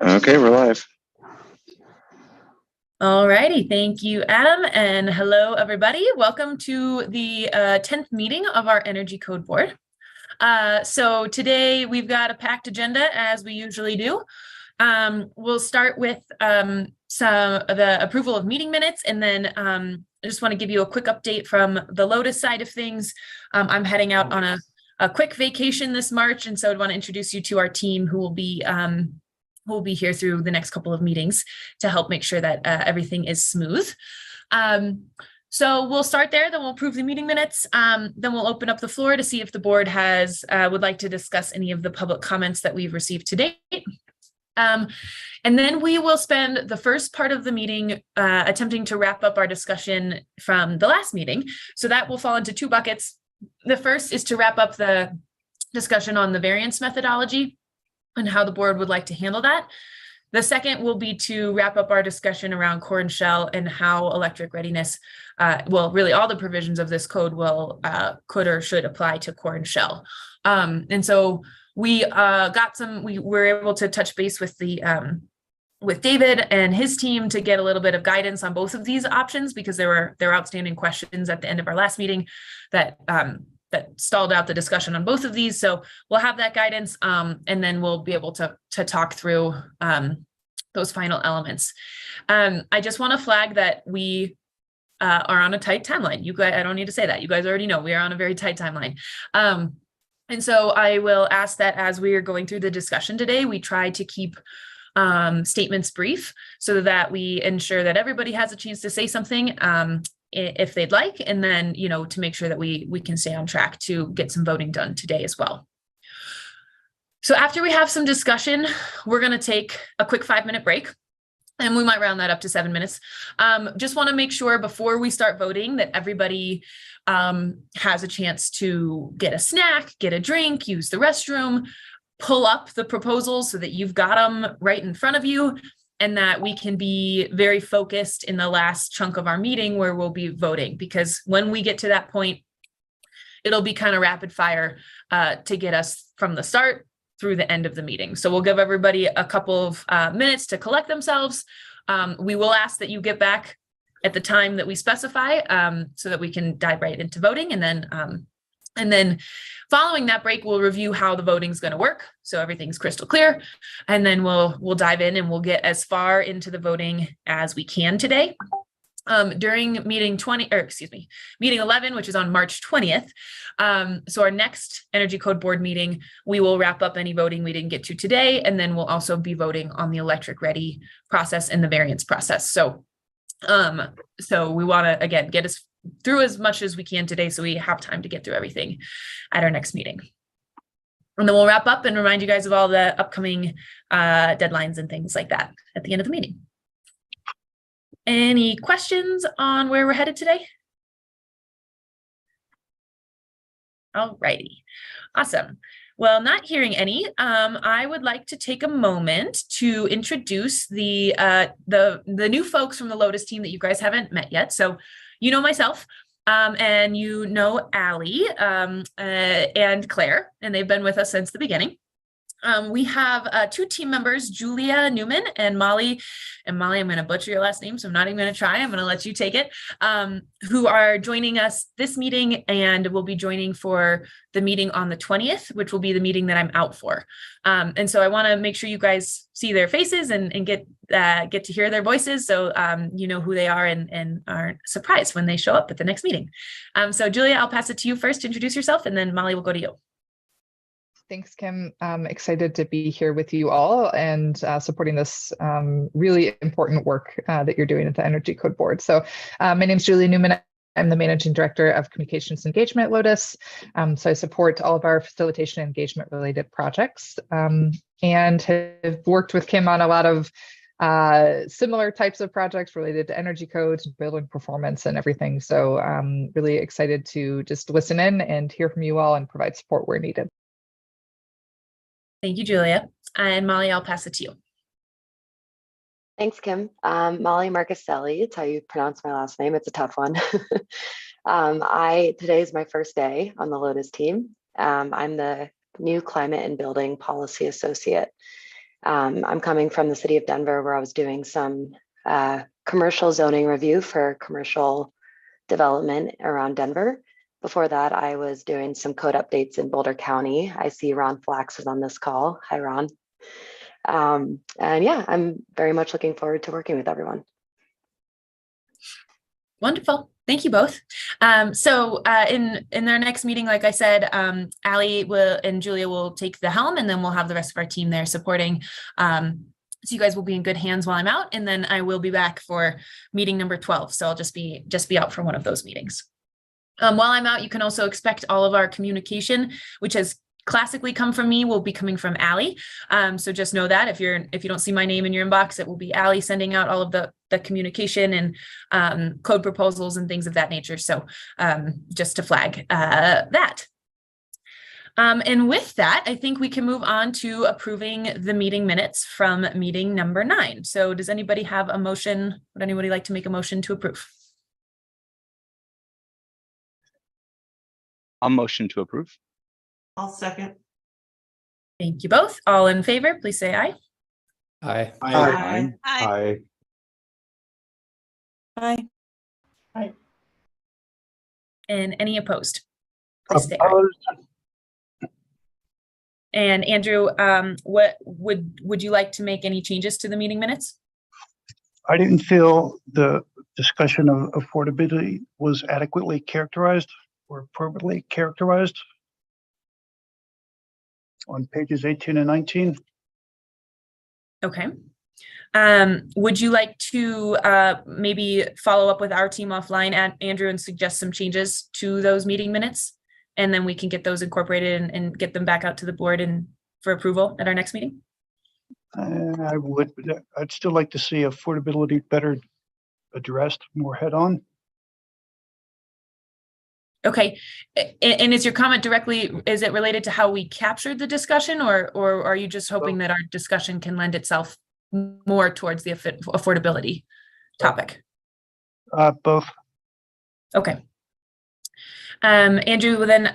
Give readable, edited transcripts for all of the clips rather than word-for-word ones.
Okay, we're live. All righty, thank you, Adam, and hello, everybody. Welcome to the 10th meeting of our Energy Code Board. So today we've got a packed agenda, as we usually do. We'll start with the approval of meeting minutes, and then I just want to give you a quick update from the Lotus side of things. I'm heading out on a quick vacation this March, and so I'd want to introduce you to our team who will be here through the next couple of meetings to help make sure that everything is smooth. So we'll start there, then we'll approve the meeting minutes. Then we'll open up the floor to see if the board would like to discuss any of the public comments that we've received to date. And then we will spend the first part of the meeting attempting to wrap up our discussion from the last meeting. So that will fall into two buckets. The first is to wrap up the discussion on the variance methodology and how the board would like to handle that. The second will be to wrap up our discussion around core and shell and how electric readiness, really all the provisions of this code could or should apply to core and shell. And so we were able to touch base with with David and his team to get a little bit of guidance on both of these options, because there were outstanding questions at the end of our last meeting that stalled out the discussion on both of these. So we'll have that guidance, and then we'll be able to talk through those final elements. I just want to flag that we are on a tight timeline. You guys, I don't need to say that. You guys already know we are on a very tight timeline. And so I will ask that as we are going through the discussion today, we try to keep statements brief so that we ensure that everybody has a chance to say something if they'd like, and then, to make sure that we can stay on track to get some voting done today as well. So after we have some discussion, we're going to take a quick 5-minute break, and we might round that up to 7 minutes. Just want to make sure before we start voting that everybody has a chance to get a snack, get a drink, use the restroom, pull up the proposals so that you've got them right in front of you, and that we can be very focused in the last chunk of our meeting where we'll be voting, because when we get to that point, it'll be kind of rapid fire to get us from the start through the end of the meeting. So we'll give everybody a couple of minutes to collect themselves. We will ask that you get back at the time that we specify so that we can dive right into voting. And then following that break, we'll review how the voting is going to work, so everything's crystal clear. And then we'll dive in and we'll get as far into the voting as we can today. During meeting 11, which is on March 20th. So our next Energy Code Board meeting, we will wrap up any voting we didn't get to today, and then we'll also be voting on the electric ready process and the variance process. So we want to, again, get us through as much as we can today so we have time to get through everything at our next meeting. And then we'll wrap up and remind you guys of all the upcoming deadlines and things like that at the end of the meeting. Any questions on where we're headed today? All righty, awesome. Well, not hearing any, I would like to take a moment to introduce the new folks from the Lotus team that you guys haven't met yet. So you know myself, and you know Allie and Claire, and they've been with us since the beginning. We have two team members, Julia Newman and Molly. And Molly, I'm going to butcher your last name, so I'm not even going to try. I'm going to let you take it, who are joining us this meeting and will be joining for the meeting on the 20th, which will be the meeting that I'm out for. And so I want to make sure you guys see their faces and get to hear their voices, so you know who they are and aren't surprised when they show up at the next meeting. So Julia, I'll pass it to you first to introduce yourself, and then Molly will go to you. Thanks, Kim. I'm excited to be here with you all and supporting this really important work that you're doing at the Energy Code Board. So my name is Julia Newman. I'm the Managing Director of Communications Engagement at Lotus. So I support all of our facilitation and engagement related projects and have worked with Kim on a lot of similar types of projects related to energy codes, building performance and everything. So I'm really excited to just listen in and hear from you all and provide support where needed. Thank you, Julia. And Molly, I'll pass it to you. Thanks, Kim. Molly Marcaselli, it's how you pronounce my last name. It's a tough one. Today is my first day on the Lotus team. I'm the new Climate and Building Policy Associate. I'm coming from the city of Denver, where I was doing some commercial zoning review for commercial development around Denver. Before that, I was doing some code updates in Boulder County. I see Ron Flax is on this call. Hi, Ron. And yeah, I'm very much looking forward to working with everyone. Wonderful. Thank you both. So in their next meeting, like I said, Allie will and Julia will take the helm, and then we'll have the rest of our team there supporting. So you guys will be in good hands while I'm out, and then I will be back for meeting number 12. So I'll just be out for one of those meetings. While I'm out, you can also expect all of our communication, which has classically come from me, will be coming from Allie. So just know that if you don't see my name in your inbox, it will be Allie sending out all of the communication and code proposals and things of that nature. So just to flag that. And with that, I think we can move on to approving the meeting minutes from meeting number 9. So does anybody have a motion? Would anybody like to make a motion to approve? I'll motion to approve. I'll second. Thank you both. All in favor, please say aye. Aye. Aye. Aye. Aye. Aye. And any opposed? Please say aye. Opposed. And Andrew, what would you like to make any changes to the meeting minutes? I didn't feel the discussion of affordability was adequately characterized or appropriately characterized on pages 18 and 19. Okay. Would you like to maybe follow up with our team offline, Andrew, and suggest some changes to those meeting minutes? And then we can get those incorporated and get them back out to the board and for approval at our next meeting? I would, but I'd still like to see affordability better addressed, more head on. Okay. And is your comment is it related to how we captured the discussion, or are you just hoping that our discussion can lend itself more towards the affordability topic? Both. Okay. Andrew, then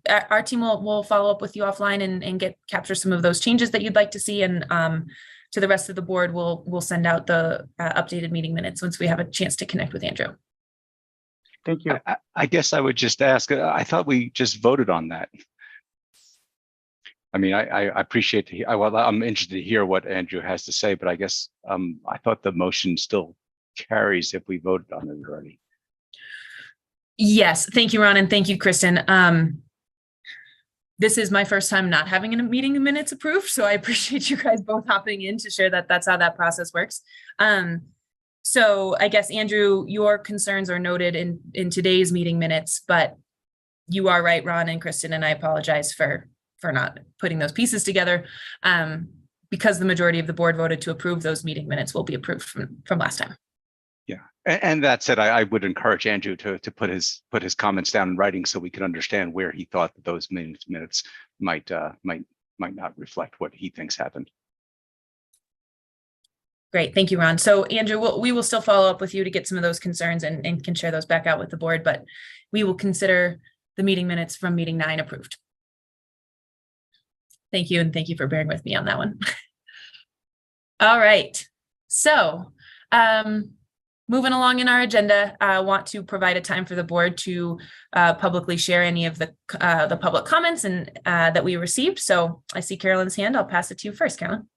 our team will follow up with you offline and capture some of those changes that you'd like to see, and to the rest of the board, we'll send out the updated meeting minutes once we have a chance to connect with Andrew. Thank you. I guess I would just ask, I thought we just voted on that. I mean, I appreciate well, I'm interested to hear what Andrew has to say, but I guess I thought the motion still carries if we voted on it already. Yes, thank you, Ron, and thank you, Kristen. This is my first time not having a meeting minutes approved, so I appreciate you guys both hopping in to share that that's how that process works. So I guess, Andrew, your concerns are noted in today's meeting minutes, but you are right, Ron and Kristen, and I apologize for not putting those pieces together, because the majority of the board voted to approve those meeting minutes will be approved from last time. Yeah, and that said, I would encourage Andrew to put his comments down in writing so we can understand where he thought that those minutes might not reflect what he thinks happened. Great, thank you, Ron. So Andrew, we will still follow up with you to get some of those concerns and can share those back out with the board, but we will consider the meeting minutes from meeting 9 approved. Thank you, and thank you for bearing with me on that one. All right, so moving along in our agenda, I want to provide a time for the board to publicly share any of the public comments and that we received. So I see Carolyn's hand. I'll pass it to you first, Carolyn.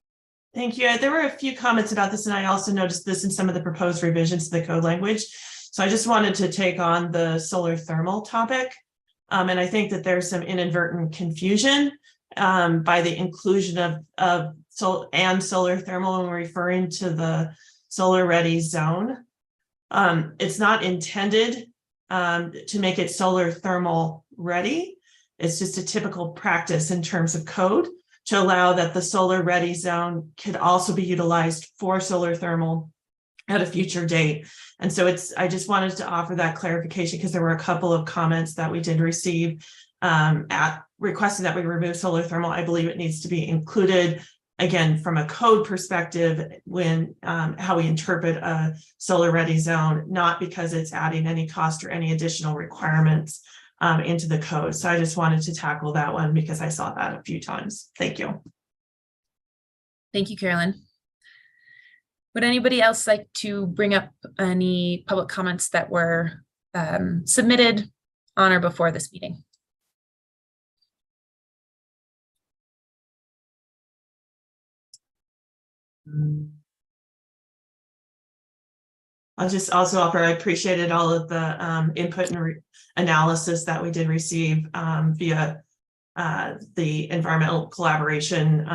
Thank you. There were a few comments about this, and I also noticed this in some of the proposed revisions to the code language. So I just wanted to take on the solar thermal topic. And I think that there's some inadvertent confusion by the inclusion of solar thermal when referring to the solar ready zone. It's not intended to make it solar thermal ready. It's just a typical practice in terms of code to allow that the solar ready zone could also be utilized for solar thermal at a future date. And so I just wanted to offer that clarification because there were a couple of comments that we did receive at requesting that we remove solar thermal. I believe it needs to be included, again, from a code perspective when how we interpret a solar ready zone, not because it's adding any cost or any additional requirements into the code. So I just wanted to tackle that one because I saw that a few times. Thank you. Thank you, Carolyn. Would anybody else like to bring up any public comments that were submitted on or before this meeting? I'll just also offer, I appreciated all of the input and analysis that we did receive via the environmental collaboration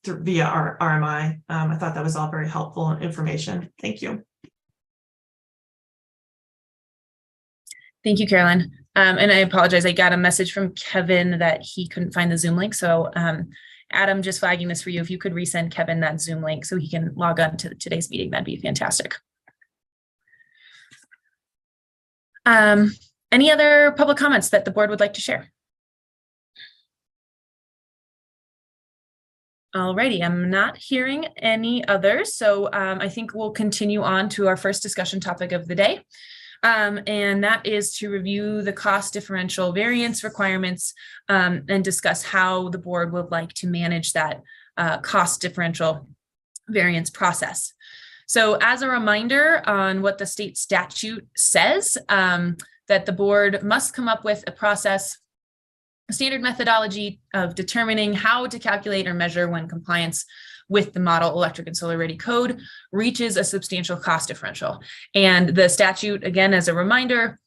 via our RMI. I thought that was all very helpful information. Thank you. Thank you, Carolyn. And I apologize, I got a message from Kevin that he couldn't find the Zoom link. So Adam, just flagging this for you. If you could resend Kevin that Zoom link so he can log on to today's meeting, that'd be fantastic. Any other public comments that the board would like to share? Alrighty, I'm not hearing any others, so I think we'll continue on to our first discussion topic of the day, and that is to review the cost differential variance requirements and discuss how the board would like to manage that cost differential variance process. So as a reminder on what the state statute says, that the board must come up with a process, a standard methodology of determining how to calculate or measure when compliance with the model electric and solar ready code reaches a substantial cost differential. And the statute, again, as a reminder,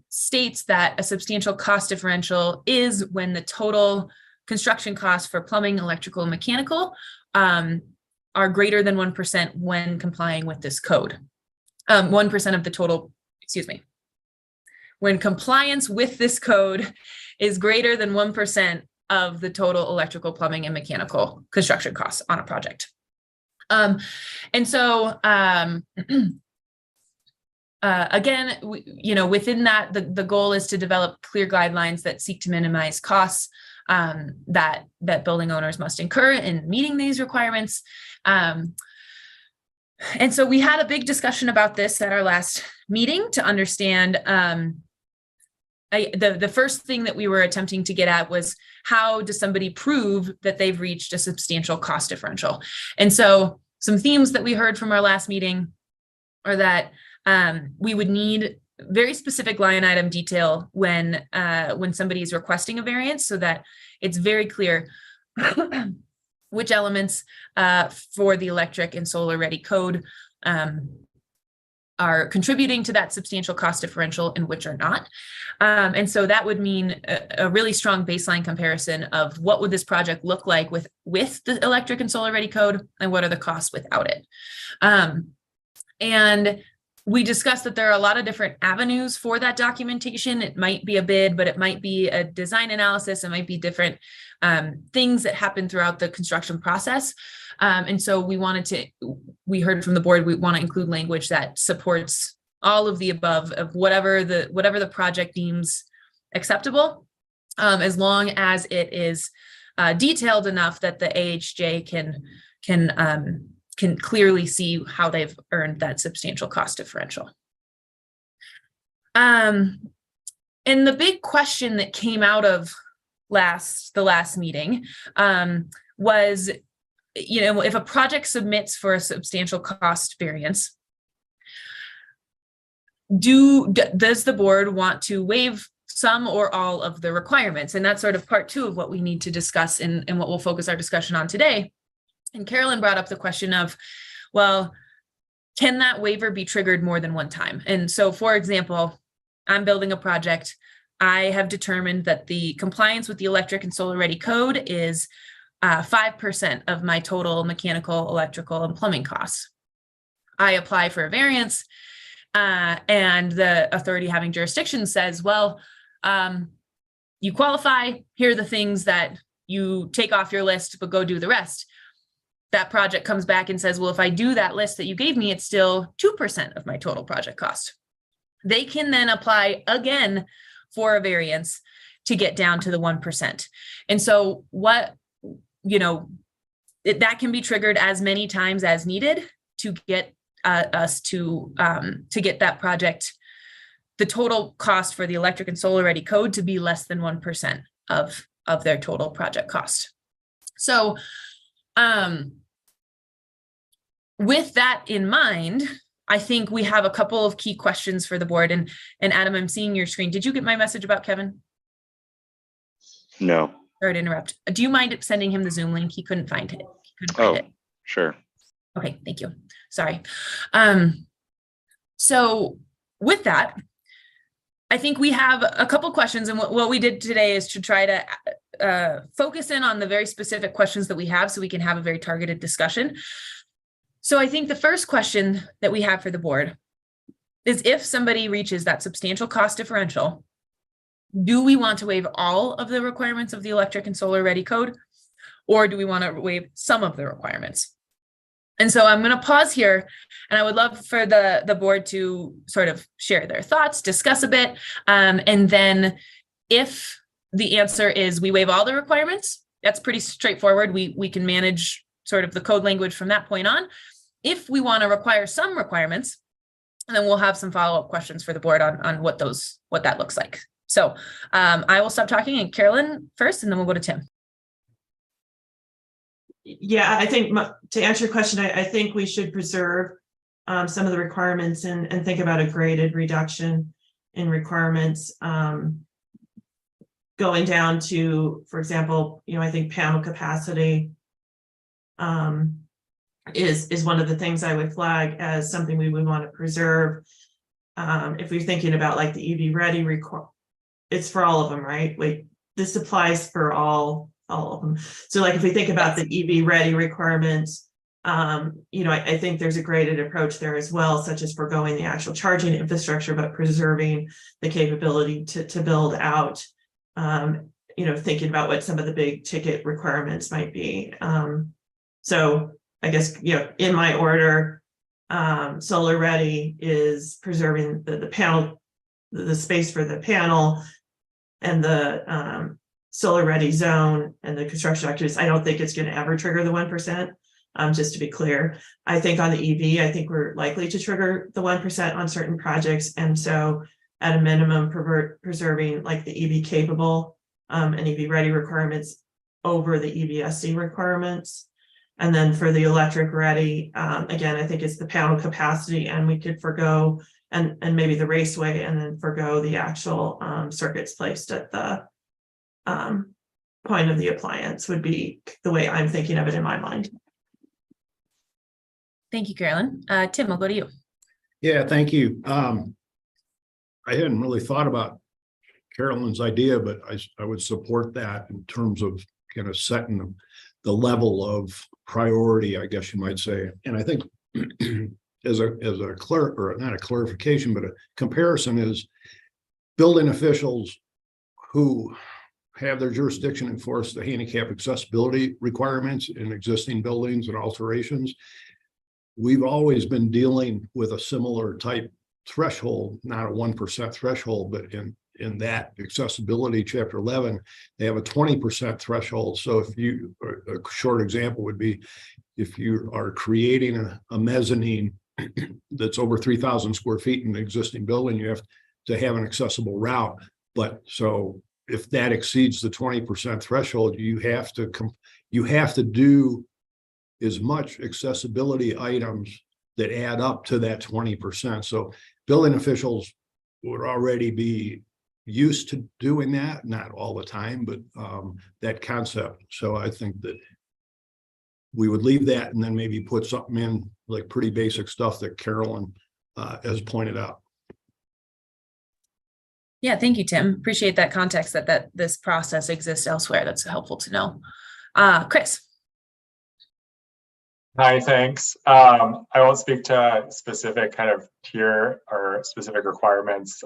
states that a substantial cost differential is when the total construction costs for plumbing, electrical, and mechanical are greater than 1% when complying with this code. 1% of the total, excuse me. When compliance with this code is greater than 1% of the total electrical, plumbing, and mechanical construction costs on a project. Again, within that, the goal is to develop clear guidelines that seek to minimize costs that building owners must incur in meeting these requirements. And so we had a big discussion about this at our last meeting to understand the first thing that we were attempting to get at was how does somebody prove that they've reached a substantial cost differential? And so some themes that we heard from our last meeting are that we would need very specific line item detail when somebody is requesting a variance so that it's very clear which elements for the electric and solar ready code are contributing to that substantial cost differential and which are not. And so that would mean a really strong baseline comparison of what would this project look like with the electric and solar ready code and what are the costs without it. And we discussed that there are a lot of different avenues for that documentation. It might be a bid, but it might be a design analysis. It might be different things that happen throughout the construction process. And so we heard from the board, we want to include language that supports all of the above of whatever the project deems acceptable, as long as it is detailed enough that the AHJ can clearly see how they've earned that substantial cost differential. And the big question that came out of the last meeting was, if a project submits for a substantial cost variance, does the board want to waive some or all of the requirements? And that's sort of part two of what we need to discuss and what we'll focus our discussion on today. And Carolyn brought up the question of, well, can that waiver be triggered more than one time? And so, for example, I'm building a project. I have determined that the compliance with the electric and solar ready code is 5% of my total mechanical, electrical, and plumbing costs. I apply for a variance, and the authority having jurisdiction says, well, you qualify, here are the things that you take off your list, but go do the rest. That project comes back and says, well, if I do that list that you gave me, it's still 2% of my total project cost. They can then apply again for a variance to get down to the 1%. And so that can be triggered as many times as needed to get us to get that project, the total cost for the electric and solar ready code to be less than 1% of their total project cost. So with that in mind, I think we have a couple of key questions for the board. And Adam, I'm seeing your screen. Did you get my message about Kevin? No. Sorry to interrupt. Do you mind sending him the Zoom link? He couldn't find it. Oh, sure. Okay, thank you. Sorry. So with that, I think we have a couple questions, and what we did today is to try to focus in on the very specific questions that we have so we can have a very targeted discussion. So I think the first question that we have for the board is, if somebody reaches that substantial cost differential, do we want to waive all of the requirements of the electric and solar ready code, or do we want to waive some of the requirements? And so I'm going to pause here, and I would love for the board to sort of share their thoughts, discuss a bit, and then if the answer is we waive all the requirements, that's pretty straightforward. We can manage sort of the code language from that point on. If we want to require some requirements, and then we'll have some follow-up questions for the board on what that looks like. So I will stop talking, and Carolyn first, and then we'll go to Tim. Yeah, I think to answer your question, I think we should preserve some of the requirements and think about a graded reduction in requirements, going down to, for example, I think panel capacity is one of the things I would flag as something we would want to preserve. If we're thinking about like the EV ready it's for all of them, right? Like this applies for all of them. So like if we think about the EV ready requirements, I think there's a graded approach there as well, such as foregoing the actual charging infrastructure, but preserving the capability to build out, thinking about what some of the big ticket requirements might be. So I guess, in my order, solar ready is preserving the panel, the space for the panel, and the solar ready zone and the construction activities. I don't think it's going to ever trigger the 1%. Just to be clear, I think on the EV, I think we're likely to trigger the 1% on certain projects. And so at a minimum, preserving like the EV capable and EV ready requirements over the EVSC requirements. And then for the electric ready, again, I think it's the panel capacity, and we could forgo and maybe the raceway, and then forgo the actual circuits placed at the point of the appliance would be the way I'm thinking of it in my mind. Thank you, Carolyn. Tim, I'll go to you. Yeah, thank you. I hadn't really thought about Carolyn's idea, but I would support that in terms of kind of setting the level of priority, I guess you might say. And I think as a or not a clarification, but a comparison is building officials who have their jurisdiction enforce the handicap accessibility requirements in existing buildings and alterations. We've always been dealing with a similar type threshold, not a 1% threshold, but in that accessibility chapter 11, they have a 20% threshold. So if a short example would be, if you are creating a mezzanine that's over 3,000 square feet in the existing building, you have to have an accessible route. But so if that exceeds the 20% threshold, you have to do as much accessibility items that add up to that 20%. So building officials would already be used to doing that, not all the time, but that concept. So I think that we would leave that and then maybe put something in like pretty basic stuff that Carolyn has pointed out. Yeah, thank you, Tim. Appreciate that context that this process exists elsewhere. That's helpful to know. Chris. Hi, thanks. I won't speak to specific kind of tier or specific requirements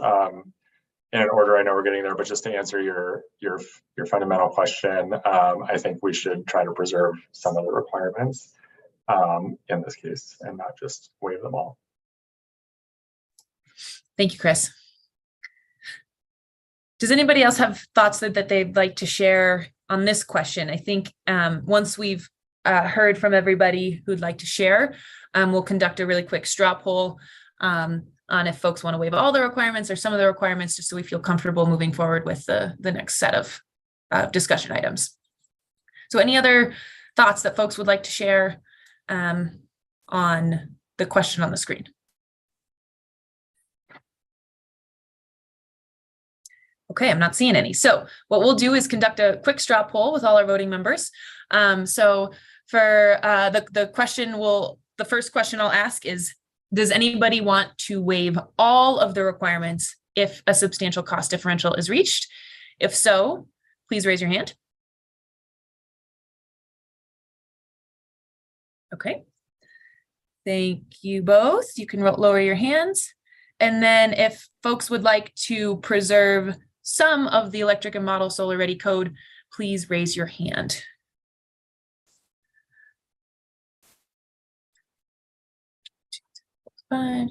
in an order. I know we're getting there, but just to answer your fundamental question, I think we should try to preserve some of the requirements in this case and not just waive them all. Thank you, Chris. Does anybody else have thoughts that they'd like to share on this question? I think once we've heard from everybody who'd like to share, we'll conduct a really quick straw poll on if folks want to waive all the requirements or some of the requirements, just so we feel comfortable moving forward with the next set of discussion items. So any other thoughts that folks would like to share on on the question on the screen? Okay, I'm not seeing any. So what we'll do is conduct a quick straw poll with all our voting members. So for the question the first question I'll ask is, does anybody want to waive all of the requirements if a substantial cost differential is reached? If so, please raise your hand. Okay. Thank you both. You can lower your hands. And then if folks would like to preserve some of the electric and model solar ready code, please raise your hand. Five,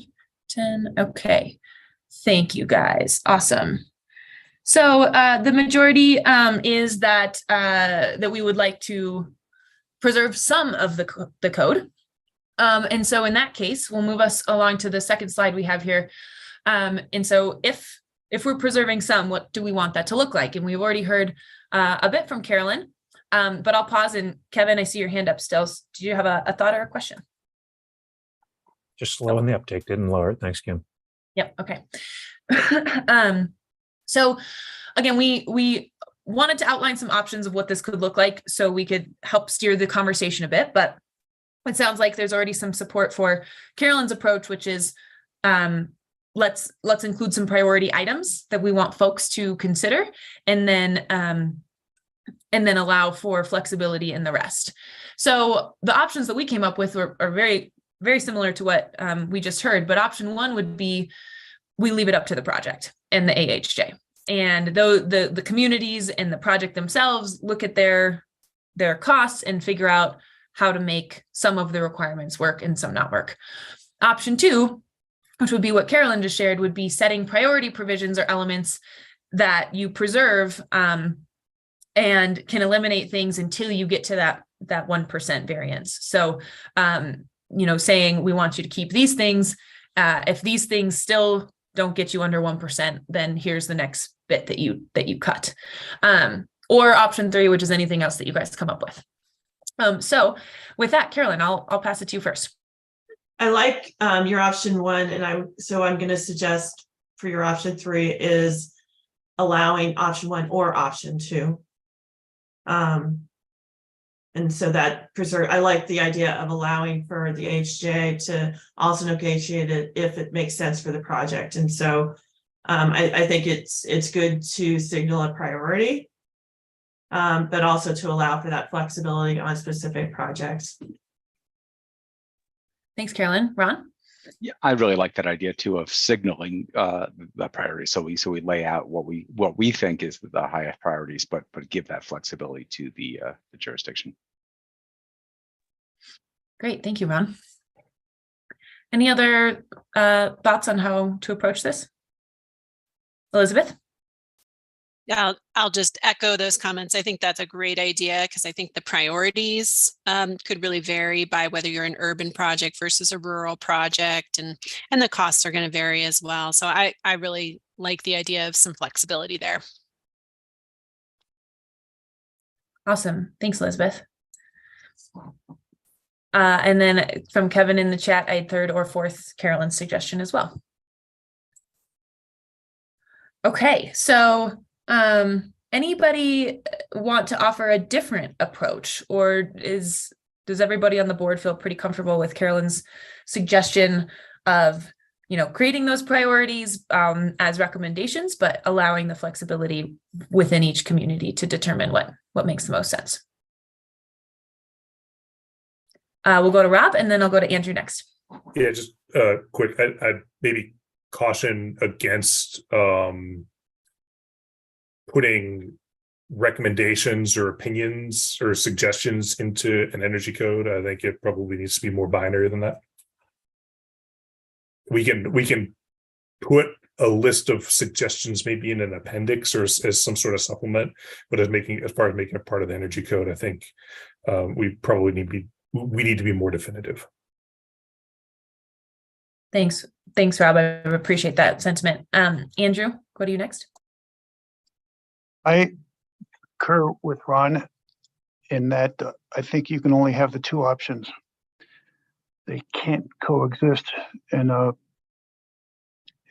10. Okay. Thank you guys. Awesome. So the majority is that that we would like to preserve some of the code. And so in that case, we'll move us along to the second slide we have here. And so if we're preserving some, what do we want that to look like? And we've already heard a bit from Carolyn, but I'll pause. And Kevin, I see your hand up still. Do you have a thought or a question? Just slowing the uptake, didn't lower it. Thanks, Kim. Yep. Okay. So again, we wanted to outline some options of what this could look like so we could help steer the conversation a bit, but it sounds like there's already some support for Carolyn's approach, which is let's include some priority items that we want folks to consider, and then allow for flexibility in the rest. So the options that we came up with are very, very similar to what we just heard, but option one would be we leave it up to the project and the AHJ. And though the communities and the project themselves look at their costs and figure out how to make some of the requirements work and some not work. Option two, which would be what Carolyn just shared, would be setting priority provisions or elements that you preserve and can eliminate things until you get to that 1% variance. So, saying we want you to keep these things. If these things still don't get you under 1%, then here's the next bit that you cut. Or option three, which is anything else that you guys come up with. So with that, Carolyn, I'll pass it to you first. I like your option one, and I'm going to suggest for your option three is allowing option one or option two. And so that I like the idea of allowing for the HJ to also negotiate it if it makes sense for the project. And so I think it's good to signal a priority, but also to allow for that flexibility on specific projects. Thanks, Carolyn. Ron? Yeah, I really like that idea too of signaling the priority. So we lay out what we think is the highest priorities, but give that flexibility to the jurisdiction. Great, thank you, Ron. Any other thoughts on how to approach this? Elizabeth? Yeah, I'll just echo those comments. I think that's a great idea because I think the priorities could really vary by whether you're an urban project versus a rural project, and the costs are going to vary as well. So I really like the idea of some flexibility there. Awesome. Thanks, Elizabeth. And then from Kevin in the chat, I had third or fourth Carolyn's suggestion as well. Okay, so anybody want to offer a different approach, or does everybody on the board feel pretty comfortable with Carolyn's suggestion of creating those priorities as recommendations, but allowing the flexibility within each community to determine what makes the most sense? We'll go to Rob, and then I'll go to Andrew next. Yeah, just quick. I'd maybe caution against putting recommendations or opinions or suggestions into an energy code. I think it probably needs to be more binary than that. We can put a list of suggestions maybe in an appendix or as some sort of supplement, but as far as making it part of the energy code, I think we need to be more definitive. Thanks, Rob. I appreciate that sentiment. Andrew, go to you next. I concur with Ron in that I think you can only have the two options. they can't coexist in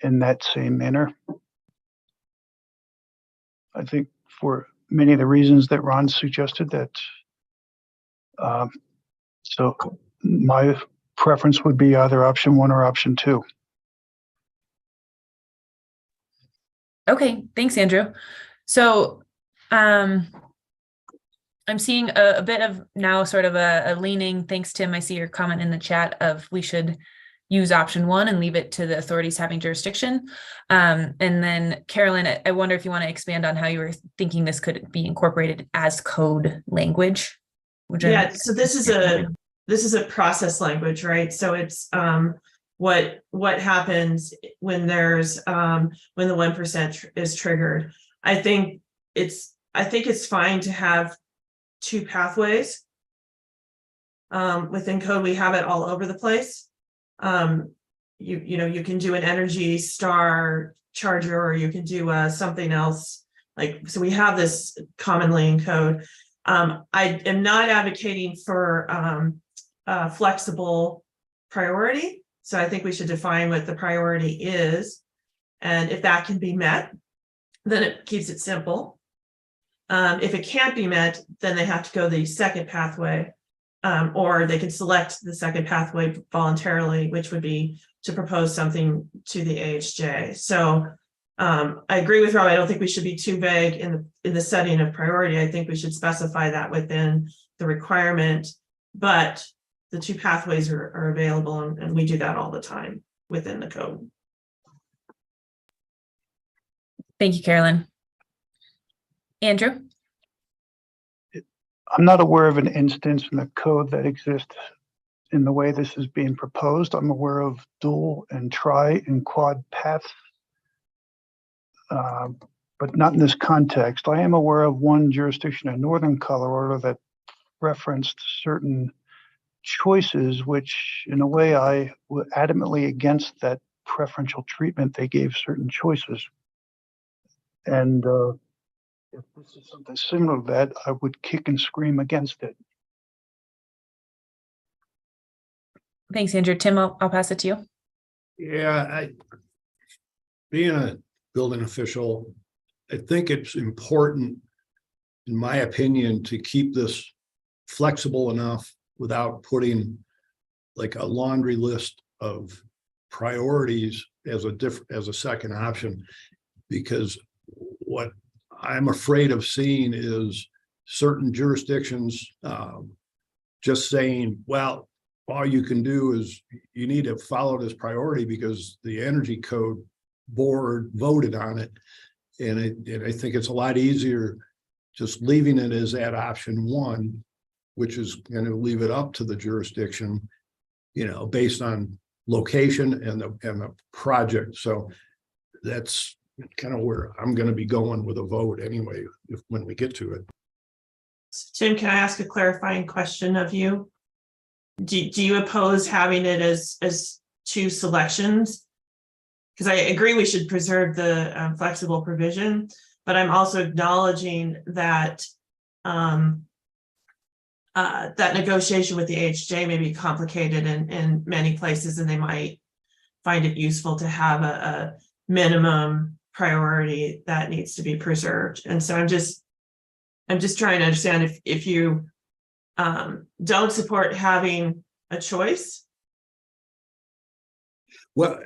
that same manner. I think for many of the reasons that Ron suggested that. So my preference would be either option 1 or option 2. Okay, thanks, Andrew. So I'm seeing a bit of now sort of a leaning, thanks, Tim, I see your comment in the chat of we should use option 1 and leave it to the authorities having jurisdiction. And then Carolyn, I wonder if you want to expand on how you were thinking this could be incorporated as code language. Yeah, so this is a process language, right? So it's what happens when there's when the 1% is triggered. I think it's fine to have 2 pathways. Within code, we have it all over the place. You know, you can do an Energy Star charger, or you can do something else. Like, so we have this commonly in code. I am not advocating for flexible priority. So I think we should define what the priority is. And if that can be met, then it keeps it simple. If it can't be met, then they have to go the second pathway, or they can select the second pathway voluntarily, which would be to propose something to the AHJ. So I agree with Rob. I don't think we should be too vague in the setting of priority. I think we should specify that within the requirement, but the 2 pathways are available, and we do that all the time within the code. Thank you, Carolyn. Andrew? I'm not aware of an instance in the code that exists in the way this is being proposed. I'm aware of dual and tri and quad paths, but not in this context. I am aware of one jurisdiction in northern Colorado that referenced certain choices, which in a way I was adamantly against that preferential treatment. They gave certain choices. And if this is something similar to that, I would kick and scream against it. Thanks, Andrew. Tim, I'll pass it to you. Yeah, being a building official, I think it's important, in my opinion, to keep this flexible enough without putting like a laundry list of priorities as a second option, because what I'm afraid of seeing is certain jurisdictions just saying, well, all you can do is you need to follow this priority because the Energy Code Board voted on it. And I think it's a lot easier just leaving it as that option 1, which is going to leave it up to the jurisdiction, you know, based on location and the project. So that's kind of where I'm going to be going with a vote anyway, when we get to it. Tim, can I ask a clarifying question of you? Do you oppose having it as 2 selections? Because I agree we should preserve the flexible provision, but I'm also acknowledging that that negotiation with the AHJ may be complicated in many places, and they might find it useful to have a minimum priority that needs to be preserved. And so I'm just trying to understand if you don't support having a choice. Well,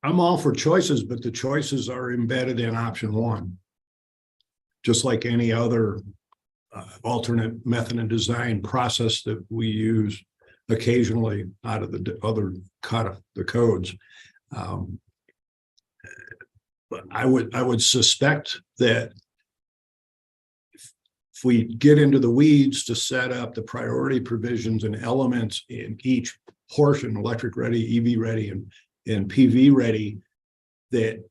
I'm all for choices, but the choices are embedded in option 1, just like any other alternate method and design process that we use occasionally out of the other cut of the codes. But I would suspect that if we get into the weeds to set up the priority provisions and elements in each portion, electric ready, EV ready, and PV ready, that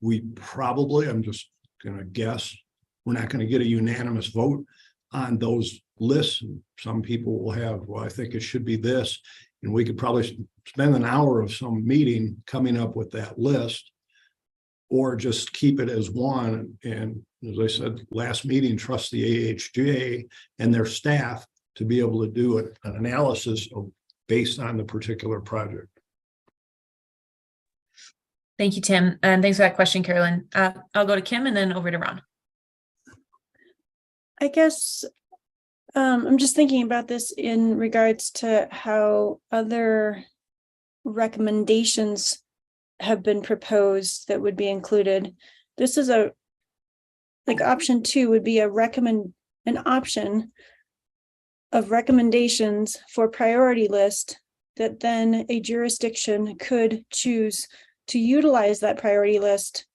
we probably, I'm just going to guess, we're not going to get a unanimous vote on those lists. Some people will have, well, I think it should be this, and we could probably spend an hour of some meeting coming up with that list, or just keep it as one. And as I said, last meeting, trust the AHJ and their staff to be able to do an analysis of based on the particular project. Thank you, Tim. And thanks for that question, Carolyn. I'll go to Kim and then over to Ron. I guess I'm just thinking about this in regards to how other recommendations have been proposed that would be included. This is like option 2 would be an option of recommendations for priority list that then a jurisdiction could choose to utilize that priority list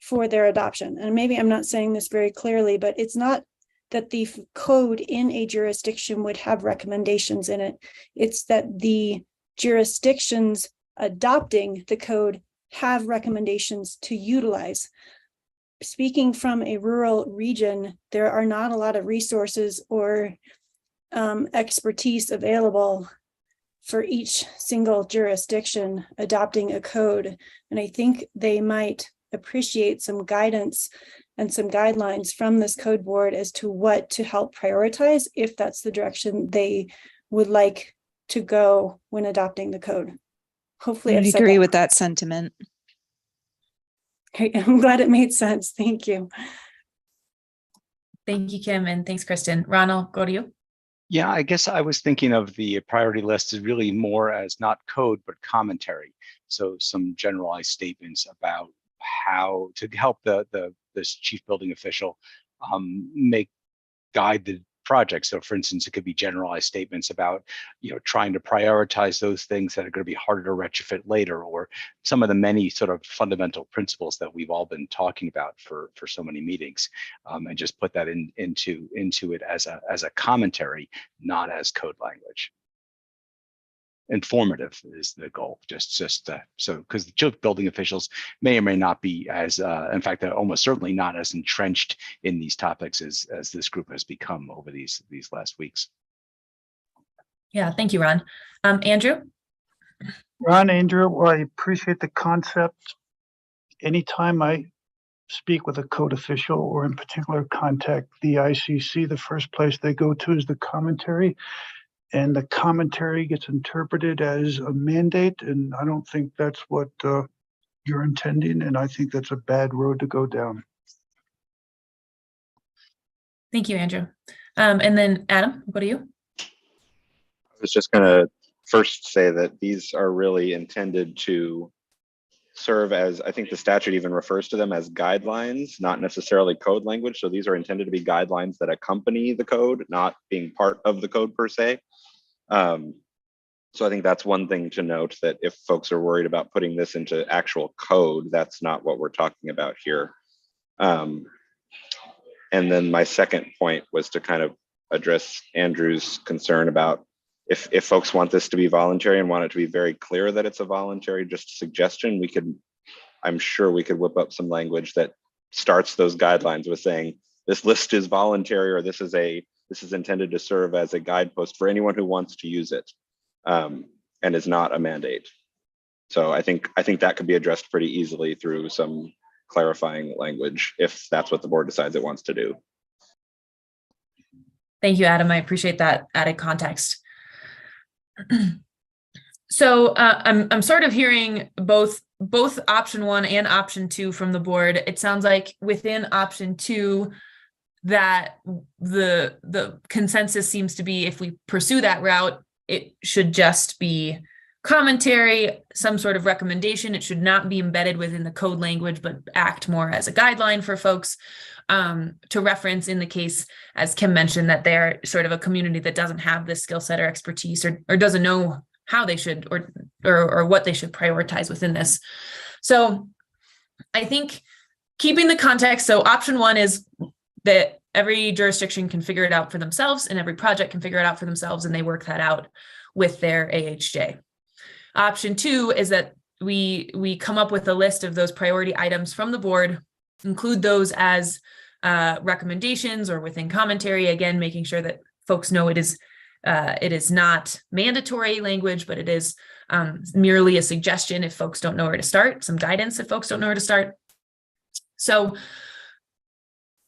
for their adoption. And maybe I'm not saying this very clearly, but it's not that the code in a jurisdiction would have recommendations in it. It's that the jurisdictions adopting the code have recommendations to utilize. Speaking from a rural region, there are not a lot of resources or expertise available for each single jurisdiction adopting a code. And I think they might appreciate some guidance and some guidelines from this code board as to what to help prioritize if that's the direction they would like to go when adopting the code. Hopefully, I agree with that sentiment. Okay, I'm glad it made sense. Thank you. Thank you, Kim, and thanks, Kristen. Ron, I'll go to you. Yeah, I guess I was thinking of the priority list as really more as not code, but commentary. So some generalized statements about how to help this chief building official guide the project. So for instance, it could be generalized statements about, trying to prioritize those things that are going to be harder to retrofit later, or some of the many sort of fundamental principles that we've all been talking about for so many meetings, and just put that into it as a commentary, not as code language. Informative is the goal, so because the chief building officials may or may not be as in fact they're almost certainly not as entrenched in these topics as this group has become over these last weeks. Yeah, thank you, Ron. Andrew? Andrew, I appreciate the concept. Anytime I speak with a code official, or in particular contact the ICC, the first place they go to is the commentary. And the commentary gets interpreted as a mandate, and I don't think that's what you're intending, and I think that's a bad road to go down. Thank you, Andrew. And then Adam, what do you? I was just going to first say that these are really intended to serve as, I think the statute even refers to them as guidelines, not necessarily code language. So these are intended to be guidelines that accompany the code, not being part of the code per se. So I think that's one thing to note, that if folks are worried about putting this into actual code, that's not what we're talking about here. And then my second point was to kind of address Andrew's concern about if folks want this to be voluntary and want it to be very clear that it's a voluntary just suggestion, I'm sure we could whip up some language that starts those guidelines with saying this list is voluntary, or this is intended to serve as a guidepost for anyone who wants to use it, and is not a mandate. So I think that could be addressed pretty easily through some clarifying language if that's what the board decides it wants to do. Thank you, Adam. I appreciate that added context. So I'm sort of hearing both option 1 and option 2 from the board. It sounds like within option 2 that the consensus seems to be, if we pursue that route, it should just be commentary, some sort of recommendation. It should not be embedded within the code language, but act more as a guideline for folks to reference in the case, as Kim mentioned, that they're sort of a community that doesn't have this skill set or expertise, or doesn't know how they should or what they should prioritize within this. So I think keeping the context, so option 1 is that every jurisdiction can figure it out for themselves, and every project can figure it out for themselves, and they work that out with their AHJ. Option 2 is that we come up with a list of those priority items from the board, include those as recommendations or within commentary, again, making sure that folks know it is not mandatory language, but it is merely a suggestion if folks don't know where to start, some guidance if folks don't know where to start. So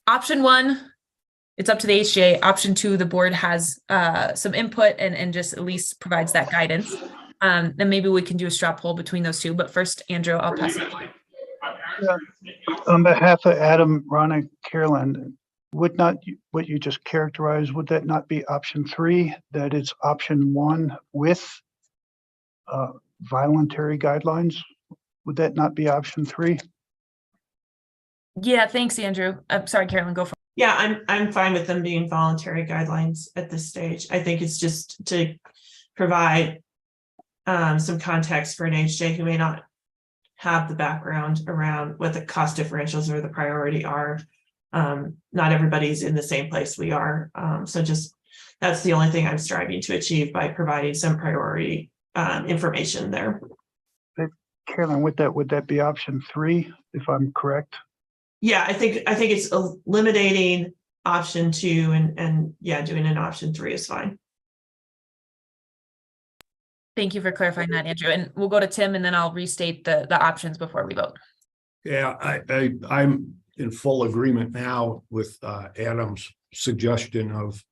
option 1, it's up to the HJ. Option 2, the board has some input and just at least provides that guidance. Then maybe we can do a straw poll between those two. But first, Andrew, I'll pass it to you. Yeah. On behalf of Adam, Ron, and Carolyn, would not what you just characterized, would that not be option 3, that it's option 1 with voluntary guidelines? Would that not be option 3? Yeah, thanks, Andrew. I'm sorry, Carolyn, go for it. Yeah, I'm fine with them being voluntary guidelines at this stage. I think it's just to provide some context for an HJ who may not have the background around what the cost differentials or the priority are. Not everybody's in the same place we are. So just that's the only thing I'm striving to achieve by providing some priority information there. Carolyn, would that be option 3, if I'm correct? Yeah, I think it's eliminating option 2 and yeah, doing an option 3 is fine. Thank you for clarifying that, Andrew. And we'll go to Tim and then I'll restate the options before we vote. Yeah, I'm in full agreement now with Adam's suggestion of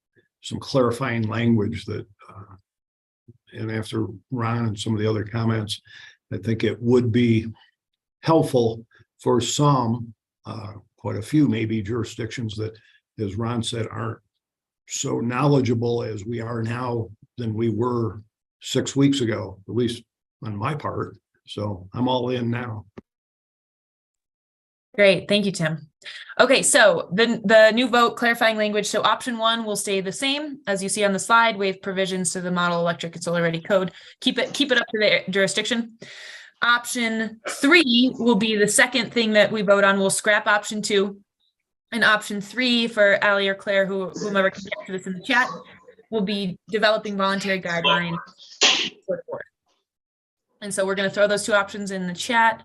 some clarifying language that, and after Ron and some of the other comments, I think it would be helpful for some, quite a few maybe jurisdictions that, as Ron said, aren't so knowledgeable as we are now than we were 6 weeks ago, at least on my part. So I'm all in now. Great, thank you, Tim. Okay, so the new vote clarifying language. So option 1 will stay the same as you see on the slide. Waive provisions to the model electric and solar ready code. Keep it up to the jurisdiction. Option 3 will be the second thing that we vote on. We'll scrap option 2, and option 3 for Ali or Claire, whomever can get to this in the chat, will be developing voluntary guidelines for the board. And so we're going to throw those 2 options in the chat.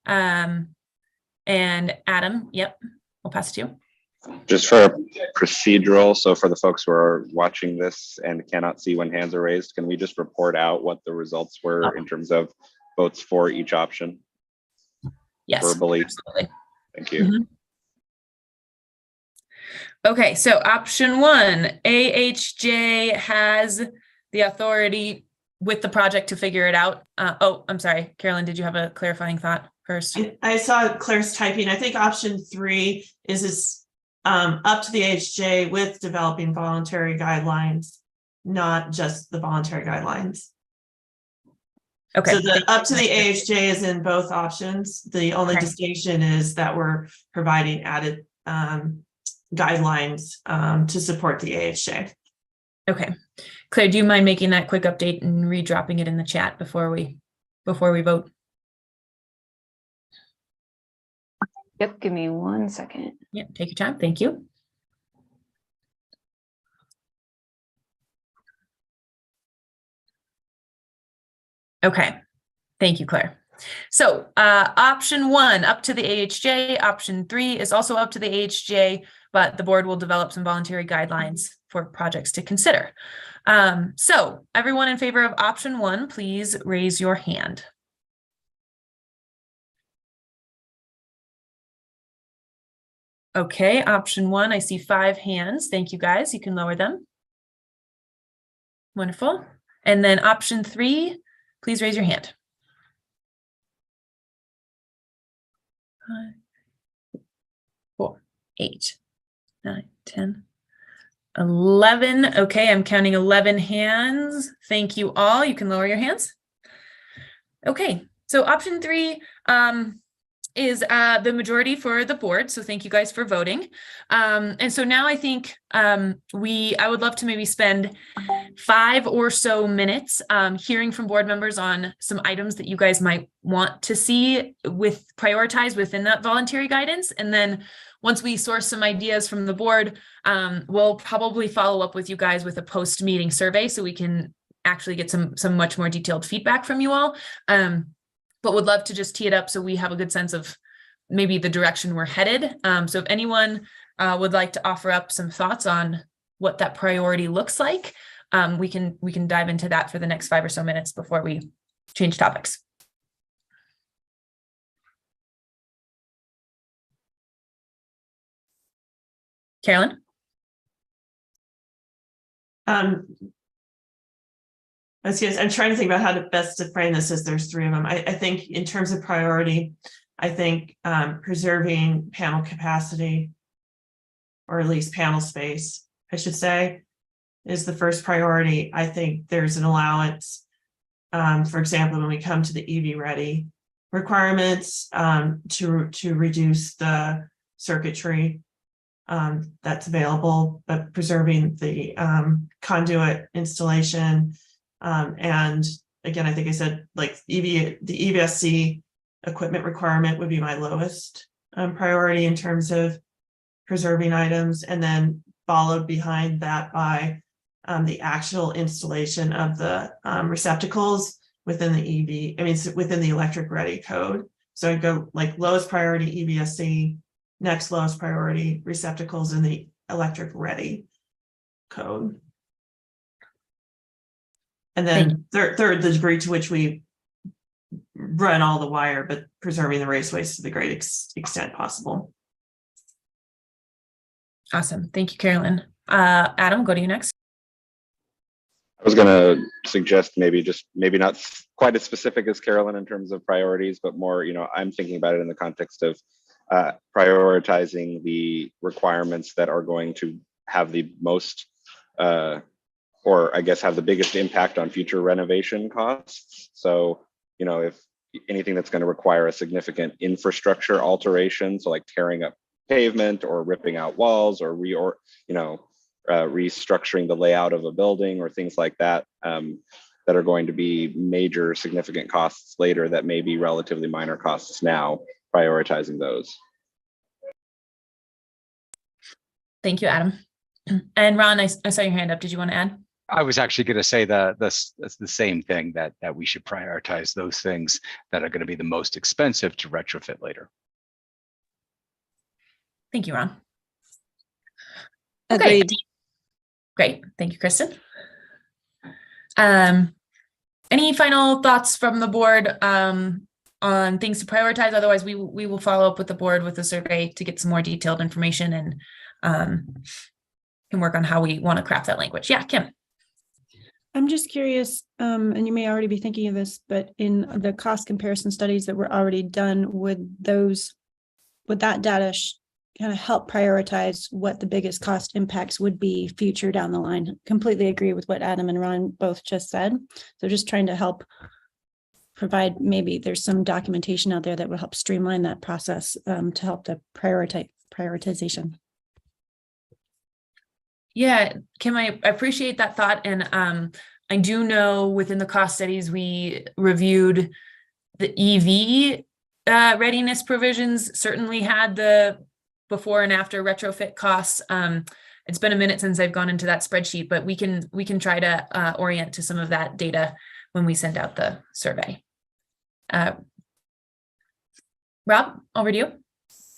And Adam, yep, I'll pass it to you. Just for procedural, so for the folks who are watching this and cannot see when hands are raised, can we just report out what the results were in terms of votes for each option? Yes, verbally. absolutely. Thank you. Mm-hmm. Okay, so option 1, AHJ has the authority with the project to figure it out. Oh, I'm sorry, Carolyn, did you have a clarifying thought first? I saw Claire's typing. I think option 3 is up to the AHJ with developing voluntary guidelines, not just the voluntary guidelines. Okay. So the up to the AHJ is in both options. The only distinction is that we're providing added guidelines to support the AHJ. Okay. Claire, do you mind making that quick update and redropping it in the chat before we vote? Yep, give me 1 second. Yeah, take your time. Thank you. Okay. Thank you, Claire. So option 1 up to the AHJ, option 3 is also up to the AHJ, but the board will develop some voluntary guidelines for projects to consider. So everyone in favor of option 1, please raise your hand. Okay, option 1, I see 5 hands. Thank you, guys. You can lower them. Wonderful. And then option 3, please raise your hand. 5, 4, 8, 9, 10, 11. Okay, I'm counting 11 hands. Thank you all. You can lower your hands. Okay, so option 3 is the majority for the board. So thank you guys for voting. And so now I think I would love to maybe spend 5 or so minutes hearing from board members on some items that you guys might want to see prioritized within that voluntary guidance. And then once we source some ideas from the board, we'll probably follow up with you guys with a post-meeting survey so we can actually get some much more detailed feedback from you all. But would love to just tee it up so we have a good sense of maybe the direction we're headed. So if anyone would like to offer up some thoughts on what that priority looks like, we can dive into that for the next 5 or so minutes before we change topics. Carolyn? Let's see, I'm trying to think about how to best to frame this, as there's three of them. I think in terms of priority, I think preserving panel capacity, or at least panel space, I should say, is the first priority. I think there's an allowance, for example, when we come to the EV ready requirements, to reduce the circuitry that's available, but preserving the conduit installation. And again, I think I said like the EVSC equipment requirement would be my lowest priority in terms of preserving items, and then followed behind that by the actual installation of the receptacles within the within the electric ready code. So I go like lowest priority EVSC, next lowest priority receptacles in the electric ready code. And then third, the degree to which we run all the wire, but preserving the raceways to the greatest extent possible. Awesome. Thank you, Carolyn. Adam, go to you next. I was going to suggest maybe not quite as specific as Carolyn in terms of priorities, but more, I'm thinking about it in the context of prioritizing the requirements that are going to have the most, or I guess have the biggest impact on future renovation costs. So, if anything that's going to require a significant infrastructure alteration, so like tearing up pavement or ripping out walls or restructuring the layout of a building or things like that, that are going to be major significant costs later that may be relatively minor costs now, prioritizing those. Thank you, Adam. And Ron, I saw your hand up. Did you want to add? I was actually going to say that's the same thing, that we should prioritize those things that are going to be the most expensive to retrofit later. Thank you, Ron. Agreed. Okay. Great. Thank you, Kristen. Any final thoughts from the board on things to prioritize? Otherwise, we will follow up with the board with a survey to get some more detailed information and can work on how we want to craft that language. Yeah, Kim. I'm just curious, and you may already be thinking of this, but in the cost comparison studies that were already done, would that data kind of help prioritize what the biggest cost impacts would be future down the line? Completely agree with what Adam and Ron both just said. So just trying to help provide, maybe there's some documentation out there that will help streamline that process to help the prioritization. Yeah, Kim, I appreciate that thought. And I do know within the cost studies, we reviewed the EV readiness provisions, certainly had the before and after retrofit costs. It's been a minute since I've gone into that spreadsheet, but we can try to orient to some of that data when we send out the survey. Rob, over to you.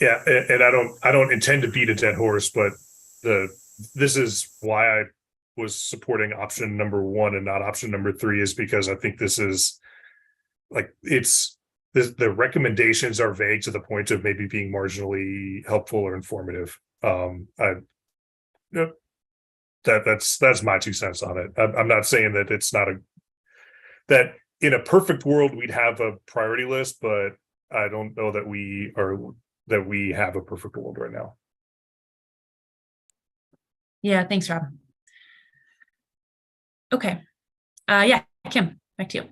Yeah, and I don't intend to beat a dead horse, but this is why I was supporting option number 1 and not option number 3, is because I think this is like, the recommendations are vague to the point of maybe being marginally helpful or informative. That's my 2 cents on it. I'm not saying that it's not that in a perfect world we'd have a priority list, but I don't know that we have a perfect world right now. Yeah, thanks, Rob. Okay. Yeah, Kim, back to you.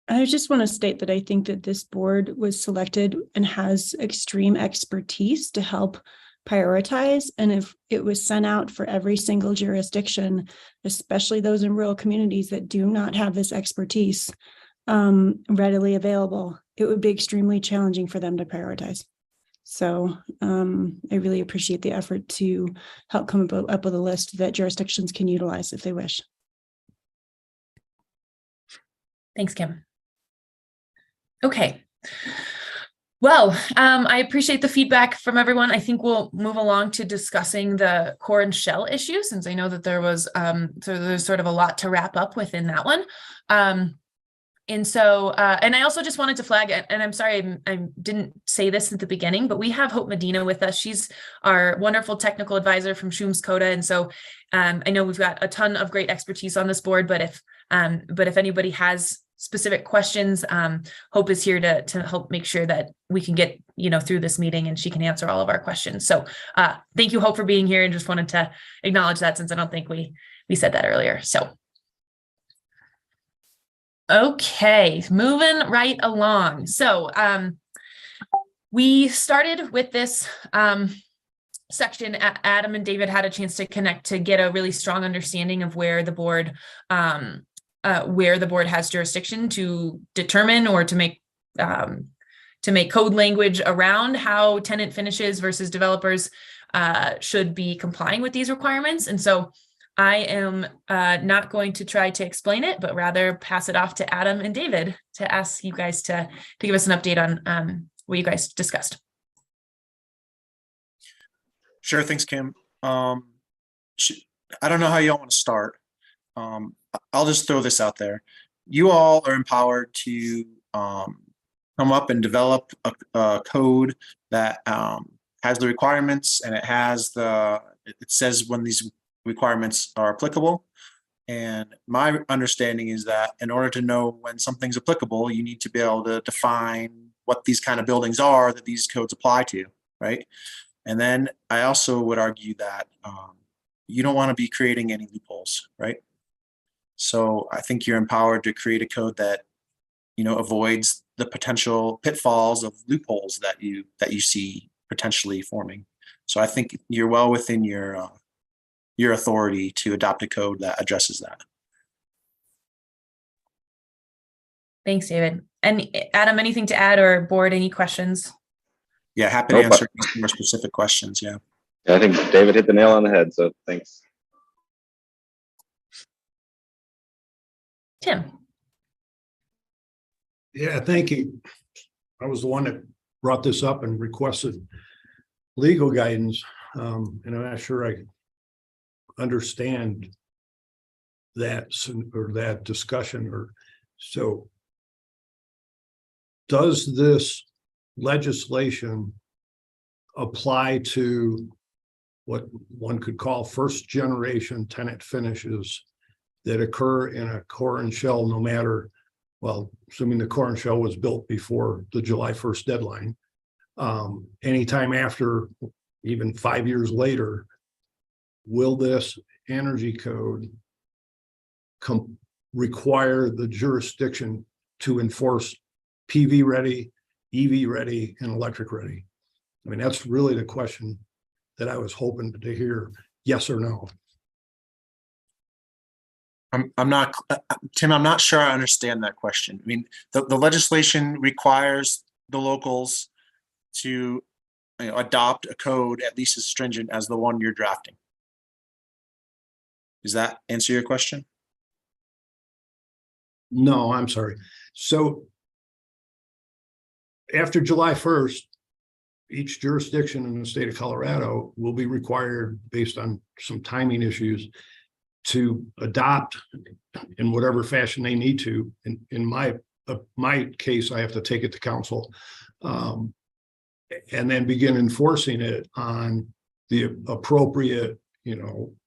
I just want to state that I think that this board was selected and has extreme expertise to help prioritize. And if it was sent out for every single jurisdiction, especially those in rural communities that do not have this expertise readily available, it would be extremely challenging for them to prioritize. So I really appreciate the effort to help come up with a list that jurisdictions can utilize if they wish. Thanks, Kim. Okay. Well, I appreciate the feedback from everyone. I think we'll move along to discussing the core and shell issue, since I know that there was there's sort of a lot to wrap up within that one. And so, and I also just wanted to flag, and I'm sorry I didn't say this at the beginning, but we have Hope Medina with us. She's our wonderful technical advisor from Schum's Coda. And so I know we've got a ton of great expertise on this board, but if anybody has specific questions, Hope is here to help make sure that we can get, through this meeting, and she can answer all of our questions. So thank you, Hope, for being here, and just wanted to acknowledge that, since I don't think we said that earlier. So. Okay, moving right along. So we started with this section. Adam and David had a chance to connect to get a really strong understanding of where the board has jurisdiction to determine or to make code language around how tenant finishes versus developers should be complying with these requirements. And so I am not going to try to explain it, but rather pass it off to Adam and David to ask you guys to give us an update on what you guys discussed. Sure, thanks, Kim. I don't know how y'all want to start. I'll just throw this out there. You all are empowered to come up and develop a code that has the requirements, and it says when these requirements are applicable. And my understanding is that in order to know when something's applicable, you need to be able to define what these kind of buildings are that these codes apply to, right? And then I also would argue that you don't want to be creating any loopholes, right? So I think you're empowered to create a code that, avoids the potential pitfalls of loopholes that you see potentially forming. So I think you're well within your authority to adopt a code that addresses that. Thanks, David. And Adam, anything to add, or board, any questions? Yeah, happy to answer more specific questions. Yeah, I think David hit the nail on the head. So thanks. Tim. Yeah, thank you. I was the one that brought this up and requested legal guidance, and I'm not sure I understand that discussion. So does this legislation apply to what one could call first generation tenant finishes that occur in a core and shell, no matter, well, assuming the core and shell was built before the July 1st deadline, anytime after, even 5 years later? Will this energy code require the jurisdiction to enforce PV ready, EV ready, and electric ready? I mean, that's really the question that I was hoping to hear, yes or no. I'm not, Tim, I'm not sure I understand that question. I mean, the legislation requires the locals to adopt a code at least as stringent as the one you're drafting. Does that answer your question? No, I'm sorry. So after July 1st, each jurisdiction in the state of Colorado will be required, based on some timing issues, to adopt in whatever fashion they need to. In my case, I have to take it to council and then begin enforcing it on the appropriate,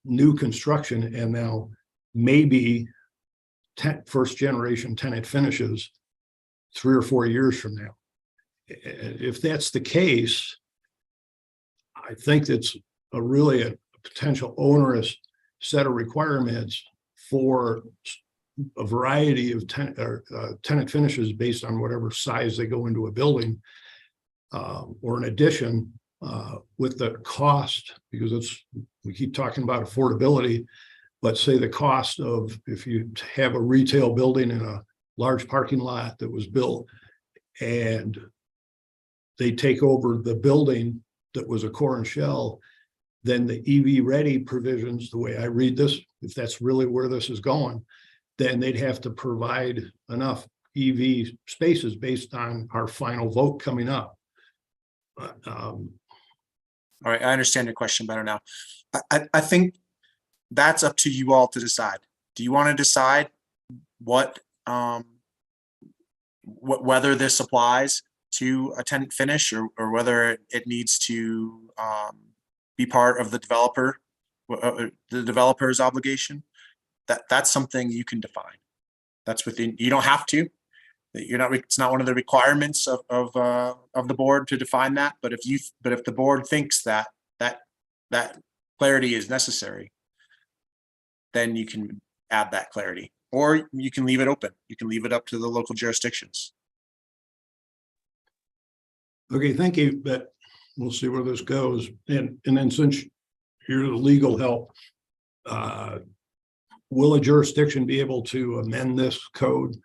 new construction, and now maybe first generation tenant finishes 3 or 4 years from now. If that's the case, I think that's really a potential onerous set of requirements for a variety of tenant finishes based on whatever size they go into a building, or in addition, with the cost, because we keep talking about affordability, but say the cost of, if you have a retail building in a large parking lot that was built and they take over the building that was a core and shell, then the EV ready provisions, the way I read this, if that's really where this is going, then they'd have to provide enough EV spaces based on our final vote coming up. All right, I understand your question better now. I think that's up to you all to decide. Do you want to decide what whether this applies to a tenant finish or whether it needs to be part of the developer's obligation. That's something you can define. That's within, you don't have to. You're not, it's not one of the requirements of the board to define that, but if the board thinks that clarity is necessary, then you can add that clarity, or you can leave it open. You can leave it up to the local jurisdictions. Okay, thank you, but we'll see where this goes. And then since you're the legal help, will a jurisdiction be able to amend this code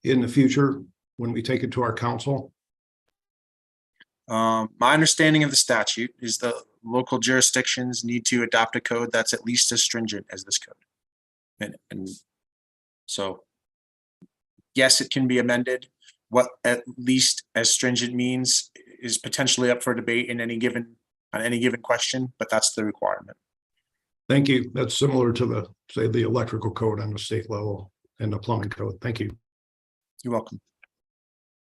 in the future when we take it to our council? My understanding of the statute is the local jurisdictions need to adopt a code that's at least as stringent as this code. And so, yes, it can be amended. What at least as stringent means is potentially up for debate in any given question, but that's the requirement. Thank you. That's similar to the, say, the electrical code on the state level and the plumbing code. Thank you. You're welcome.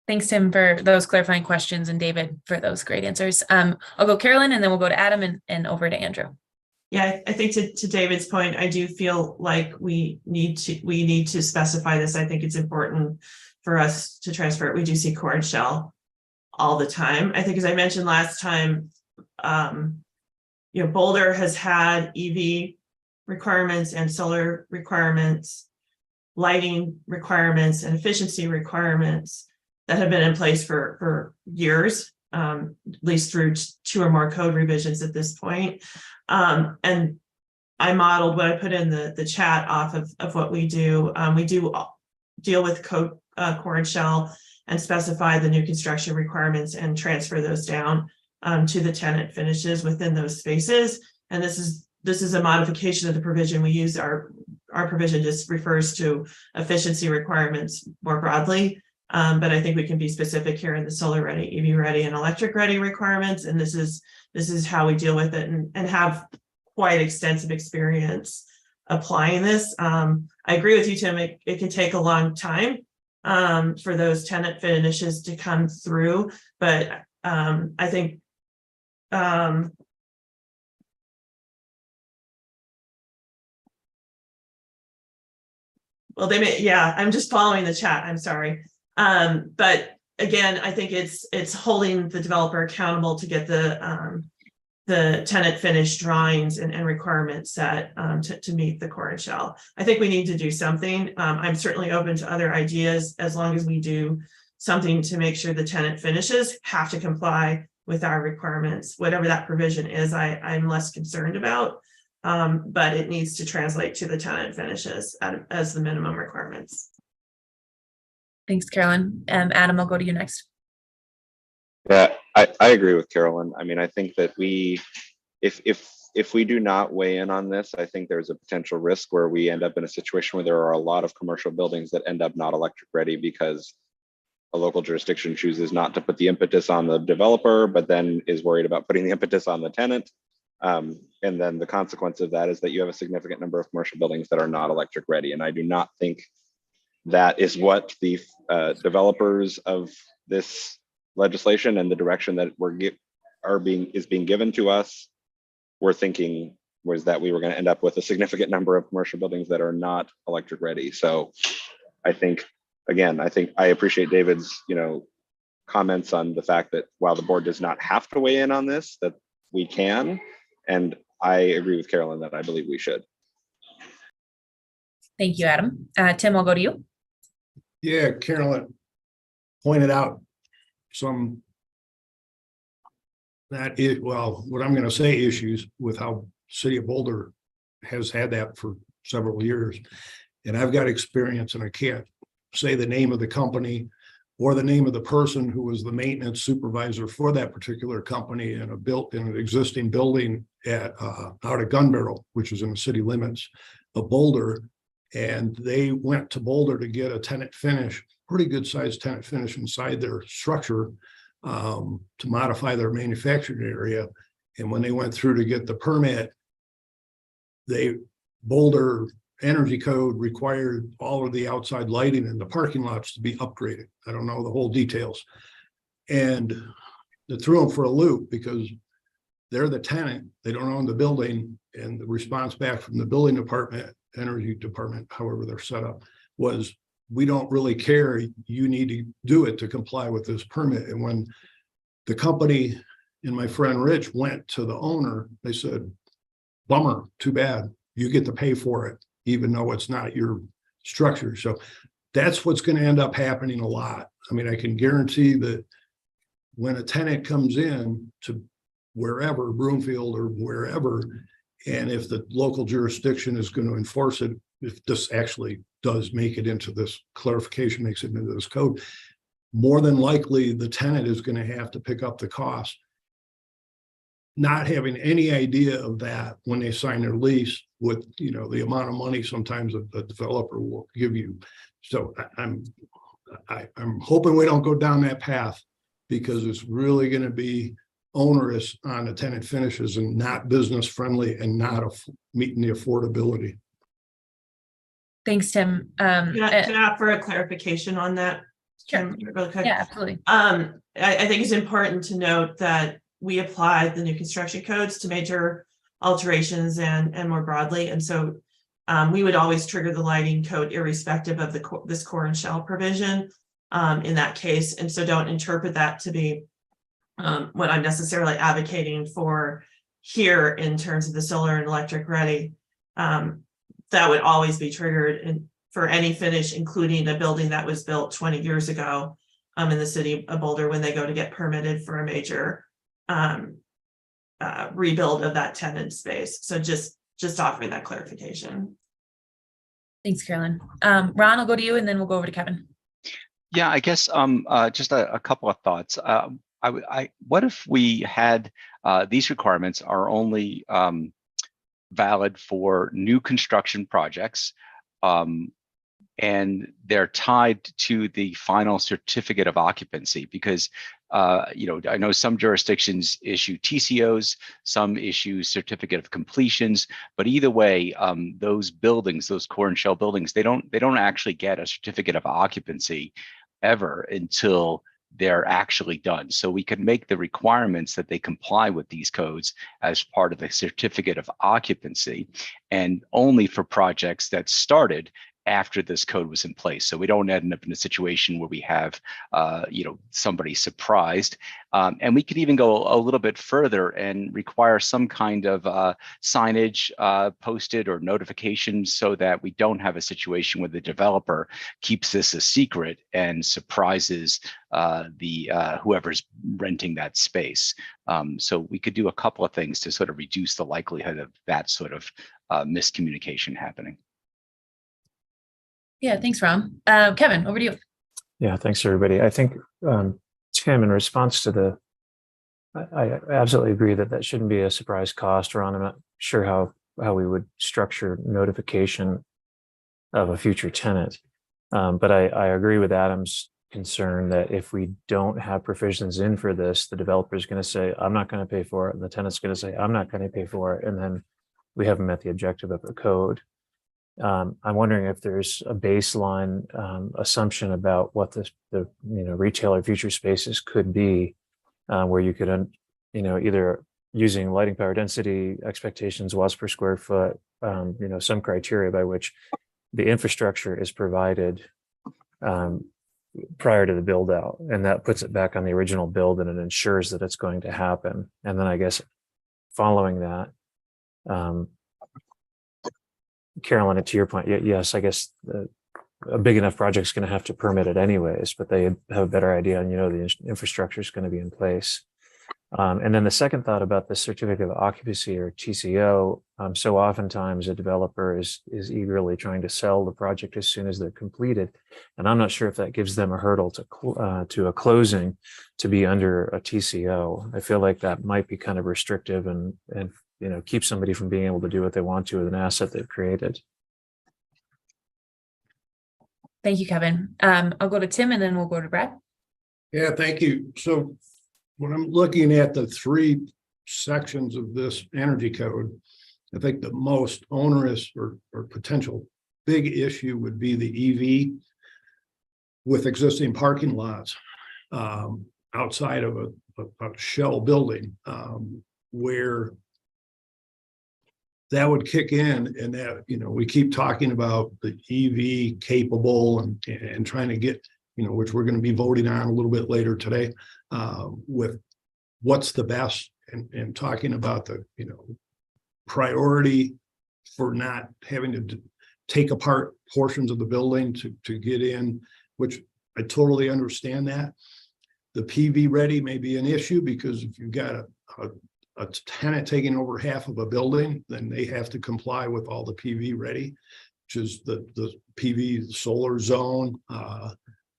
Thanks, Tim, for those clarifying questions, and David for those great answers. I'll go Carolyn, and then we'll go to Adam and over to Andrew. Yeah, I think to David's point, I do feel like we need to specify this. I think it's important for us to transfer it. We do see core and shell all the time. I think, as I mentioned last time, Boulder has had EV requirements and solar requirements, lighting requirements, and efficiency requirements that have been in place for years, at least through 2 or more code revisions at this point. And I modeled what I put in the chat off of what we do. We do deal with code, core and shell, and specify the new construction requirements and transfer those down to the tenant finishes within those spaces. And this is a modification of the provision we use. Our provision just refers to efficiency requirements more broadly. But I think we can be specific here in the solar ready, EV ready, and electric ready requirements. And this is how we deal with it and have quite extensive experience applying this. I agree with you, Tim. It can take a long time for those tenant finishes to come through. But I think well, they may, yeah, I'm just following the chat. I'm sorry. But again, I think it's holding the developer accountable to get the tenant finish drawings and requirements set to meet the core and shell. I think we need to do something. I'm certainly open to other ideas as long as we do something to make sure the tenant finishes have to comply with our requirements. Whatever that provision is, I'm less concerned about, but it needs to translate to the tenant finishes as the minimum requirements. Thanks, Carolyn. Adam, I'll go to you next. Yeah, I agree with Carolyn. I mean, I think that if we do not weigh in on this, I think there's a potential risk where we end up in a situation where there are a lot of commercial buildings that end up not electric ready because a local jurisdiction chooses not to put the impetus on the developer, but then is worried about putting the impetus on the tenant. And then the consequence of that is that you have a significant number of commercial buildings that are not electric ready. And I do not think that is what the developers of this legislation and the direction that is being given to us were thinking was that we were going to end up with a significant number of commercial buildings that are not electric ready. So I think, again, I appreciate David's comments on the fact that while the board does not have to weigh in on this, that we can. And I agree with Carolyn that I believe we should. Thank you, Adam. Tim, I'll go to you. Yeah, Carolyn pointed out some what I'm going to say issues with how City of Boulder has had that for several years. And I've got experience, and I can't say the name of the company or the name of the person who was the maintenance supervisor for that particular company in an existing building out of Gun Barrel, which is in the city limits of Boulder. And they went to Boulder to get a tenant finish, pretty good sized tenant finish inside their structure to modify their manufacturing area. And when they went through to get the permit, Boulder energy code required all of the outside lighting in the parking lots to be upgraded. I don't know the whole details. And it threw them for a loop because they're the tenant, they don't own the building, and the response back from the building department, energy department, however they're set up, was, we don't really care, you need to do it to comply with this permit. And when the company and my friend Rich went to the owner, they said, bummer, too bad, you get to pay for it, even though it's not your structure. So that's what's going to end up happening a lot. I mean, I can guarantee that when a tenant comes in to wherever, Broomfield or wherever, and if the local jurisdiction is going to enforce it, if this actually does make it into this clarification, makes it into this code, more than likely the tenant is going to have to pick up the cost, not having any idea of that when they sign their lease with, you know, the amount of money sometimes a developer will give you. So I'm hoping we don't go down that path, because it's really going to be onerous on the tenant finishes and not business friendly and not meeting the affordability. Thanks, Tim. Can I offer a clarification on that? Sure. Really quick? Yeah, absolutely. I think it's important to note that we applied the new construction codes to major alterations and more broadly. And so we would always trigger the lighting code irrespective of this core and shell provision in that case. And so don't interpret that to be what I'm necessarily advocating for here in terms of the solar and electric ready. That would always be triggered for any finish, including a building that was built 20 years ago in the city of Boulder when they go to get permitted for a major rebuild of that tenant space. So just offering that clarification. Thanks, Carolyn. Ron, I'll go to you and then we'll go over to Kevin. Yeah, I guess just a couple of thoughts. What if we had these requirements are only valid for new construction projects, and they're tied to the final certificate of occupancy? Because you know, I know some jurisdictions issue TCOs, some issue certificate of completions, but either way, those buildings, those core and shell buildings, they don't actually get a certificate of occupancy ever until they're actually done. So we can make the requirements that they comply with these codes as part of the certificate of occupancy, and only for projects that started after this code was in place. So we don't end up in a situation where we have, you know, somebody surprised. And we could even go a little bit further and require some kind of signage posted or notifications, so that we don't have a situation where the developer keeps this a secret and surprises whoever's renting that space. So we could do a couple of things to sort of reduce the likelihood of that sort of miscommunication happening. Yeah, thanks, Ron. Kevin, over to you. Yeah, thanks, everybody. I think, Tim, in response to I absolutely agree that shouldn't be a surprise cost. Ron, I'm not sure how we would structure notification of a future tenant. But I agree with Adam's concern that if we don't have provisions in for this, the developer is going to say, I'm not going to pay for it. And the tenant's going to say, I'm not going to pay for it. And then we haven't met the objective of the code. I'm wondering if there's a baseline assumption about what the retailer future spaces could be, where you could either using lighting power density expectations, watts per square foot, some criteria by which the infrastructure is provided prior to the build out, and that puts it back on the original build and it ensures that it's going to happen. And then I guess following that, Carolyn, to your point, yes, I guess a big enough project is going to have to permit it anyways, but they have a better idea, and the infrastructure is going to be in place. And then the second thought about the certificate of occupancy, or TCO, so oftentimes a developer is eagerly trying to sell the project as soon as they're completed, and I'm not sure if that gives them a hurdle to a closing to be under a TCO. I feel like that might be kind of restrictive and keep somebody from being able to do what they want to with an asset they've created. Thank you, Kevin. I'll go to Tim and then we'll go to Brad. Yeah, thank you. So when I'm looking at the three sections of this energy code, I think the most onerous or potential big issue would be the EV with existing parking lots outside of a shell building, where that would kick in, and that, you know, we keep talking about the EV capable and trying to get, you know, which we're going to be voting on a little bit later today, with what's the best, and talking about the, you know, priority for not having to take apart portions of the building to get in, which I totally understand that. The PV ready may be an issue, because if you've got a tenant taking over half of a building, then they have to comply with all the PV ready, which is the PV solar zone,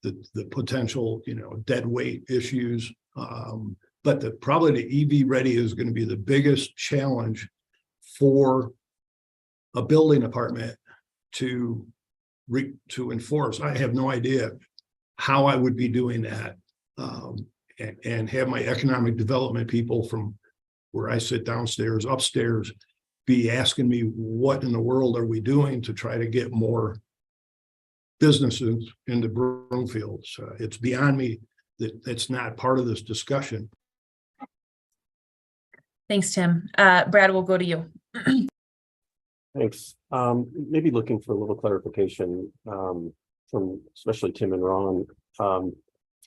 the potential, you know, dead weight issues. But probably the EV ready is going to be the biggest challenge for a building department to enforce. I have no idea how I would be doing that, and have my economic development people from where I sit downstairs, upstairs, be asking me, what in the world are we doing to try to get more businesses into Broomfield? So it's beyond me that it's not part of this discussion. Thanks, Tim. Brad, we'll go to you. Thanks. Maybe looking for a little clarification from especially Tim and Ron,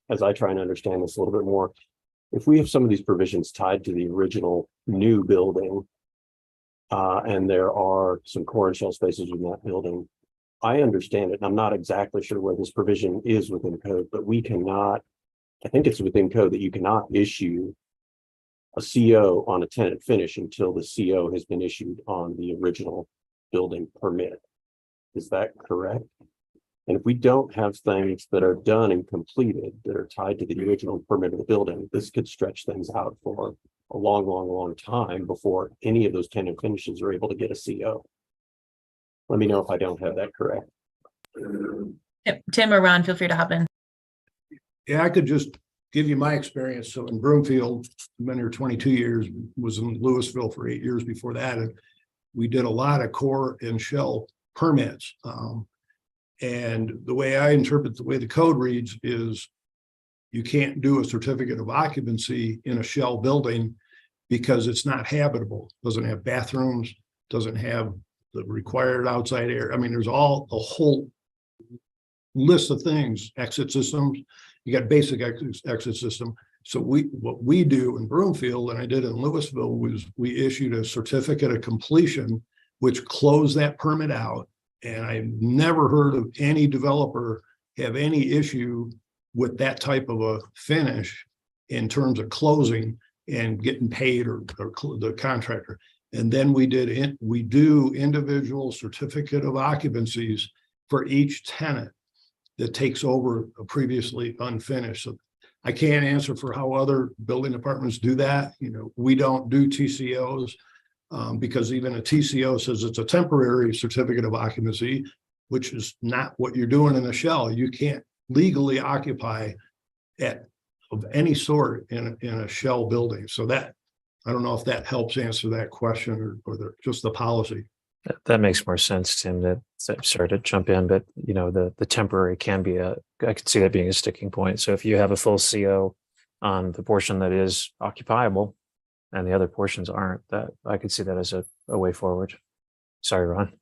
as I try and understand this a little bit more. If we have some of these provisions tied to the original new building, and there are some core and shell spaces in that building, I understand it. And I'm not exactly sure where this provision is within code, but we cannot, I think it's within code that you cannot issue a CO on a tenant finish until the CO has been issued on the original building permit. Is that correct? And if we don't have things that are done and completed that are tied to the original permit of the building, this could stretch things out for a long, long, long time before any of those tenant finishes are able to get a CO. Let me know if I don't have that correct. Tim or Ron, feel free to hop in. Yeah, I could just give you my experience. So in Broomfield, I've been here 22 years, was in Louisville for 8 years before that. And we did a lot of core and shell permits. And the way I interpret the way the code reads is you can't do a certificate of occupancy in a shell building because it's not habitable. Doesn't have bathrooms, doesn't have the required outside air. I mean, there's a whole list of things, exit systems. You got basic exit system. So what we do in Broomfield, and I did in Louisville, was we issued a certificate of completion, which closed that permit out. And I've never heard of any developer have any issue with that type of a finish in terms of closing and getting paid or the contractor. And then we do individual certificate of occupancies for each tenant that takes over a previously unfinished. So I can't answer for how other building departments do that. You know, we don't do TCOs. Because even a TCO says it's a temporary certificate of occupancy, which is not what you're doing in a shell. You can't legally occupy of any sort in a shell building. So that, I don't know if that helps answer that question or just the policy. That makes more sense, Tim. Sorry to jump in, but you know, the temporary can be I could see that being a sticking point. So if you have a full CO on the portion that is occupiable, and the other portions aren't, that I could see that as a way forward. Sorry, Ron.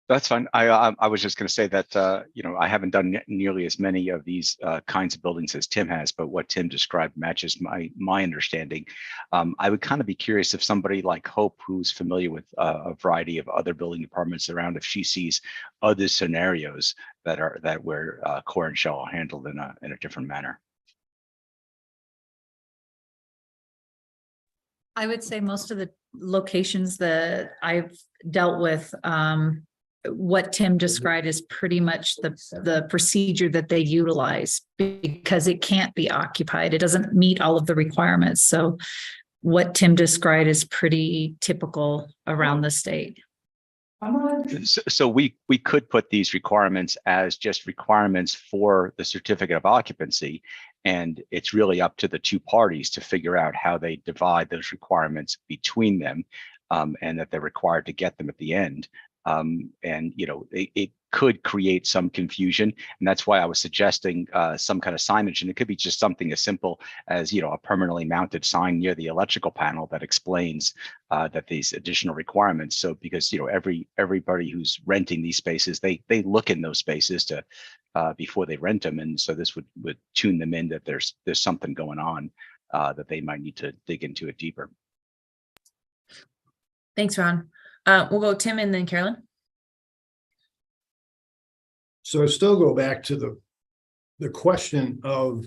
That's fine. I was just going to say that, you know, I haven't done nearly as many of these kinds of buildings as Tim has, but what Tim described matches my understanding. I would kind of be curious if somebody like Hope, who's familiar with a variety of other building departments around, if she sees other scenarios that where core and shell are handled in a different manner. I would say most of the locations that I've dealt with, what Tim described is pretty much the procedure that they utilize because it can't be occupied. It doesn't meet all of the requirements. So what Tim described is pretty typical around the state. So we could put these requirements as just requirements for the certificate of occupancy, and it's really up to the two parties to figure out how they divide those requirements between them. and that they're required to get them at the end. And it could create some confusion, and that's why I was suggesting some kind of signage, and it could be just something as simple as a permanently mounted sign near the electrical panel that explains that these additional requirements. So because everybody who's renting these spaces, they look in those spaces to before they rent them, and so this would tune them in that there's something going on that they might need to dig into it deeper. Thanks, Ron. We'll go Tim and then Carolyn. So I still go back to the question of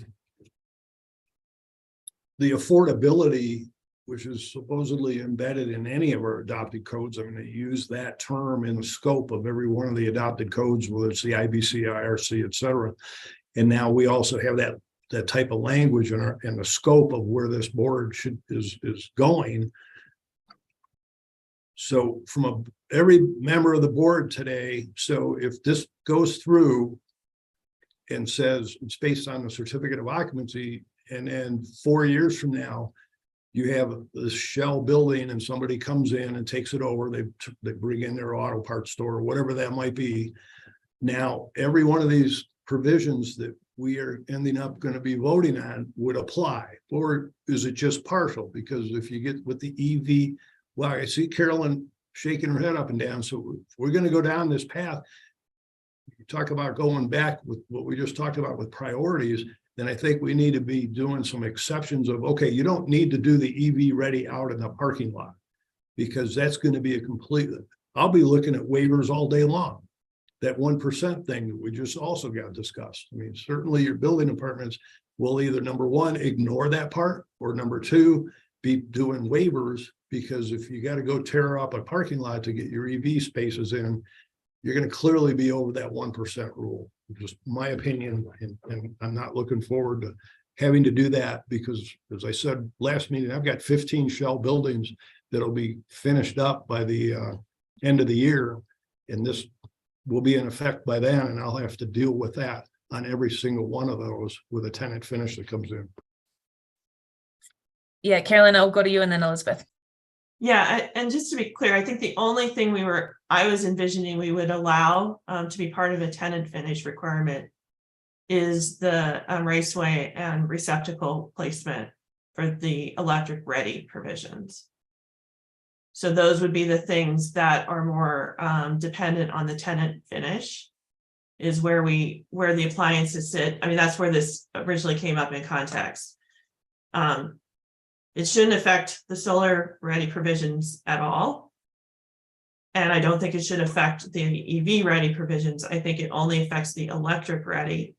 the affordability, which is supposedly embedded in any of our adopted codes. I mean, they use that term in the scope of every one of the adopted codes, whether it's the IBC, IRC, et cetera. And now we also have that type of language in the scope of where this board is going. So from every member of the board today, so if this goes through and says it's based on the certificate of occupancy, and then 4 years from now, you have this shell building and somebody comes in and takes it over, they bring in their auto parts store or whatever that might be. Now, every one of these provisions that we are ending up going to be voting on would apply, or is it just partial? Because if you get with the EV, well, I see Carolyn shaking her head up and down. So if we're going to go down this path, you talk about going back with what we just talked about with priorities, then I think we need to be doing some exceptions of, okay, you don't need to do the EV ready out in the parking lot, because that's going to be a complete, I'll be looking at waivers all day long. That 1% thing that we just also got discussed. I mean, certainly your building departments will either, number one, ignore that part, or number two, be doing waivers, because if you got to go tear up a parking lot to get your EV spaces in, you're going to clearly be over that 1% rule. Just my opinion, and I'm not looking forward to having to do that, because as I said last meeting, I've got 15 shell buildings that'll be finished up by the end of the year, and this will be in effect by then, and I'll have to deal with that on every single one of those with a tenant finish that comes in. Yeah, Carolyn, I'll go to you and then Elizabeth. Yeah, and just to be clear, I think the only thing I was envisioning we would allow to be part of a tenant finish requirement is the raceway and receptacle placement for the electric ready provisions. So those would be the things that are more dependent on the tenant finish, is where the appliances sit. I mean, that's where this originally came up in context. It shouldn't affect the solar ready provisions at all. And I don't think it should affect the EV ready provisions. I think it only affects the electric ready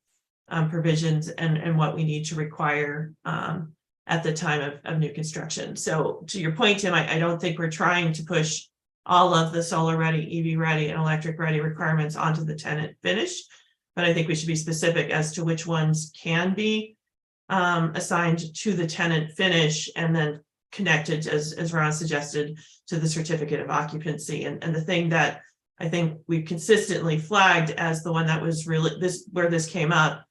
provisions and what we need to require at the time of new construction. So to your point, Tim, I don't think we're trying to push all of the solar ready, EV ready, and electric ready requirements onto the tenant finish, but I think we should be specific as to which ones can be assigned to the tenant finish and then connected, as Ron suggested, to the certificate of occupancy. And the thing that I think we've consistently flagged as the one that was really where this came up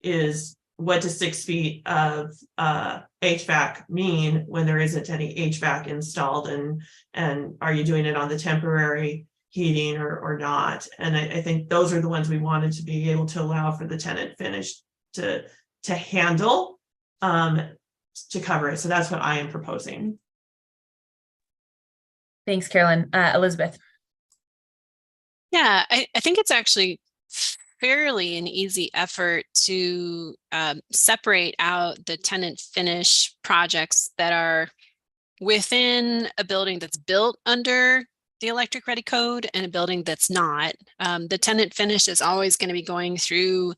is, what does 6 feet of HVAC mean when there isn't any HVAC installed, and are you doing it on the temporary heating or not? And I think those are the ones we wanted to be able to allow for the tenant finish to handle to cover it. So that's what I am proposing. Thanks, Carolyn. Elizabeth. Yeah, I think it's actually fairly an easy effort to separate out the tenant finish projects that are within a building that's built under the electric ready code and a building that's not. The tenant finish is always going to be going through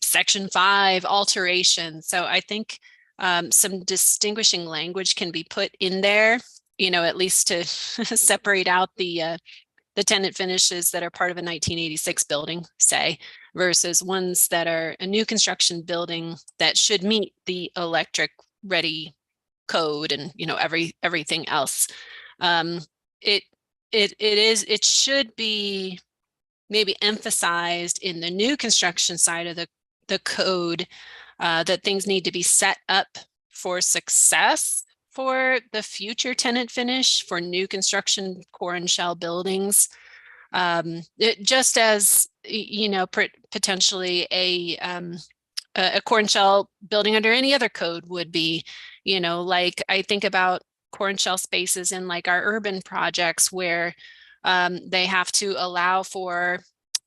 Section 5 alteration. So I think some distinguishing language can be put in there, at least to separate out the tenant finishes that are part of a 1986 building, say, versus ones that are a new construction building that should meet the electric ready code and everything else. It should be maybe emphasized in the new construction side of the code that things need to be set up for success for the future tenant finish for new construction core and shell buildings. Just as, potentially a core and shell building under any other code would be, like I think about core and shell spaces in like our urban projects where they have to allow for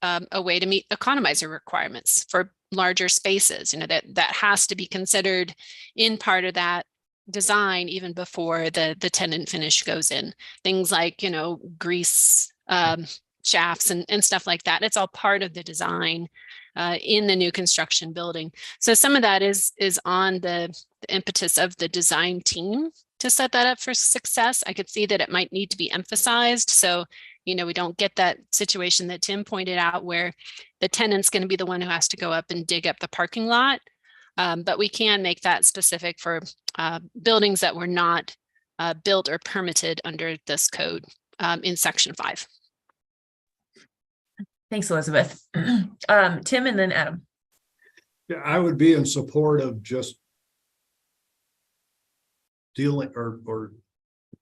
a way to meet economizer requirements for larger spaces, that has to be considered in part of that design even before the tenant finish goes in. Things like, grease shafts and stuff like that. It's all part of the design in the new construction building. So some of that is on the impetus of the design team to set that up for success. I could see that it might need to be emphasized. So, we don't get that situation that Tim pointed out where the tenant's going to be the one who has to go up and dig up the parking lot. But we can make that specific for buildings that were not built or permitted under this code in section 5. Thanks, Elizabeth. Tim and then Adam. Yeah, I would be in support of just dealing or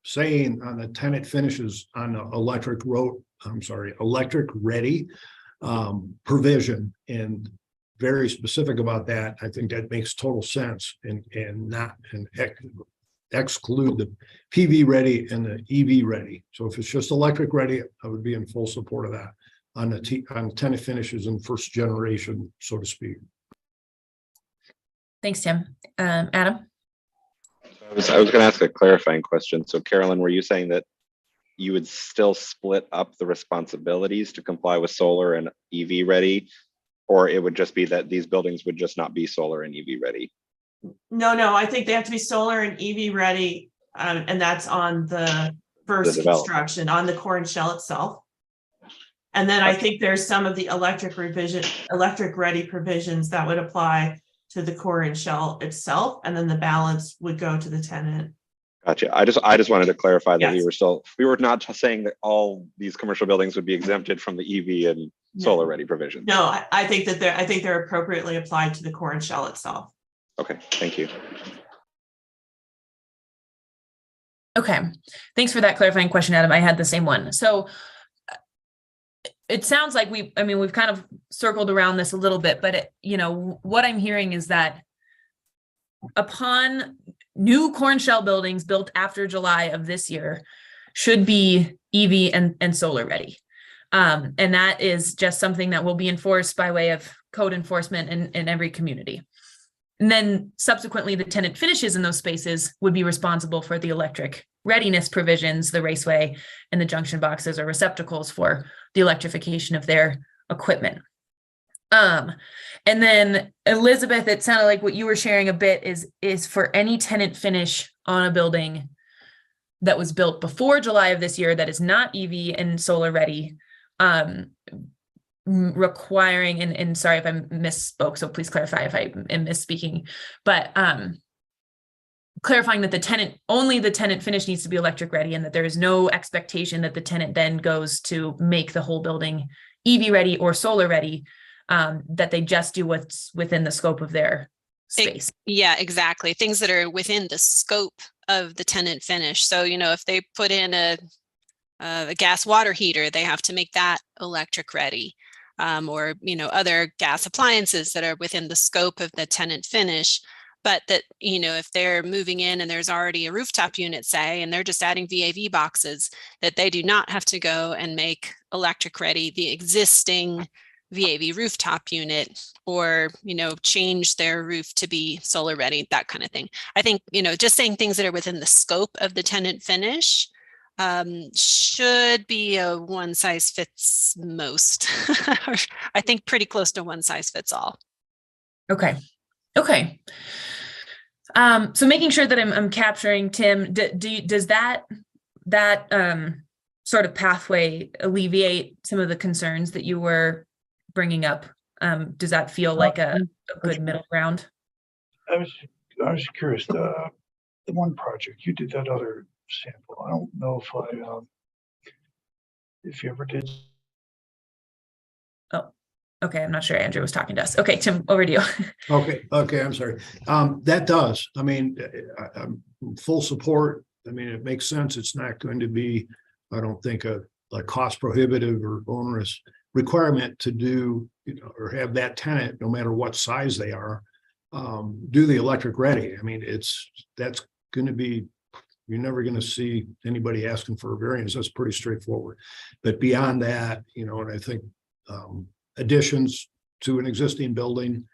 saying on the tenant finishes on the electric ready provision, and very specific about that. I think that makes total sense, and not exclude the PV ready and the EV ready. So if it's just electric ready, I would be in full support of that on the tenant finishes and first generation, so to speak. Thanks, Tim. Adam? I was going to ask a clarifying question. So Carolyn, were you saying that you would still split up the responsibilities to comply with solar and EV ready, or it would just be that these buildings would just not be solar and EV ready? No, I think they have to be solar and EV ready, and that's on the first construction, on the core and shell itself. And then I think there's some of the electric ready provisions that would apply to the core and shell itself, and then the balance would go to the tenant. Gotcha. I just wanted to clarify that Yes. we were not saying that all these commercial buildings would be exempted from the EV and solar ready provisions. No, I think that they're appropriately applied to the core and shell itself. Okay, thank you. Okay, thanks for that clarifying question, Adam. I had the same one. So it sounds like we've kind of circled around this a little bit, but what I'm hearing is that upon new core and shell buildings built after July of this year should be EV and solar ready. And that is just something that will be enforced by way of code enforcement in every community. And then subsequently, the tenant finishes in those spaces would be responsible for the electric readiness provisions, the raceway and the junction boxes or receptacles for the electrification of their equipment. And then Elizabeth, it sounded like what you were sharing a bit is for any tenant finish on a building that was built before July of this year that is not EV and solar ready, requiring, and sorry if I misspoke, so please clarify if I am misspeaking, but clarifying that only the tenant finish needs to be electric ready, and that there is no expectation that the tenant then goes to make the whole building EV ready or solar ready, that they just do what's within the scope of their space. Yeah, exactly. Things that are within the scope of the tenant finish. So, if they put in a gas water heater, they have to make that electric ready. Or, other gas appliances that are within the scope of the tenant finish. But that, if they're moving in and there's already a rooftop unit, say, and they're just adding VAV boxes, that they do not have to go and make electric ready the existing VAV rooftop unit, or, change their roof to be solar ready, that kind of thing. I think, just saying things that are within the scope of the tenant finish should be a one size fits most. I think pretty close to one size fits all. Okay. So making sure that I'm capturing, Tim, does that sort of pathway alleviate some of the concerns that you were bringing up? Does that feel like a good middle ground? I was curious, the one project, you did that other sample. I don't know if you ever did. Oh, Okay, I'm not sure Andrew was talking to us. Okay, Tim, over to you. Okay, I'm sorry. That does. I mean, I'm full support. I mean, it makes sense. It's not going to be, I don't think, a cost prohibitive or onerous requirement to do, or have that tenant, no matter what size they are, do the electric ready. I mean, that's going to be, you're never going to see anybody asking for a variance. That's pretty straightforward. But beyond that, and I think additions to an existing building,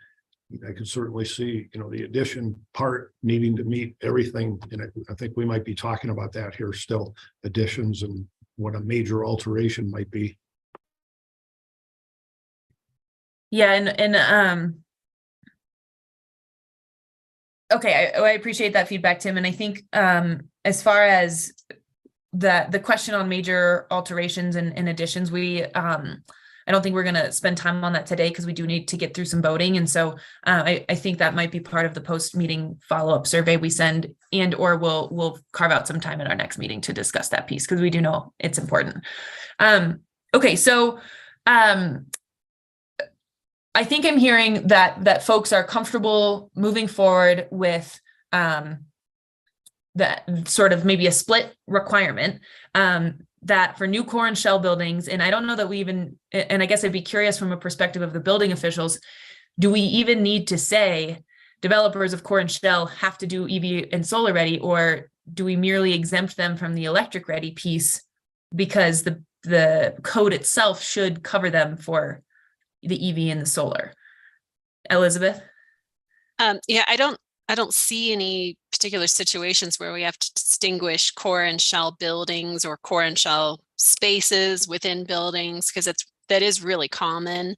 I could certainly see, the addition part needing to meet everything. And I think we might be talking about that here still, additions and what a major alteration might be. Yeah, and okay, I appreciate that feedback, Tim. And I think as far as the question on major alterations and additions, I don't think we're going to spend time on that today because we do need to get through some voting. And so I think that might be part of the post-meeting follow-up survey we send, and or we'll carve out some time in our next meeting to discuss that piece because we do know it's important. Okay, so I think I'm hearing that folks are comfortable moving forward with that sort of maybe a split requirement. That for new core and shell buildings, and I don't know that we even, and I guess I'd be curious from a perspective of the building officials, do we even need to say developers of core and shell have to do EV and solar ready, or do we merely exempt them from the electric ready piece because the code itself should cover them for the EV and the solar? Elizabeth? Yeah, I don't see any particular situations where we have to distinguish core and shell buildings or core and shell spaces within buildings, because that is really common.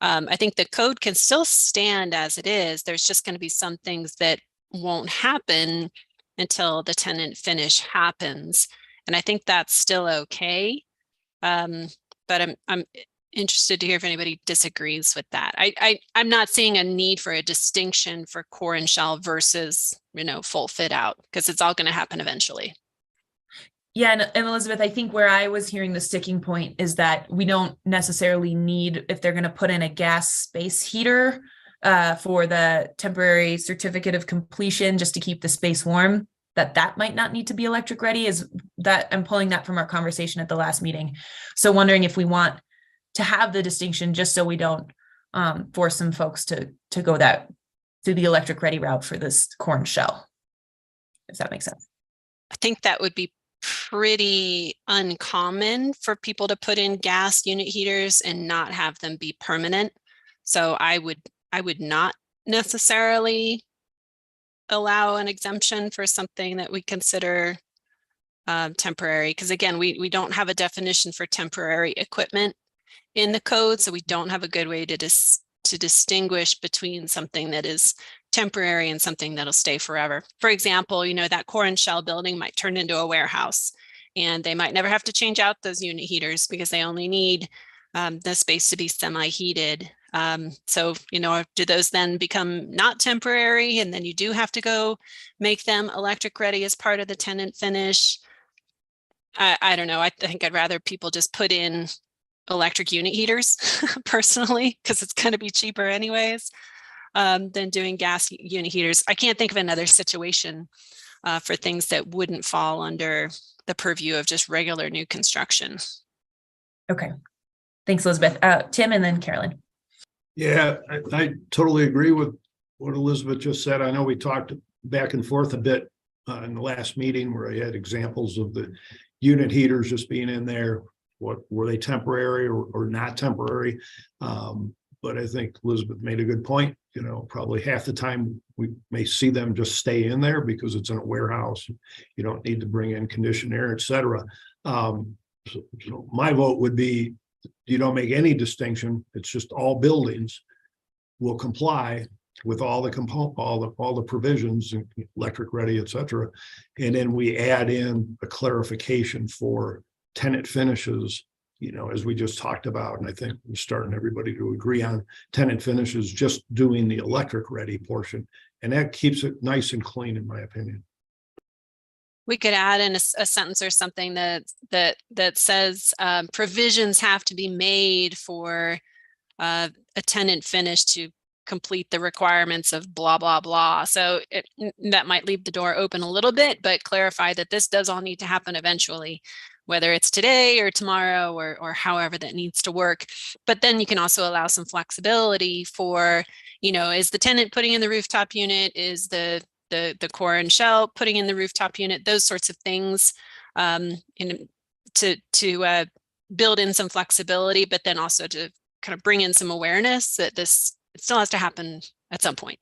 I think the code can still stand as it is. There's just going to be some things that won't happen until the tenant finish happens. And I think that's still okay. But I'm interested to hear if anybody disagrees with that. I'm not seeing a need for a distinction for core and shell versus, full fit out, because it's all going to happen eventually. Yeah, and Elizabeth, I think where I was hearing the sticking point is that we don't necessarily need, if they're going to put in a gas space heater for the temporary certificate of completion just to keep the space warm, that might not need to be electric ready. Is that I'm pulling that from our conversation at the last meeting. So wondering if we want to have the distinction just so we don't force some folks to go to the electric ready route for this core and shell, if that makes sense. I think that would be pretty uncommon for people to put in gas unit heaters and not have them be permanent. So I would not necessarily allow an exemption for something that we consider temporary, because again, we don't have a definition for temporary equipment in the code, so we don't have a good way to distinguish between something that is temporary and something that'll stay forever. For example, that core and shell building might turn into a warehouse, and they might never have to change out those unit heaters because they only need the space to be semi-heated. So, do those then become not temporary, and then you do have to go make them electric ready as part of the tenant finish? I don't know. I think I'd rather people just put in electric unit heaters personally, because it's going to be cheaper anyways than doing gas unit heaters. I can't think of another situation for things that wouldn't fall under the purview of just regular new construction. Okay. Thanks, Elizabeth. Tim and then Carolyn. Yeah, I totally agree with what Elizabeth just said. I know we talked back and forth a bit in the last meeting where I had examples of the unit heaters just being in there. What were they, temporary or not temporary? But I think Elizabeth made a good point. Probably half the time we may see them just stay in there because it's in a warehouse. You don't need to bring in conditioned air, et cetera. So my vote would be, you don't make any distinction. It's just all buildings will comply with all the provisions, electric ready, et cetera. And then we add in a clarification for tenant finishes, as we just talked about. And I think we're starting everybody to agree on tenant finishes, just doing the electric ready portion. And that keeps it nice and clean, in my opinion. We could add in a sentence or something that says provisions have to be made for a tenant finish to complete the requirements of blah, blah, blah. So that might leave the door open a little bit, but clarify that this does all need to happen eventually, whether it's today or tomorrow or however that needs to work. But then you can also allow some flexibility for, is the tenant putting in the rooftop unit? Is the core and shell putting in the rooftop unit? Those sorts of things, to build in some flexibility, but then also to kind of bring in some awareness that it still has to happen at some point.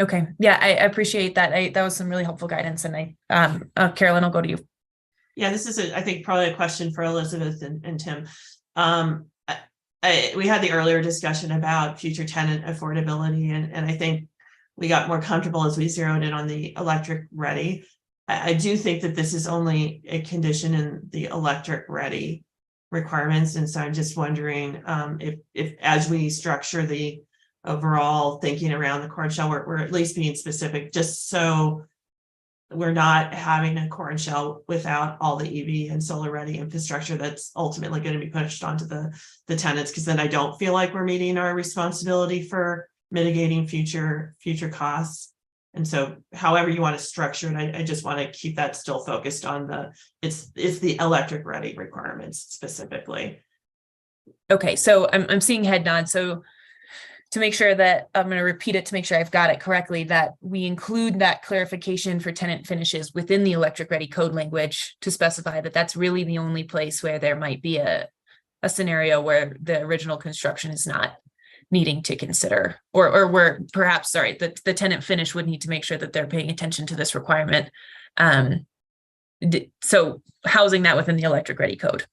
Okay. Yeah, I appreciate that. That was some really helpful guidance. And Carolyn, I'll go to you. Yeah, this is, I think, probably a question for Elizabeth and Tim. We had the earlier discussion about future tenant affordability, and I think we got more comfortable as we zeroed in on the electric ready. I do think that this is only a condition in the electric ready requirements. And so I'm just wondering if as we structure the overall thinking around the core and shell, we're at least being specific, just so we're not having a core and shell without all the EV and solar ready infrastructure that's ultimately going to be pushed onto the tenants, because then I don't feel like we're meeting our responsibility for mitigating future costs. And so however you want to structure it, I just want to keep that still focused on it's the electric ready requirements specifically. Okay, so I'm seeing head nods. So to make sure that I'm going to repeat it to make sure I've got it correctly, that we include that clarification for tenant finishes within the electric ready code language to specify that that's really the only place where there might be a scenario where the original construction is not needing to consider, or where perhaps, sorry, the tenant finish would need to make sure that they're paying attention to this requirement. So housing that within the electric ready code.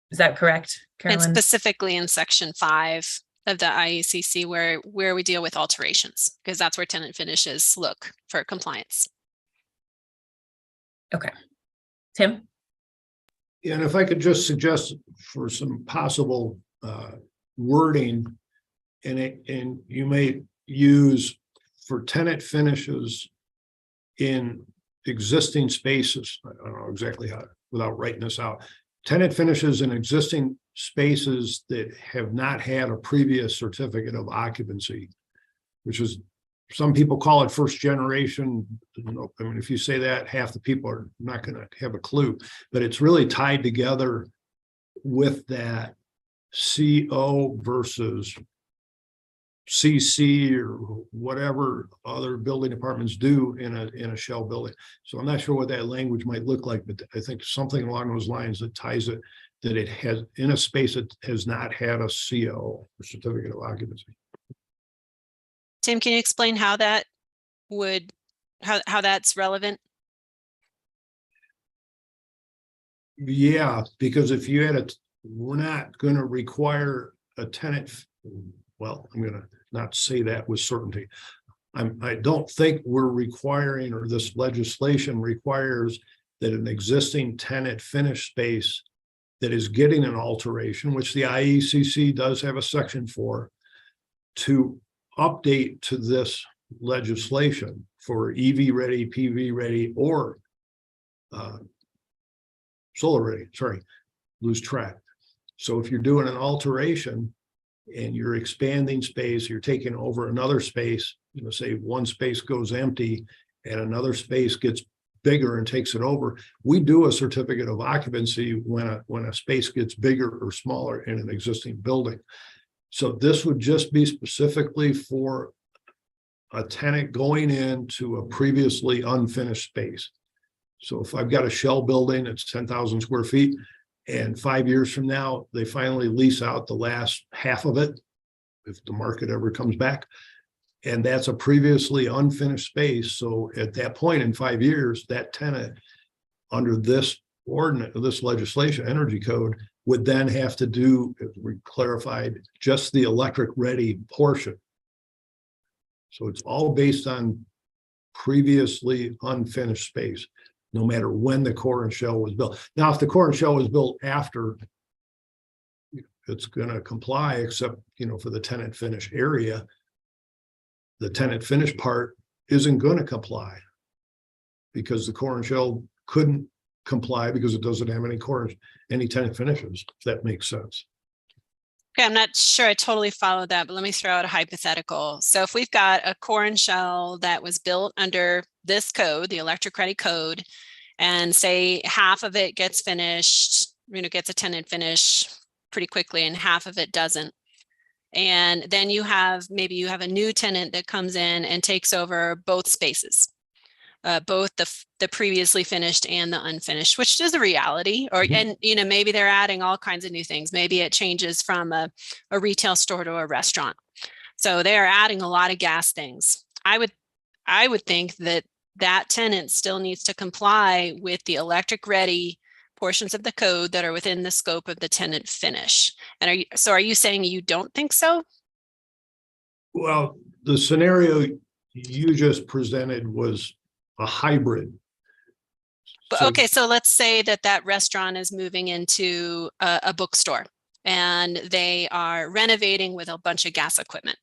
Is that correct, Carolyn? And specifically in section 5 of the IECC where we deal with alterations, because that's where tenant finishes look for compliance. Okay. Tim? Yeah, and if I could just suggest for some possible wording, and you may use for tenant finishes in existing spaces. I don't know exactly how, without writing this out. Tenant finishes in existing spaces that have not had a previous certificate of occupancy, which is, some people call it first generation. I mean, if you say that, half the people are not going to have a clue, but it's really tied together with that CO versus CC or whatever other building departments do in a shell building. So I'm not sure what that language might look like, but I think something along those lines that ties it, that it has in a space that has not had a CO or certificate of occupancy. Tim, can you explain how that would, how that's relevant? Yeah, because if you had we're not going to require a tenant. Well, I'm going to not say that with certainty. I don't think we're requiring, or this legislation requires, that an existing tenant finish space that is getting an alteration, which the IECC does have a section for, to update to this legislation for EV ready, PV ready, or solar ready. Sorry, lose track. So if you're doing an alteration and you're expanding space, you're taking over another space, say one space goes empty and another space gets bigger and takes it over. We do a certificate of occupancy when a space gets bigger or smaller in an existing building. So this would just be specifically for a tenant going into a previously unfinished space. So if I've got a shell building, it's 10,000 square feet, and 5 years from now, they finally lease out the last half of it, if the market ever comes back. And that's a previously unfinished space. So at that point in 5 years, that tenant under this ordinance, this legislation, energy code, would then have to do, as we clarified, just the electric ready portion. So it's all based on previously unfinished space, no matter when the core and shell was built. Now, if the core and shell was built after, it's going to comply, except, for the tenant finish area, the tenant finish part isn't going to comply because the core and shell couldn't comply because it doesn't have any tenant finishes, if that makes sense. Okay, I'm not sure I totally followed that, but let me throw out a hypothetical. So if we've got a core and shell that was built under this code, the electric ready code, and say half of it gets finished, gets a tenant finish pretty quickly and half of it doesn't. And then maybe you have a new tenant that comes in and takes over both spaces. Both the previously finished and the unfinished, which is a reality. And maybe they're adding all kinds of new things. Maybe it changes from a retail store to a restaurant. So they are adding a lot of gas things. I would think that tenant still needs to comply with the electric ready portions of the code that are within the scope of the tenant finish. And are you saying you don't think so? Well, the scenario you just presented was a hybrid. But okay, so let's say that restaurant is moving into a bookstore and they are renovating with a bunch of gas equipment.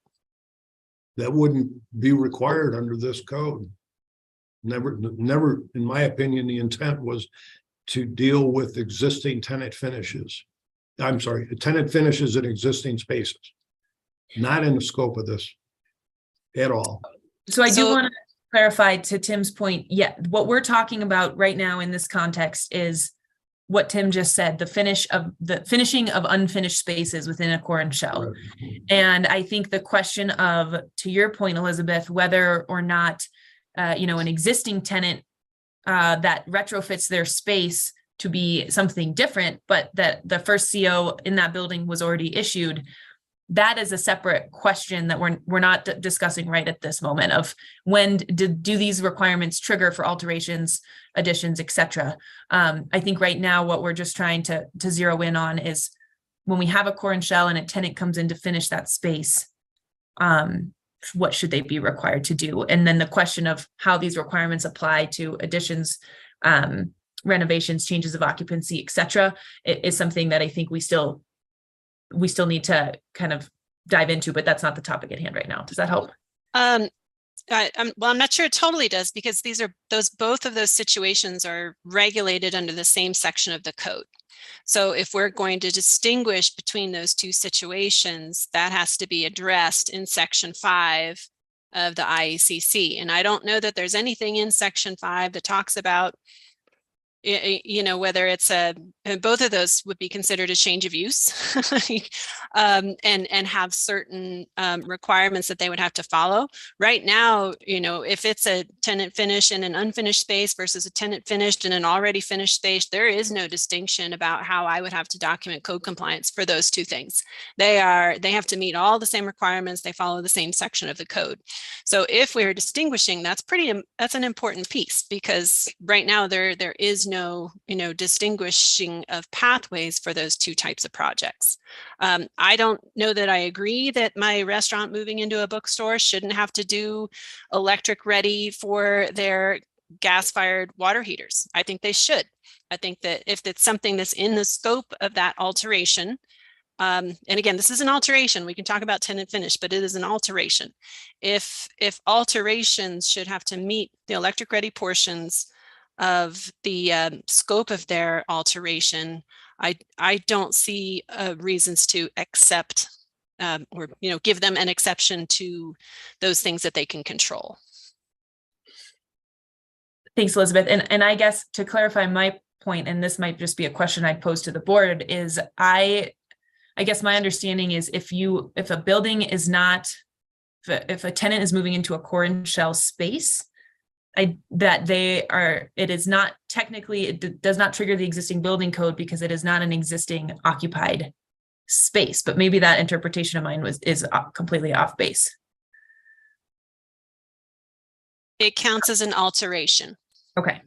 That wouldn't be required under this code. Never, in my opinion, the intent was to deal with existing tenant finishes. I'm sorry, tenant finishes in existing spaces, not in the scope of this at all. So I do want to clarify to Tim's point. Yeah, what we're talking about right now in this context is what Tim just said, the finishing of unfinished spaces within a core and shell. Right. And I think the question of, to your point, Elizabeth, whether or not, an existing tenant that retrofits their space to be something different, but that the first CO in that building was already issued, that is a separate question that we're not discussing right at this moment of when do these requirements trigger for alterations, additions, etc. I think right now what we're just trying to zero in on is when we have a core and shell and a tenant comes in to finish that space, what should they be required to do? And then the question of how these requirements apply to additions, renovations, changes of occupancy, etc., is something that I think we still need to kind of dive into, but that's not the topic at hand right now. Does that help? I'm not sure it totally does, because both of those situations are regulated under the same section of the code. So if we're going to distinguish between those two situations, that has to be addressed in Section 5 of the IECC. And I don't know that there's anything in Section 5 that talks about, whether it's both of those would be considered a change of use and have certain requirements that they would have to follow. Right now, if it's a tenant finish in an unfinished space versus a tenant finished in an already finished space, there is no distinction about how I would have to document code compliance for those two things. They have to meet all the same requirements. They follow the same section of the code. So if we're distinguishing, that's an important piece, because right now there is no distinguishing of pathways for those two types of projects. I don't know that I agree that my restaurant moving into a bookstore shouldn't have to do electric ready for their gas-fired water heaters. I think they should. I think that if it's something that's in the scope of that alteration, and again, this is an alteration. We can talk about tenant finish, but it is an alteration. If alterations should have to meet the electric ready portions of the scope of their alteration, I don't see reasons to accept or give them an exception to those things that they can control. Thanks, Elizabeth. And I guess to clarify my point, and this might just be a question I'd pose to the board, is I guess my understanding is if a building is not, if a tenant is moving into a core and shell space, it is not technically, it does not trigger the existing building code because it is not an existing occupied space. But maybe that interpretation of mine is completely off base. It counts as an alteration. Okay.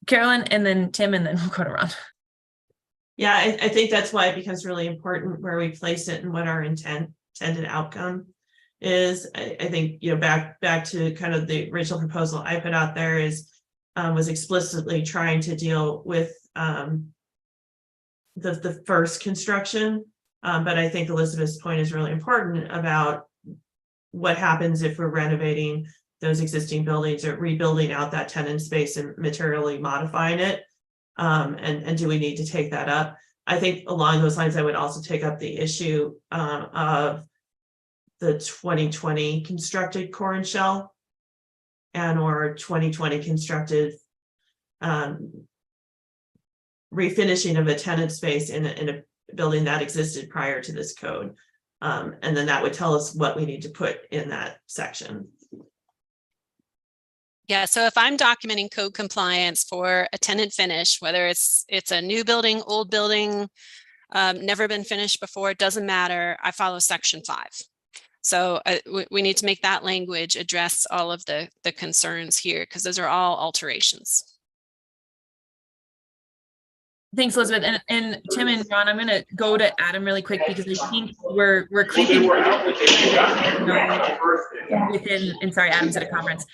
Carolyn, and then Tim, and then we'll go to Ron. Yeah, I think that's why it becomes really important where we place it and what our intended outcome is. I think, back to kind of the original proposal I put out there was explicitly trying to deal with the first construction. But I think Elizabeth's point is really important about what happens if we're renovating those existing buildings or rebuilding out that tenant space and materially modifying it. And do we need to take that up? I think along those lines, I would also take up the issue of the 2020 constructed core and shell and or 2020 constructed refinishing of a tenant space in a building that existed prior to this code. And then that would tell us what we need to put in that section. Yeah, so if I'm documenting code compliance for a tenant finish, whether it's a new building, old building, never been finished before, it doesn't matter. I follow section 5. So we need to make that language address all of the concerns here, because those are all alterations. Thanks, Elizabeth. And Tim and Ron, I'm going to go to Adam really quick because I think we're creeping within, and sorry, Adam's at a conference,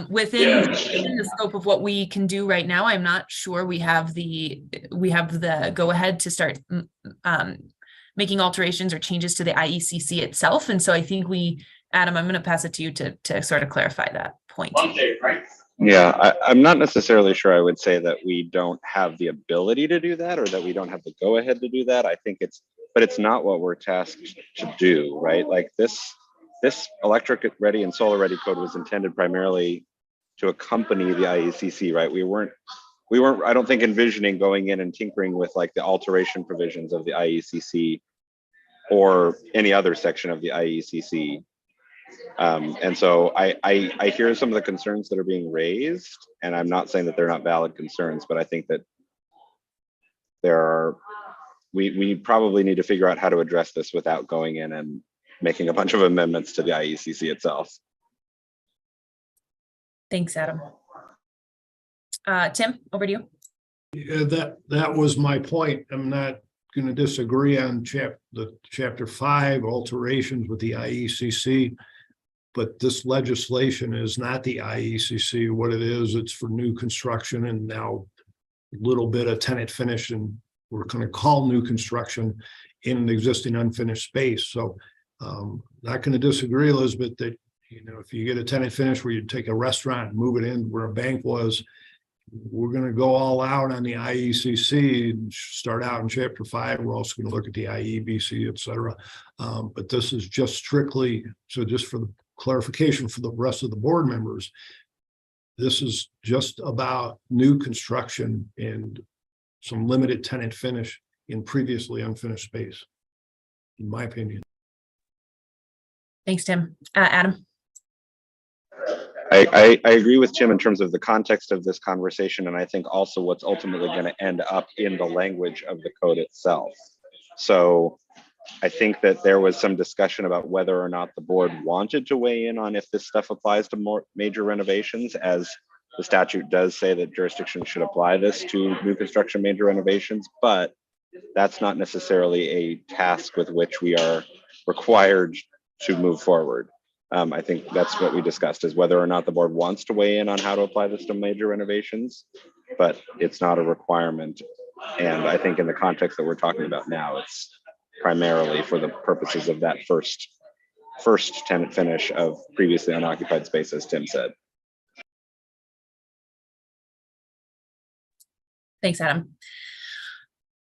within the scope of what we can do right now. I'm not sure we have the go ahead to start making alterations or changes to the IECC itself. And so I think Adam, I'm going to pass it to you to sort of clarify that point. Yeah, I'm not necessarily sure I would say that we don't have the ability to do that or that we don't have the go ahead to do that. I think but it's not what we're tasked to do, right? Like this electric ready and solar ready code was intended primarily to accompany the IECC, right? We weren't, I don't think, envisioning going in and tinkering with like the alteration provisions of the IECC or any other section of the IECC. And so I hear some of the concerns that are being raised, and I'm not saying that they're not valid concerns, but I think that we probably need to figure out how to address this without going in and making a bunch of amendments to the IECC itself. Thanks, Adam. Tim, over to you. Yeah, that was my point. I'm not going to disagree on chapter 5 alterations with the IECC. But this legislation is not the IECC. What it is, it's for new construction and now a little bit of tenant finish, and we're going to call new construction in an existing unfinished space. So not going to disagree, Elizabeth, that if you get a tenant finish where you take a restaurant and move it in where a bank was, we're going to go all out on the IECC and start out in chapter 5. We're also going to look at the IEBC, et cetera. But this is just strictly, so just for the clarification for the rest of the board members, this is just about new construction and some limited tenant finish in previously unfinished space, in my opinion. Thanks, Tim. Adam. I agree with Tim in terms of the context of this conversation, and I think also what's ultimately going to end up in the language of the code itself. So I think that there was some discussion about whether or not the board wanted to weigh in on if this stuff applies to more major renovations, as the statute does say that jurisdictions should apply this to new construction major renovations, but that's not necessarily a task with which we are required to move forward. I think that's what we discussed, is whether or not the board wants to weigh in on how to apply this to major renovations, but it's not a requirement. And I think in the context that we're talking about now, it's primarily for the purposes of that first tenant finish of previously unoccupied space, as Tim said. Thanks, Adam.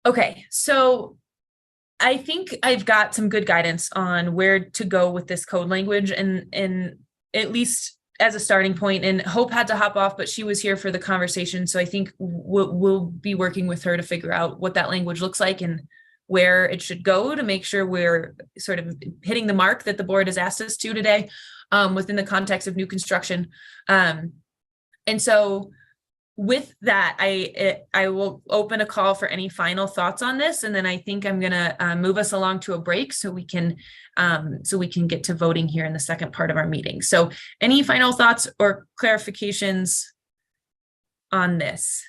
Okay, so I think I've got some good guidance on where to go with this code language, and at least as a starting point. And Hope had to hop off, but she was here for the conversation. So I think we'll be working with her to figure out what that language looks like and where it should go to make sure we're sort of hitting the mark that the board has asked us to today within the context of new construction. And so with that, I will open a call for any final thoughts on this, and then I think I'm gonna move us along to a break so we can get to voting here in the second part of our meeting. So any final thoughts or clarifications on this?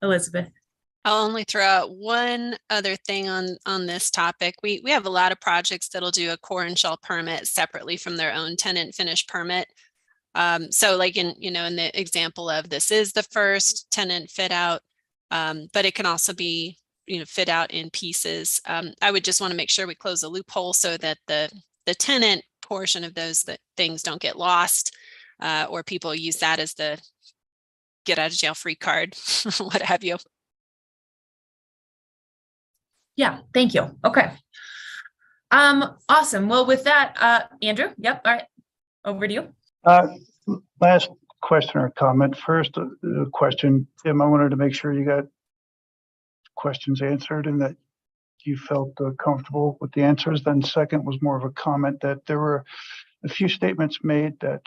Elizabeth. I'll only throw out one other thing on this topic. We have a lot of projects that'll do a core and shell permit separately from their own tenant finish permit. So like in the example of this is the first tenant fit out, but it can also be, fit out in pieces. I would just want to make sure we close the loophole so that the tenant portion of those things don't get lost, or people use that as the get out of jail free card, what have you. Yeah, thank you. Okay. Awesome. Well, with that, Andrew, yep. All right. Over to you. Last question or comment. First, question, Tim, I wanted to make sure you got questions answered and that you felt comfortable with the answers. Then second was more of a comment that there were a few statements made that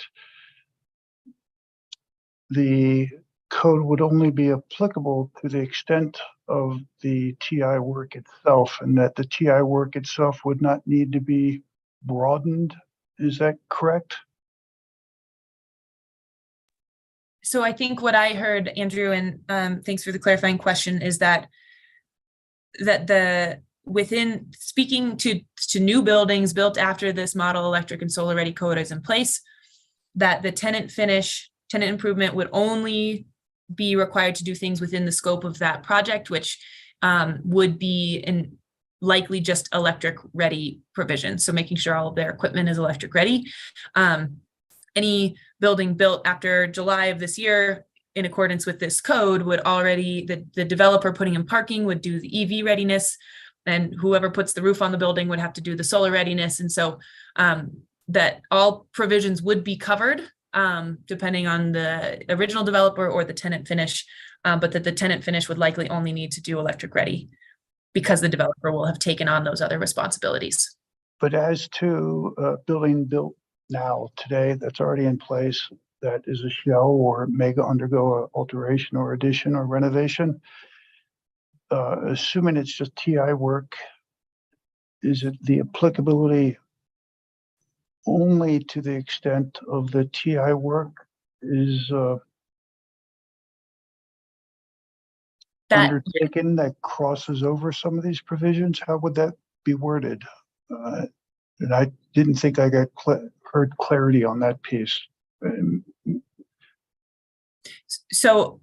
the code would only be applicable to the extent of the TI work itself, and that the TI work itself would not need to be broadened. Is that correct? So I think what I heard, Andrew, and thanks for the clarifying question, is that within speaking to new buildings built after this model electric and solar ready code is in place, that the tenant improvement would only be required to do things within the scope of that project, which would be likely just electric ready provision. So making sure all of their equipment is electric ready. Any building built after July of this year in accordance with this code would already, the developer putting in parking would do the EV readiness, and whoever puts the roof on the building would have to do the solar readiness. And so that all provisions would be covered depending on the original developer or the tenant finish, but that the tenant finish would likely only need to do electric ready because the developer will have taken on those other responsibilities. But as to building built now today that's already in place, that is a shell or may undergo an alteration or addition or renovation, assuming it's just TI work, is it the applicability only to the extent of the TI work is undertaken that crosses over some of these provisions? How would that be worded? And I didn't think I got heard clarity on that piece. So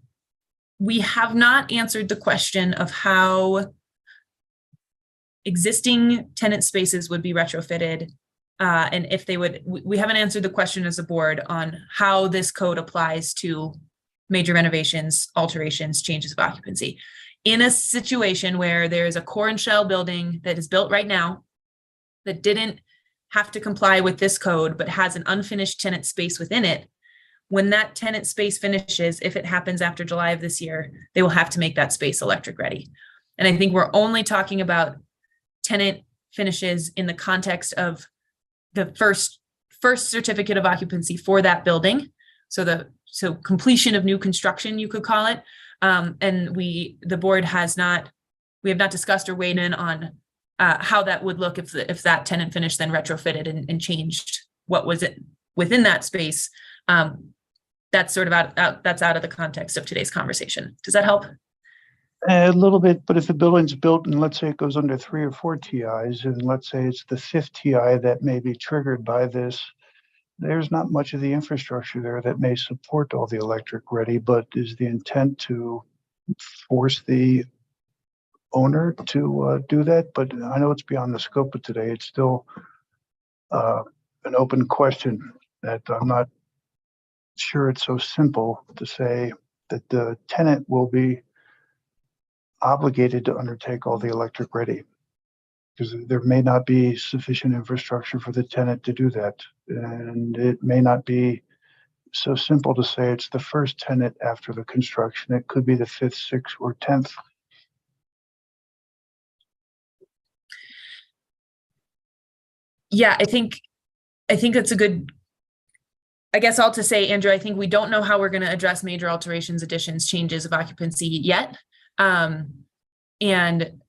we have not answered the question of how existing tenant spaces would be retrofitted, and if they would. We haven't answered the question as a board on how this code applies to major renovations, alterations, changes of occupancy. In a situation where there is a core and shell building that is built right now that didn't have to comply with this code, but has an unfinished tenant space within it, when that tenant space finishes, if it happens after July of this year, they will have to make that space electric ready. And I think we're only talking about tenant finishes in the context of the first certificate of occupancy for that building. So completion of new construction, you could call it. And the board has not, we have not discussed or weighed in on how that would look if that tenant finished then retrofitted and changed what was it within that space. That's sort of that's out of the context of today's conversation. Does that help? A little bit, but if the building's built and let's say it goes under 3 or 4 TIs, and let's say it's the 5th TI that may be triggered by this, there's not much of the infrastructure there that may support all the electric ready, but is the intent to force the owner to do that? But I know it's beyond the scope of today. It's still an open question that I'm not sure it's so simple to say that the tenant will be obligated to undertake all the electric ready, because there may not be sufficient infrastructure for the tenant to do that. And it may not be so simple to say it's the first tenant after the construction. It could be the 5th, 6th, or 10th. Yeah, I think that's a good, I guess all to say, Andrew, I think we don't know how we're going to address major alterations, additions, changes of occupancy yet. And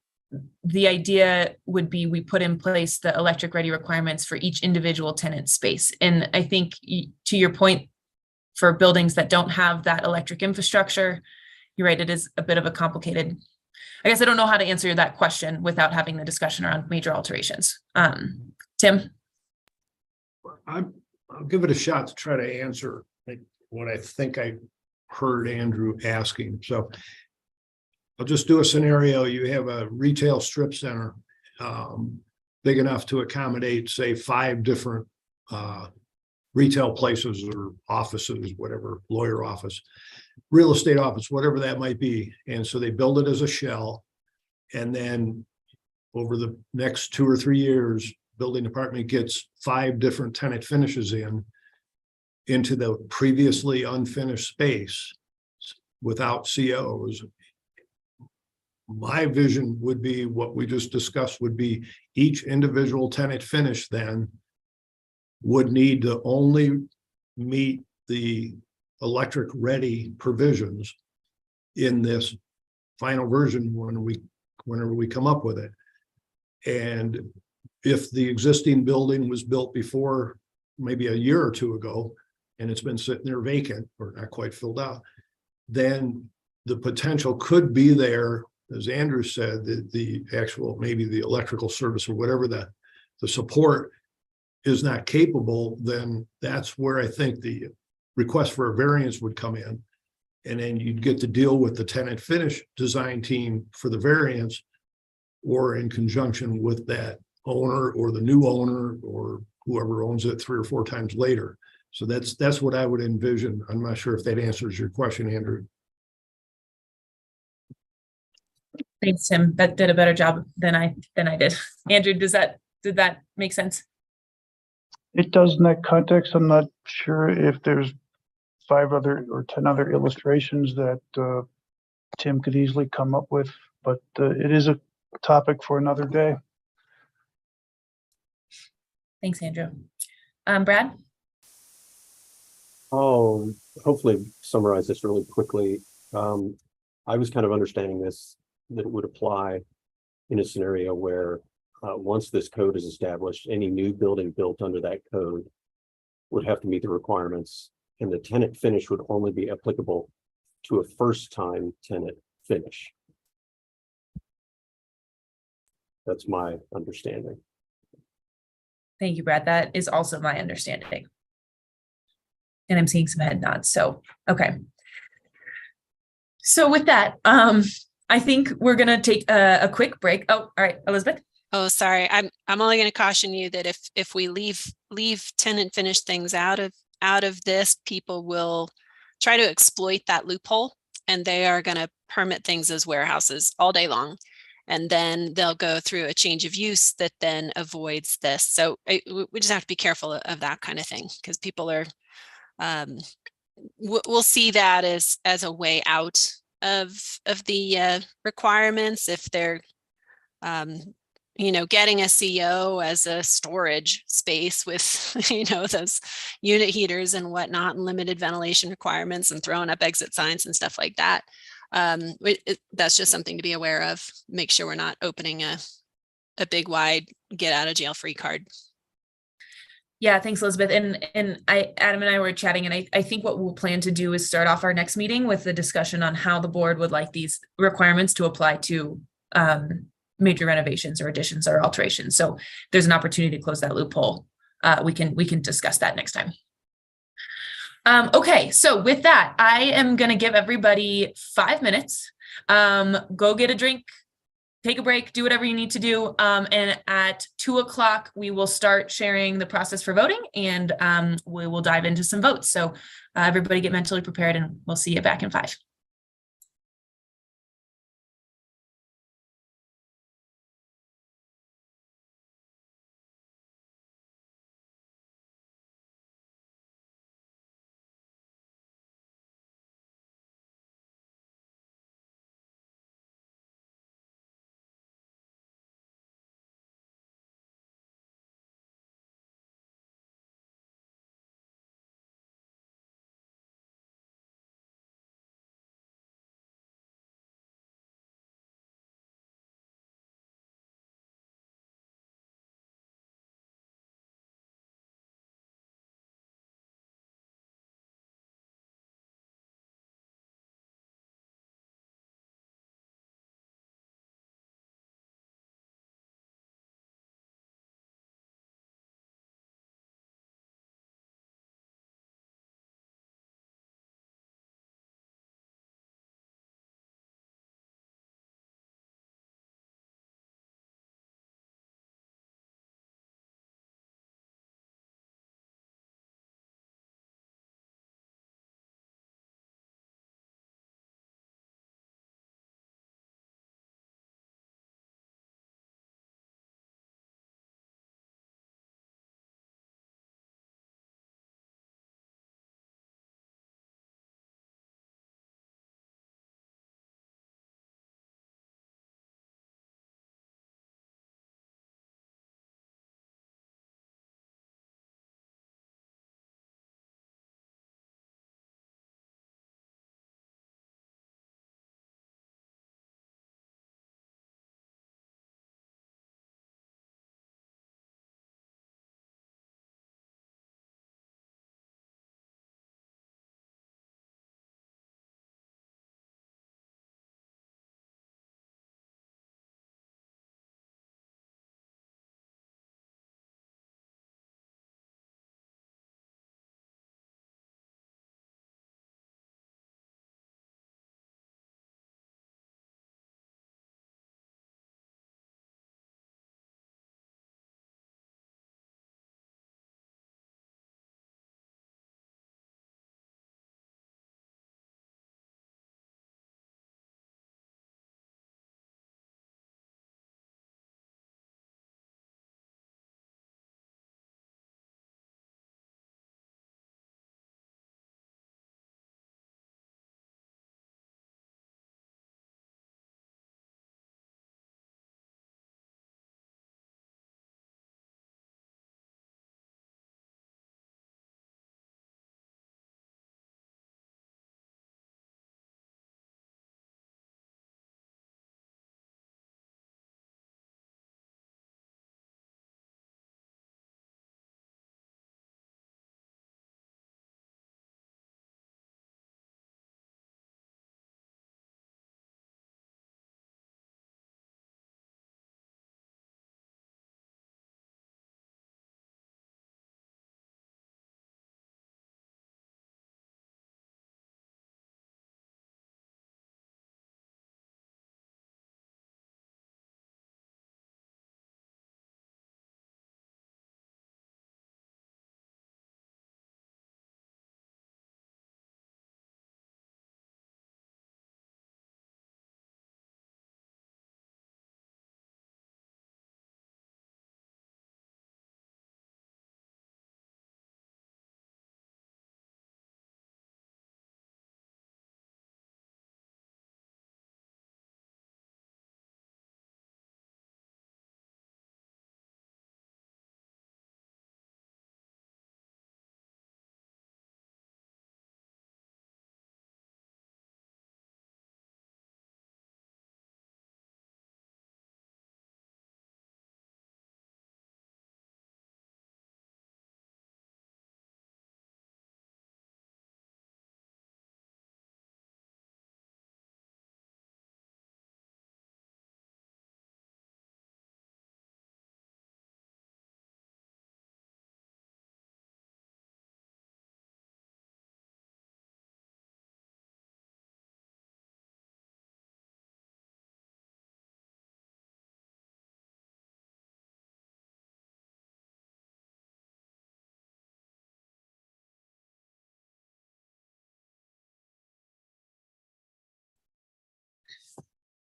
the idea would be we put in place the electric ready requirements for each individual tenant space. And I think to your point, for buildings that don't have that electric infrastructure, you're right, it is a bit of a complicated, I guess I don't know how to answer that question without having the discussion around major alterations. Tim? I'll give it a shot to try to answer what I think I heard Andrew asking. So I'll just do a scenario. You have a retail strip center big enough to accommodate, say, 5 different retail places or offices, whatever, lawyer office, real estate office, whatever that might be. And so they build it as a shell. And then over the next 2 or 3 years, building department gets 5 different tenant finishes into the previously unfinished space without COs. My vision would be what we just discussed would be each individual tenant finish then would need to only meet the electric ready provisions in this final version whenever we come up with it. And if the existing building was built before maybe a year or 2 ago, and it's been sitting there vacant or not quite filled out, then the potential could be there, as Andrew said, the actual, maybe the electrical service or whatever the support is not capable, then that's where I think the request for a variance would come in. And then you'd get to deal with the tenant finish design team for the variance, or in conjunction with that owner or the new owner or whoever owns it 3 or 4 times later. So that's what I would envision. I'm not sure if that answers your question, Andrew. Thanks, Tim. That did a better job than I did. Andrew, did that make sense? It does in that context. I'm not sure if there's 5 other or 10 other illustrations that Tim could easily come up with, but it is a topic for another day. Thanks, Andrew. Brad? Oh, hopefully summarize this really quickly. I was kind of understanding this, that it would apply in a scenario where once this code is established, any new building built under that code would have to meet the requirements, and the tenant finish would only be applicable to a first-time tenant finish. That's my understanding. Thank you, Brad. That is also my understanding. And I'm seeing some head nods. So, okay. So with that, I think we're going to take a quick break. Oh, all right, Elizabeth. Oh, sorry. I'm only going to caution you that if we leave tenant finish things out of this, people will try to exploit that loophole, and they are going to permit things as warehouses all day long. And then they'll go through a change of use that then avoids this. So we just have to be careful of that kind of thing, because people are, we'll see that as a way out of the requirements if they're getting a CO as a storage space with those unit heaters and whatnot and limited ventilation requirements and throwing up exit signs and stuff like that. That's just something to be aware of. Make sure we're not opening a big wide get out of jail free card. Yeah, thanks, Elizabeth. And Adam and I were chatting, and I think what we'll plan to do is start off our next meeting with the discussion on how the board would like these requirements to apply to major renovations or additions or alterations. So there's an opportunity to close that loophole. We can discuss that next time. Okay, so with that, I am going to give everybody 5 minutes. Go get a drink, take a break, do whatever you need to do. And at 2 o'clock, we will start sharing the process for voting, and we will dive into some votes. So everybody get mentally prepared, and we'll see you back in 5.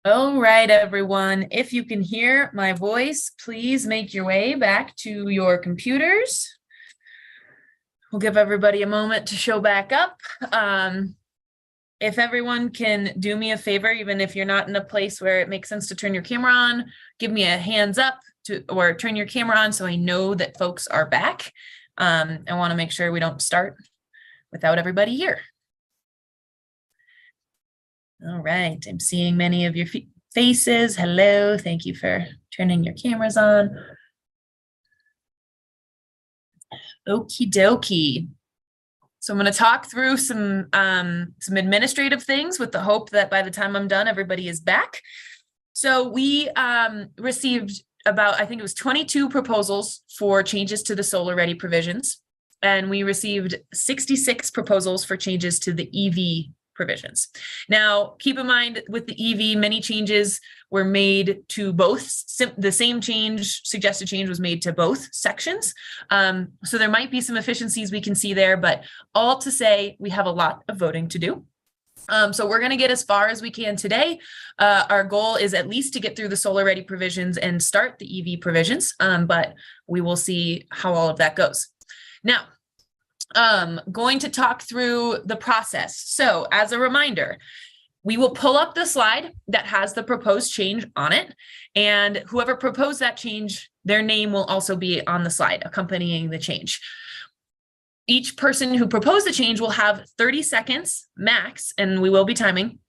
All right, everyone. If you can hear my voice, please make your way back to your computers. We'll give everybody a moment to show back up. If everyone can do me a favor, even if you're not in a place where it makes sense to turn your camera on, give me a hands up or turn your camera on so I know that folks are back. I want to make sure we don't start without everybody here. All right, I'm seeing many of your faces. Hello, thank you for turning your cameras on. Okie dokie. So I'm going to talk through some administrative things with the hope that by the time I'm done, everybody is back. So we received about, I think it was 22 proposals for changes to the solar ready provisions. And we received 66 proposals for changes to the EV provisions. Now, keep in mind with the EV, many changes were made to both. The same suggested change was made to both sections. So there might be some efficiencies we can see there, but all to say we have a lot of voting to do. So we're going to get as far as we can today. Our goal is at least to get through the solar ready provisions and start the EV provisions, but we will see how all of that goes. Now, going to talk through the process. So as a reminder, we will pull up the slide that has the proposed change on it, and whoever proposed that change, their name will also be on the slide accompanying the change. Each person who proposed the change will have 30 seconds max, and we will be timing,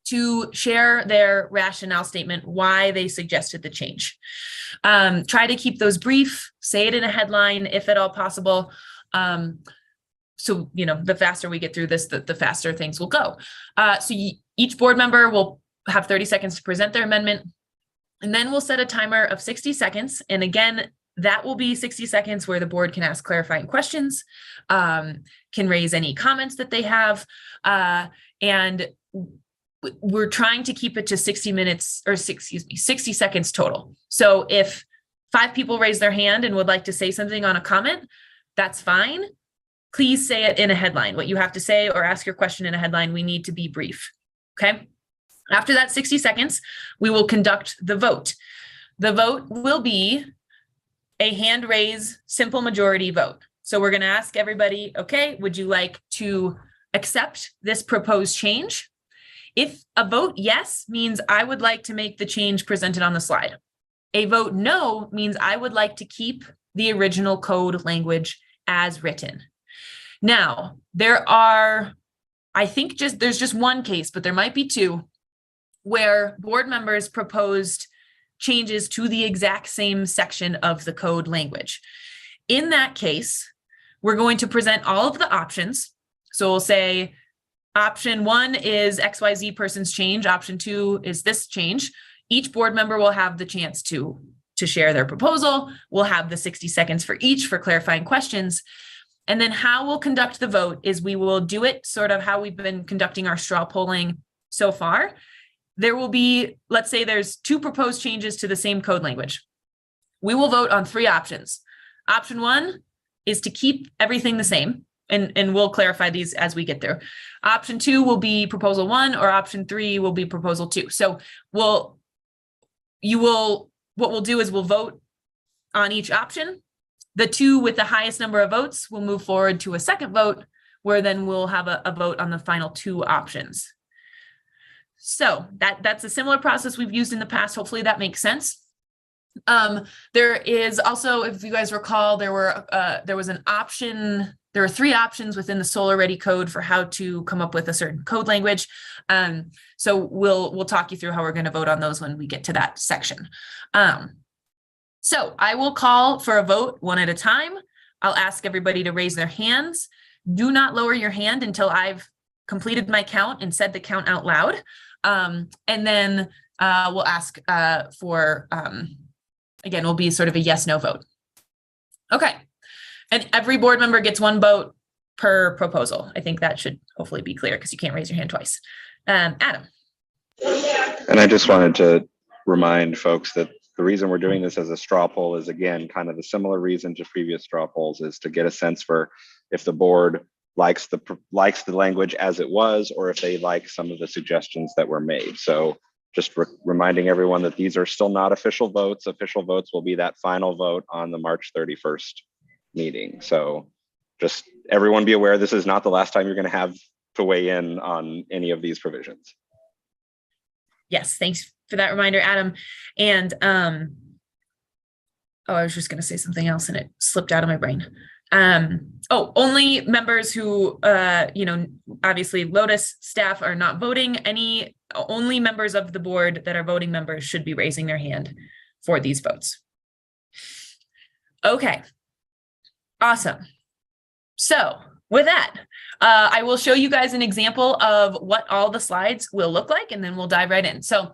to share their rationale statement, why they suggested the change. Try to keep those brief, say it in a headline if at all possible. So, you know, the faster we get through this, the faster things will go. So each board member will have 30 seconds to present their amendment, and then we'll set a timer of 60 seconds. And again, that will be 60 seconds where the board can ask clarifying questions, can raise any comments that they have. And we're trying to keep it to 60 seconds total. So if 5 people raise their hand and would like to say something on a comment, that's fine. Please say it in a headline. What you have to say or ask your question in a headline, we need to be brief. Okay. After that 60 seconds, we will conduct the vote. The vote will be a hand raise, simple majority vote. So we're going to ask everybody, okay, would you like to accept this proposed change? If a vote yes means I would like to make the change presented on the slide. A vote no means I would like to keep the original code language as written. Now, there are, I think there's just one case, but there might be 2, where board members proposed changes to the exact same section of the code language. In that case, we're going to present all of the options. So we'll say option 1 is XYZ person's change. Option 2 is this change. Each board member will have the chance to share their proposal. We'll have the 60 seconds for each for clarifying questions. And then how we'll conduct the vote is we will do it sort of how we've been conducting our straw polling so far. There will be, let's say there's 2 proposed changes to the same code language. We will vote on 3 options. Option 1 is to keep everything the same, and we'll clarify these as we get there. Option 2 will be proposal 1, or option 3 will be proposal 2. So what we'll do is we'll vote on each option. The 2 with the highest number of votes will move forward to a second vote, where then we'll have a vote on the final 2 options. So that's a similar process we've used in the past. Hopefully that makes sense. There is also, if you guys recall, there was an option. There are 3 options within the Solar Ready code for how to come up with a certain code language. So we'll talk you through how we're going to vote on those when we get to that section. So I will call for a vote one at a time. I'll ask everybody to raise their hands. Do not lower your hand until I've completed my count and said the count out loud. And then we'll ask for, again, will be sort of a yes, no vote. Okay. And every board member gets 1 vote per proposal. I think that should hopefully be clear because you can't raise your hand twice. Adam. And I just wanted to remind folks that the reason we're doing this as a straw poll is, again, kind of a similar reason to previous straw polls, is to get a sense for if the board likes the language as it was, or if they like some of the suggestions that were made. So just reminding everyone that these are still not official votes. Official votes will be that final vote on the March 31st meeting. So just everyone be aware, this is not the last time you're going to have to weigh in on any of these provisions. Yes, thanks for that reminder, Adam. And oh, I was just going to say something else and it slipped out of my brain. Only members who, obviously Lotus staff are not voting. Only members of the board that are voting members should be raising their hand for these votes. Okay, awesome. So with that, I will show you guys an example of what all the slides will look like, and then we'll dive right in. So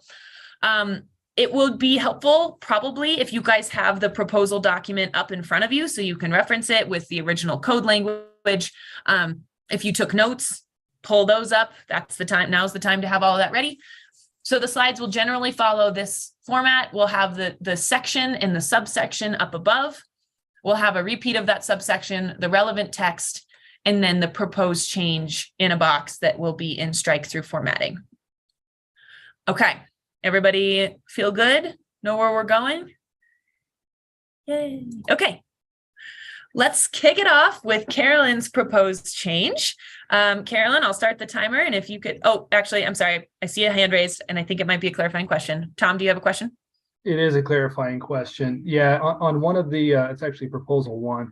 it would be helpful probably if you guys have the proposal document up in front of you so you can reference it with the original code language. If you took notes, pull those up. That's the time. Now's the time to have all of that ready. So the slides will generally follow this format. We'll have the section and the subsection up above. We'll have a repeat of that subsection, the relevant text, and then the proposed change in a box that will be in strike-through formatting. Okay, everybody feel good? Know where we're going? Yay. Okay, let's kick it off with Carolyn's proposed change. Carolyn, I'll start the timer, and if you could, actually, I'm sorry, I see a hand raised, and I think it might be a clarifying question. Tom, do you have a question? It is a clarifying question. Yeah, on one of the, it's actually proposal 1.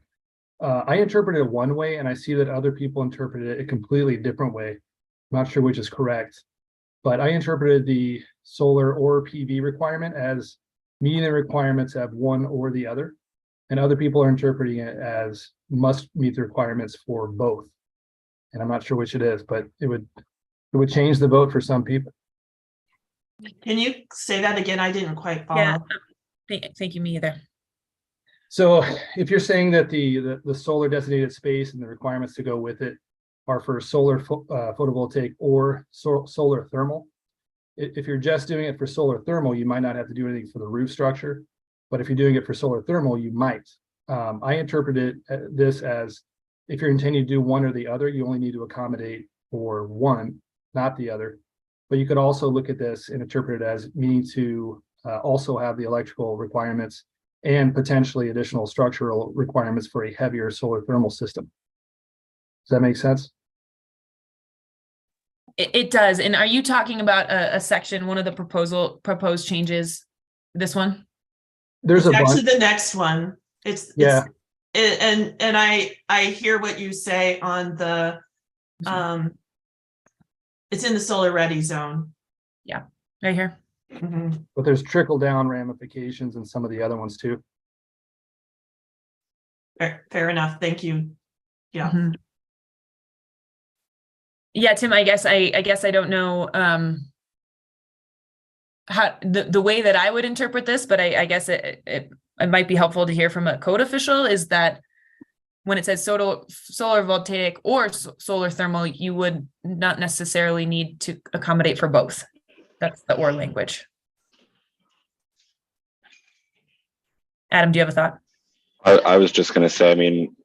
I interpreted it one way, and I see that other people interpreted it a completely different way. I'm not sure which is correct, but I interpreted the solar or PV requirement as meeting the requirements of one or the other, and other people are interpreting it as must meet the requirements for both. And I'm not sure which it is, but it would change the vote for some people. Can you say that again? I didn't quite follow. Yeah, thank you, me either. So if you're saying that the solar designated space and the requirements to go with it are for solar photovoltaic or solar thermal, if you're just doing it for solar thermal, you might not have to do anything for the roof structure. But if you're doing it for solar thermal, you might. I interpreted this as if you're intending to do one or the other, you only need to accommodate for one, not the other. But you could also look at this and interpret it as meaning to also have the electrical requirements and potentially additional structural requirements for a heavier solar thermal system. Does that make sense? It does. And are you talking about a section, one of the proposed changes, this one? There's it's a actually bunch. The next one. And I hear what you say on the it's in the solar ready zone. Yeah, right here. Mm-hmm. But there's trickle down ramifications in some of the other ones too. Fair enough. Thank you. Yeah. Mm-hmm. Yeah, Tim, I guess I don't know how the way that I would interpret this, but I guess it might be helpful to hear from a code official is that when it says solar voltaic or solar thermal, you would not necessarily need to accommodate for both. That's the or language. Adam, do you have a thought? I was just going to say, I mean,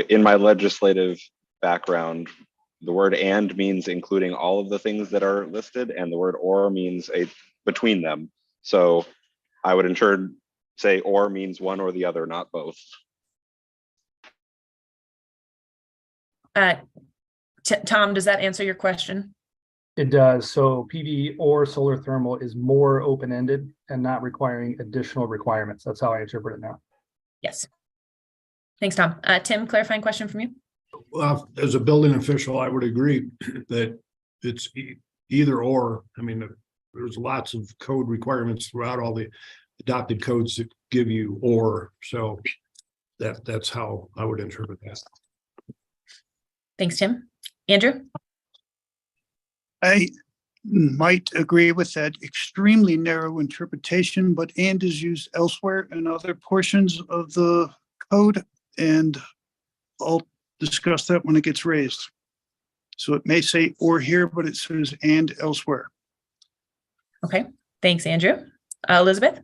in my legislative background, the word and means including all of the things that are listed, and the word or means between them. So I would say or means one or the other, not both. Tom, does that answer your question? It does. So PV or solar thermal is more open-ended and not requiring additional requirements. That's how I interpret it now. Yes. Thanks, Tom. Tim, clarifying question from you? Well, as a building official, I would agree that it's either or. I mean, there's lots of code requirements throughout all the adopted codes that give you or. So that's how I would interpret that. Thanks, Tim. Andrew? I might agree with that extremely narrow interpretation, but and is used elsewhere in other portions of the code, and I'll discuss that when it gets raised. So it may say or here, but it says and elsewhere. Okay, thanks, Andrew. Elizabeth?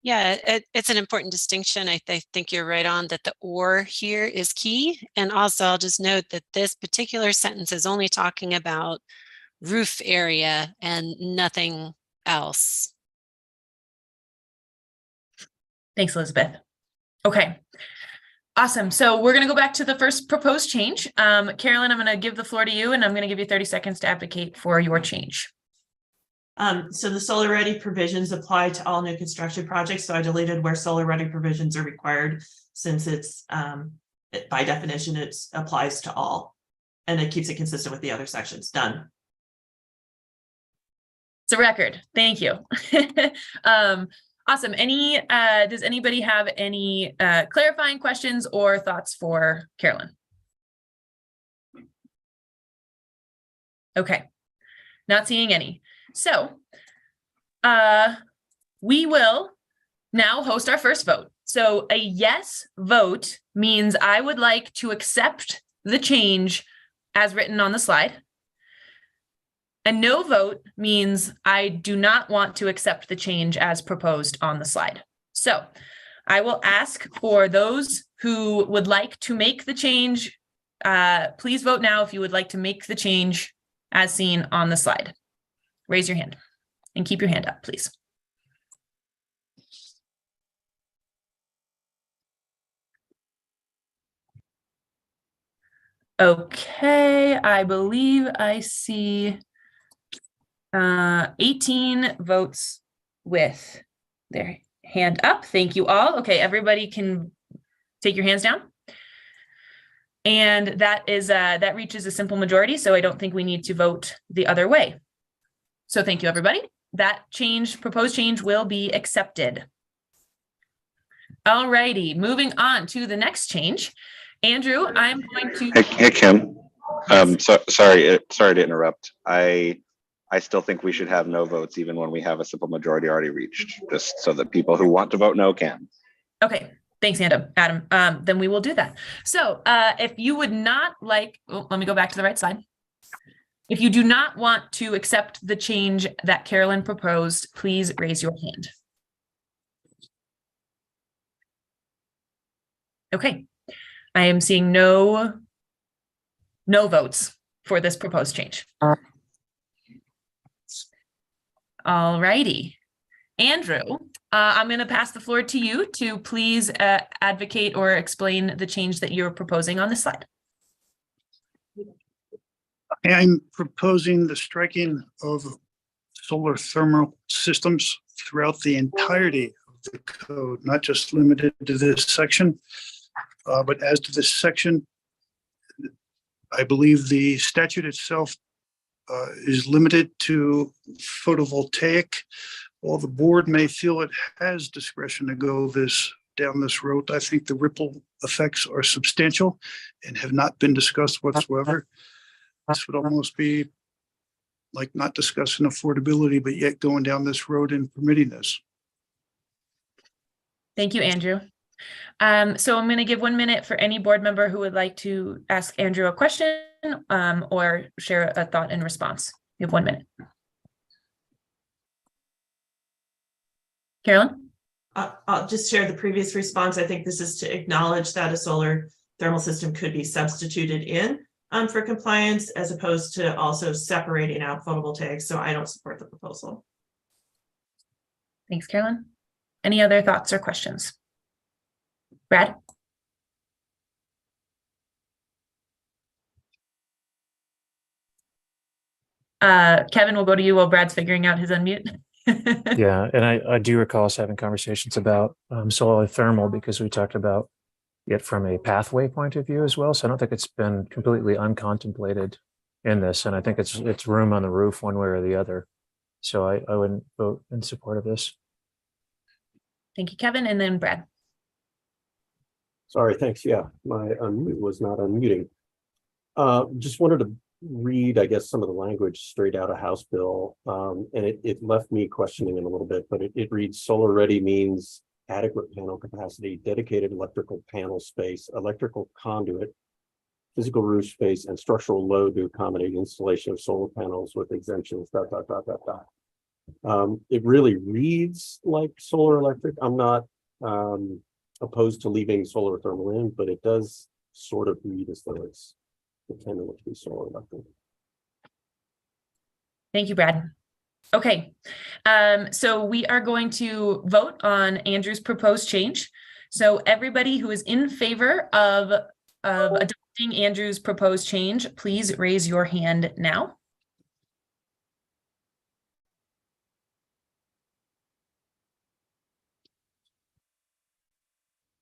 Yeah, it's an important distinction. I think you're right on that the or here is key. And also I'll just note that this particular sentence is only talking about roof area and nothing else. Thanks, Elizabeth. Okay. Awesome. So we're going to go back to the first proposed change. Carolyn, I'm going to give the floor to you, and I'm going to give you 30 seconds to advocate for your change. So the solar ready provisions apply to all new construction projects. So I deleted where solar ready provisions are required, since it's by definition, it applies to all, and it keeps it consistent with the other sections. Done. It's a record. Thank you. Awesome. Does anybody have any clarifying questions or thoughts for Carolyn? Okay, not seeing any. So we will now host our first vote. So a yes vote means I would like to accept the change as written on the slide. A no vote means I do not want to accept the change as proposed on the slide. So I will ask for those who would like to make the change. Please vote now if you would like to make the change as seen on the slide. Raise your hand and keep your hand up, please. Okay, I believe I see 18 votes with their hand up. Thank you all. Okay, everybody can take your hands down. And that is that reaches a simple majority, so I don't think we need to vote the other way. So thank you, everybody. That proposed change will be accepted. All righty, moving on to the next change. Andrew, I'm going to. Hey Kim. Sorry to interrupt. I still think we should have no votes even when we have a simple majority already reached, just so that people who want to vote no can. Okay, thanks, Adam. Then we will do that. So if you would not like, let me go back to the right side. If you do not want to accept the change that Carolyn proposed, please raise your hand. Okay, I am seeing no votes for this proposed change. All righty. Andrew, I'm going to pass the floor to you to please advocate or explain the change that you're proposing on this slide. I'm proposing the striking of solar thermal systems throughout the entirety of the code, not just limited to this section. But as to this section, I believe the statute itself is limited to photovoltaic. While the board may feel it has discretion to go down this road, I think the ripple effects are substantial and have not been discussed whatsoever. This would almost be like not discussing affordability, but yet going down this road and permitting this. Thank you, Andrew. So I'm going to give 1 minute for any board member who would like to ask Andrew a question or share a thought in response. You have 1 minute. Carolyn? I'll just share the previous response. I think this is to acknowledge that a solar thermal system could be substituted in for compliance, as opposed to also separating out photovoltaics. So I don't support the proposal. Thanks, Carolyn. Any other thoughts or questions? Brad? Kevin, we'll go to you while Brad's figuring out his unmute. Yeah, and I do recall us having conversations about solar thermal, because we talked about it from a pathway point of view as well. So I don't think it's been completely uncontemplated in this, and I think it's room on the roof one way or the other. So I wouldn't vote in support of this. Thank you, Kevin, and then Brad. Sorry, thanks. Yeah, my unmute was not unmuting. Just wanted to read, I guess, some of the language straight out of House Bill, and it left me questioning it a little bit, but it reads solar ready means adequate panel capacity, dedicated electrical panel space, electrical conduit, physical roof space, and structural load to accommodate installation of solar panels with exemptions, ... It really reads like solar electric. I'm not opposed to leaving solar thermal in, but it does sort of read as though it's intended to be solar electric. Thank you, Brad. Okay, so we are going to vote on Andrew's proposed change. So everybody who is in favor of adopting Andrew's proposed change, please raise your hand now.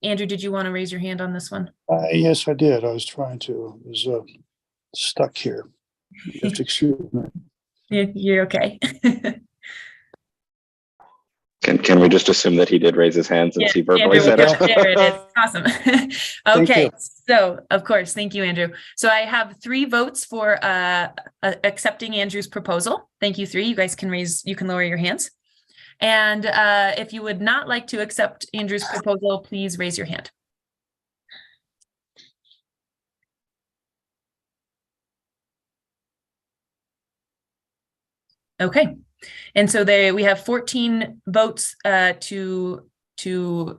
Andrew, did you want to raise your hand on this one? Yes, I did. I was trying to. I was stuck here. Just excuse me. You're okay. Can we just assume that he did raise his hand since he verbally said it? There it is. Awesome. Okay, so of course, thank you, Andrew. So I have 3 votes for accepting Andrew's proposal. Thank you, 3. You guys can lower your hands. And if you would not like to accept Andrew's proposal, please raise your hand. Okay, and so we have 14 votes to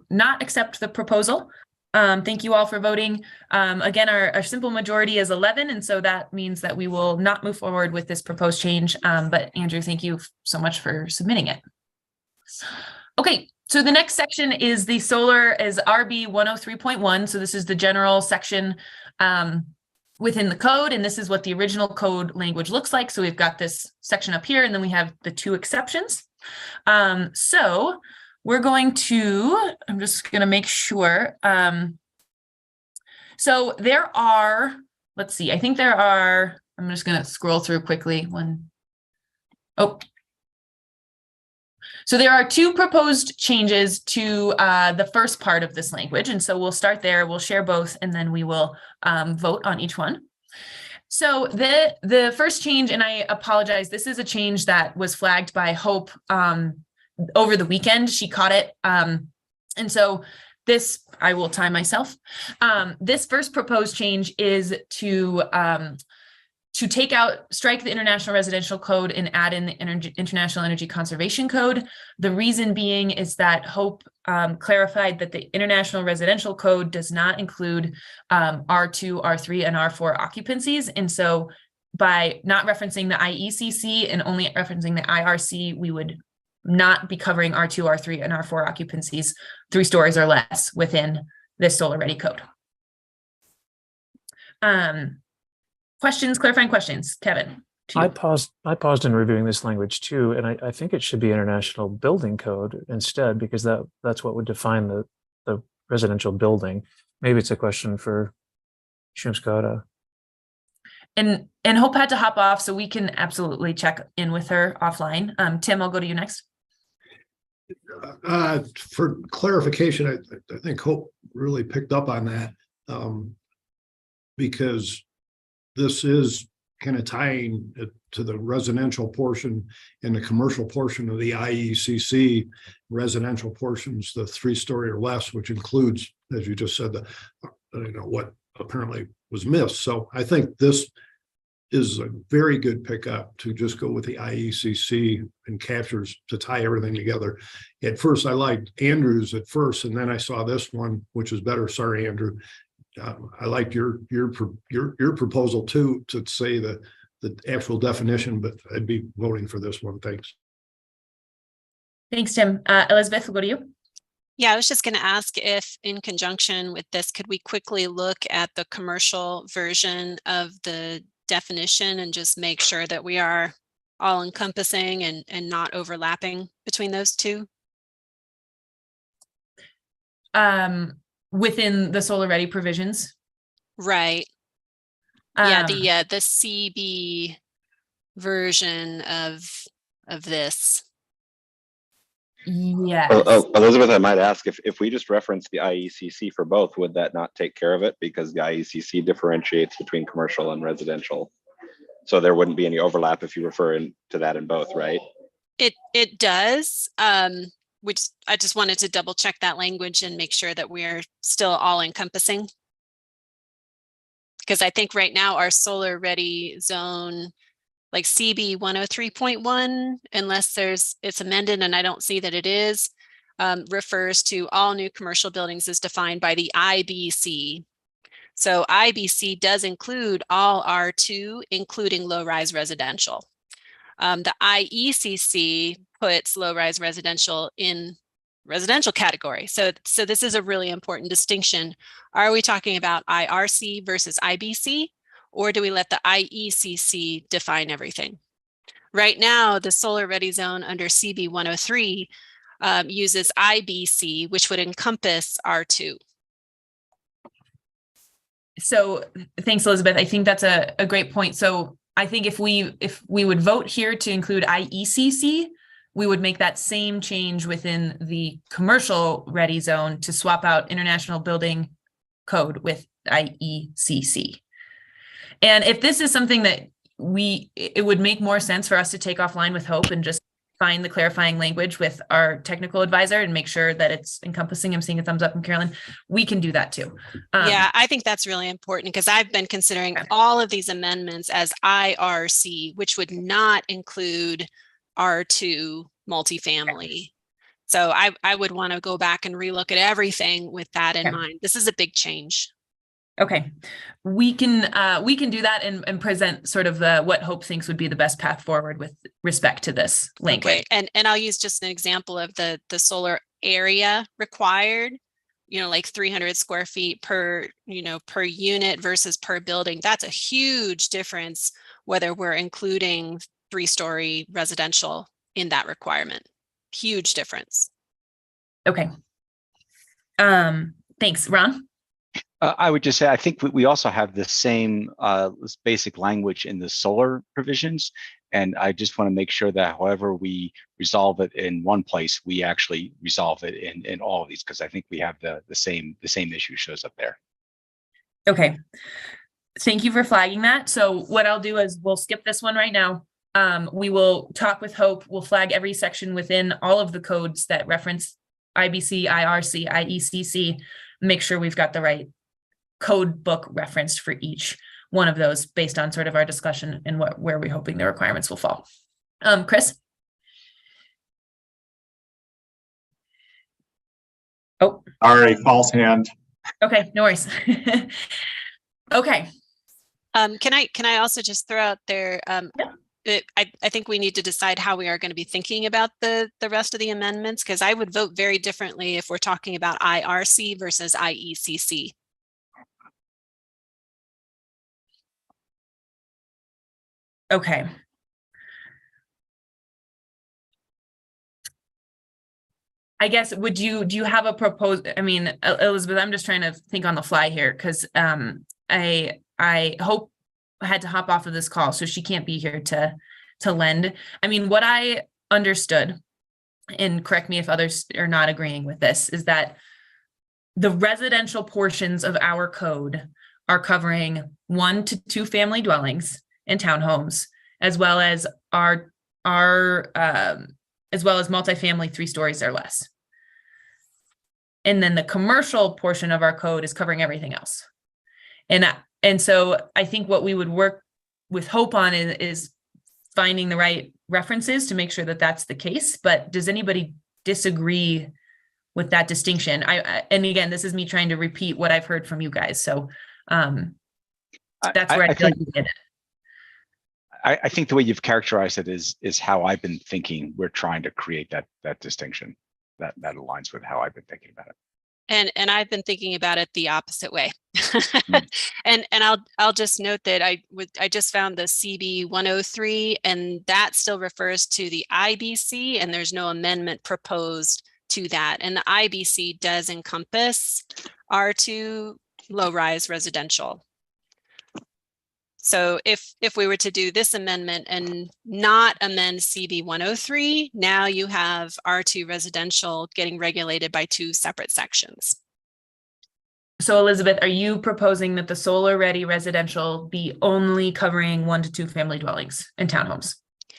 not accept the proposal. Thank you all for voting. Again, our simple majority is 11, and so that means that we will not move forward with this proposed change. But Andrew, thank you so much for submitting it. Okay, so the next section is the solar is RB 103.1. So this is the general section within the code, and this is what the original code language looks like. So we've got this section up here, and then we have the 2 exceptions. So we're going to, I'm just going to make sure. So there are, let's see, I think there are, I'm just going to scroll through quickly. So there are 2 proposed changes to the first part of this language. And so we'll start there, we'll share both, and then we will vote on each one. So the first change, and I apologize, this is a change that was flagged by Hope over the weekend. She caught it. And so this, I will time myself. This first proposed change is to strike the International Residential Code and add in the International Energy Conservation Code. The reason being is that Hope clarified that the International Residential Code does not include R2, R3, and R4 occupancies. And so by not referencing the IECC and only referencing the IRC, we would not be covering R2, R3, and R4 occupancies 3 stories or less within this solar ready code. Questions, clarifying questions, Kevin? I paused in reviewing this language too, and I think it should be International Building Code instead, because that's what would define the residential building. Maybe it's a question for Shumskada. And Hope had to hop off, so we can absolutely check in with her offline. Tim, I'll go to you next. For clarification, I think Hope really picked up on that because this is kind of tying it to the residential portion and the commercial portion of the IECC. Residential portions, the 3-story or less, which includes, as you just said, what apparently was missed. So I think this is a very good pickup to just go with the IECC and captures to tie everything together. At first, I liked Andrew's at first, and then I saw this one, which is better. Sorry, Andrew. I like your proposal too, to say the actual definition, but I'd be voting for this one. Thanks. Thanks, Tim. Elizabeth, we'll go to you. Yeah, I was just going to ask if in conjunction with this, could we quickly look at the commercial version of the definition and just make sure that we are all encompassing and not overlapping between those 2? Within the solar ready provisions, right? Yeah, the CB version of this. Yes. Elizabeth, I might ask if we just reference the IECC for both, would that not take care of it? Because the IECC differentiates between commercial and residential. So there wouldn't be any overlap if you refer to that in both, right? It does. Which I just wanted to double check that language and make sure that we're still all encompassing. Because I think right now our solar ready zone, like CB 103.1, unless it's amended and I don't see that it is, refers to all new commercial buildings as defined by the IBC. So IBC does include all R2, including low-rise residential. The IECC puts low-rise residential in residential category. So this is a really important distinction. Are we talking about IRC versus IBC, or do we let the IECC define everything? Right now, the solar ready zone under CB 103 uses IBC, which would encompass R2. So thanks, Elizabeth. I think that's a great point. So I think if we would vote here to include IECC, we would make that same change within the commercial ready zone to swap out International Building Code with IECC. And if this is something that it would make more sense for us to take offline with Hope and just find the clarifying language with our technical advisor and make sure that it's encompassing. I'm seeing a thumbs up from Carolyn. We can do that too. Yeah, I think that's really important because I've been considering all of these amendments as IRC, which would not include R2 multifamily. So I would want to go back and relook at everything with that in mind. This is a big change. Okay, we can do that and present sort of what Hope thinks would be the best path forward with respect to this language. Okay, and I'll use just an example of the solar area required, like 300 square feet per unit versus per building. That's a huge difference whether we're including 3-story residential in that requirement. Huge difference. Okay. Thanks, Ron. I would just say, I think we also have the same basic language in the solar provisions. And I just want to make sure that however we resolve it in one place, we actually resolve it in all of these, because I think we have the same issue shows up there. Okay. Thank you for flagging that. So what I'll do is we'll skip this one right now. We will talk with Hope. We'll flag every section within all of the codes that reference IBC, IRC, IECC, make sure we've got the right code book referenced for each one of those based on sort of our discussion and where we're hoping the requirements will fall. Chris? Oh. Sorry, false hand. Okay, no worries. Okay. Can I also just throw out there, I think we need to decide how we are going to be thinking about the rest of the amendments, because I would vote very differently if we're talking about IRC versus IECC. Okay. I guess, do you have a proposed, I mean, Elizabeth, I'm just trying to think on the fly here because I Hope had to hop off of this call, so she can't be here to lend. I mean, what I understood, and correct me if others are not agreeing with this, is that the residential portions of our code are covering 1 to 2 family dwellings and townhomes, as well as as well as multifamily 3 stories or less. And then the commercial portion of our code is covering everything else. And so I think what we would work with Hope on is finding the right references to make sure that that's the case. But does anybody disagree with that distinction? And again, this is me trying to repeat what I've heard from you guys. So that's where I feel like we did it. I think the way you've characterized it is how I've been thinking. We're trying to create that distinction that aligns with how I've been thinking about it. And I've been thinking about it the opposite way. And I'll just note that I just found the CB 103, and that still refers to the IBC, and there's no amendment proposed to that. And the IBC does encompass R2 low-rise residential. So if we were to do this amendment and not amend CB 103, now you have R2 residential getting regulated by 2 separate sections. So Elizabeth, are you proposing that the solar ready residential be only covering 1 to 2 family dwellings and townhomes?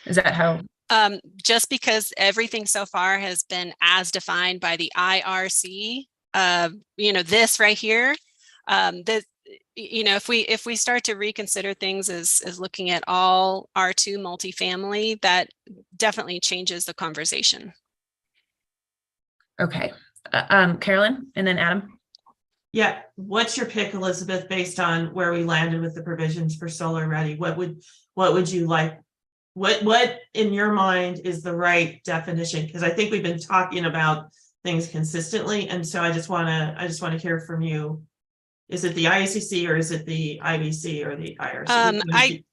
Is that how? Just because everything so far has been as defined by the IRC, this right here, if we start to reconsider things as looking at all R2 multifamily, that definitely changes the conversation. Okay. Carolyn, and then Adam. Yeah, what's your pick, Elizabeth, based on where we landed with the provisions for solar ready? What would you like what in your mind is the right definition? Because I think we've been talking about things consistently, and so I just want to hear from you. Is it the IACC or is it the IBC or the IRC?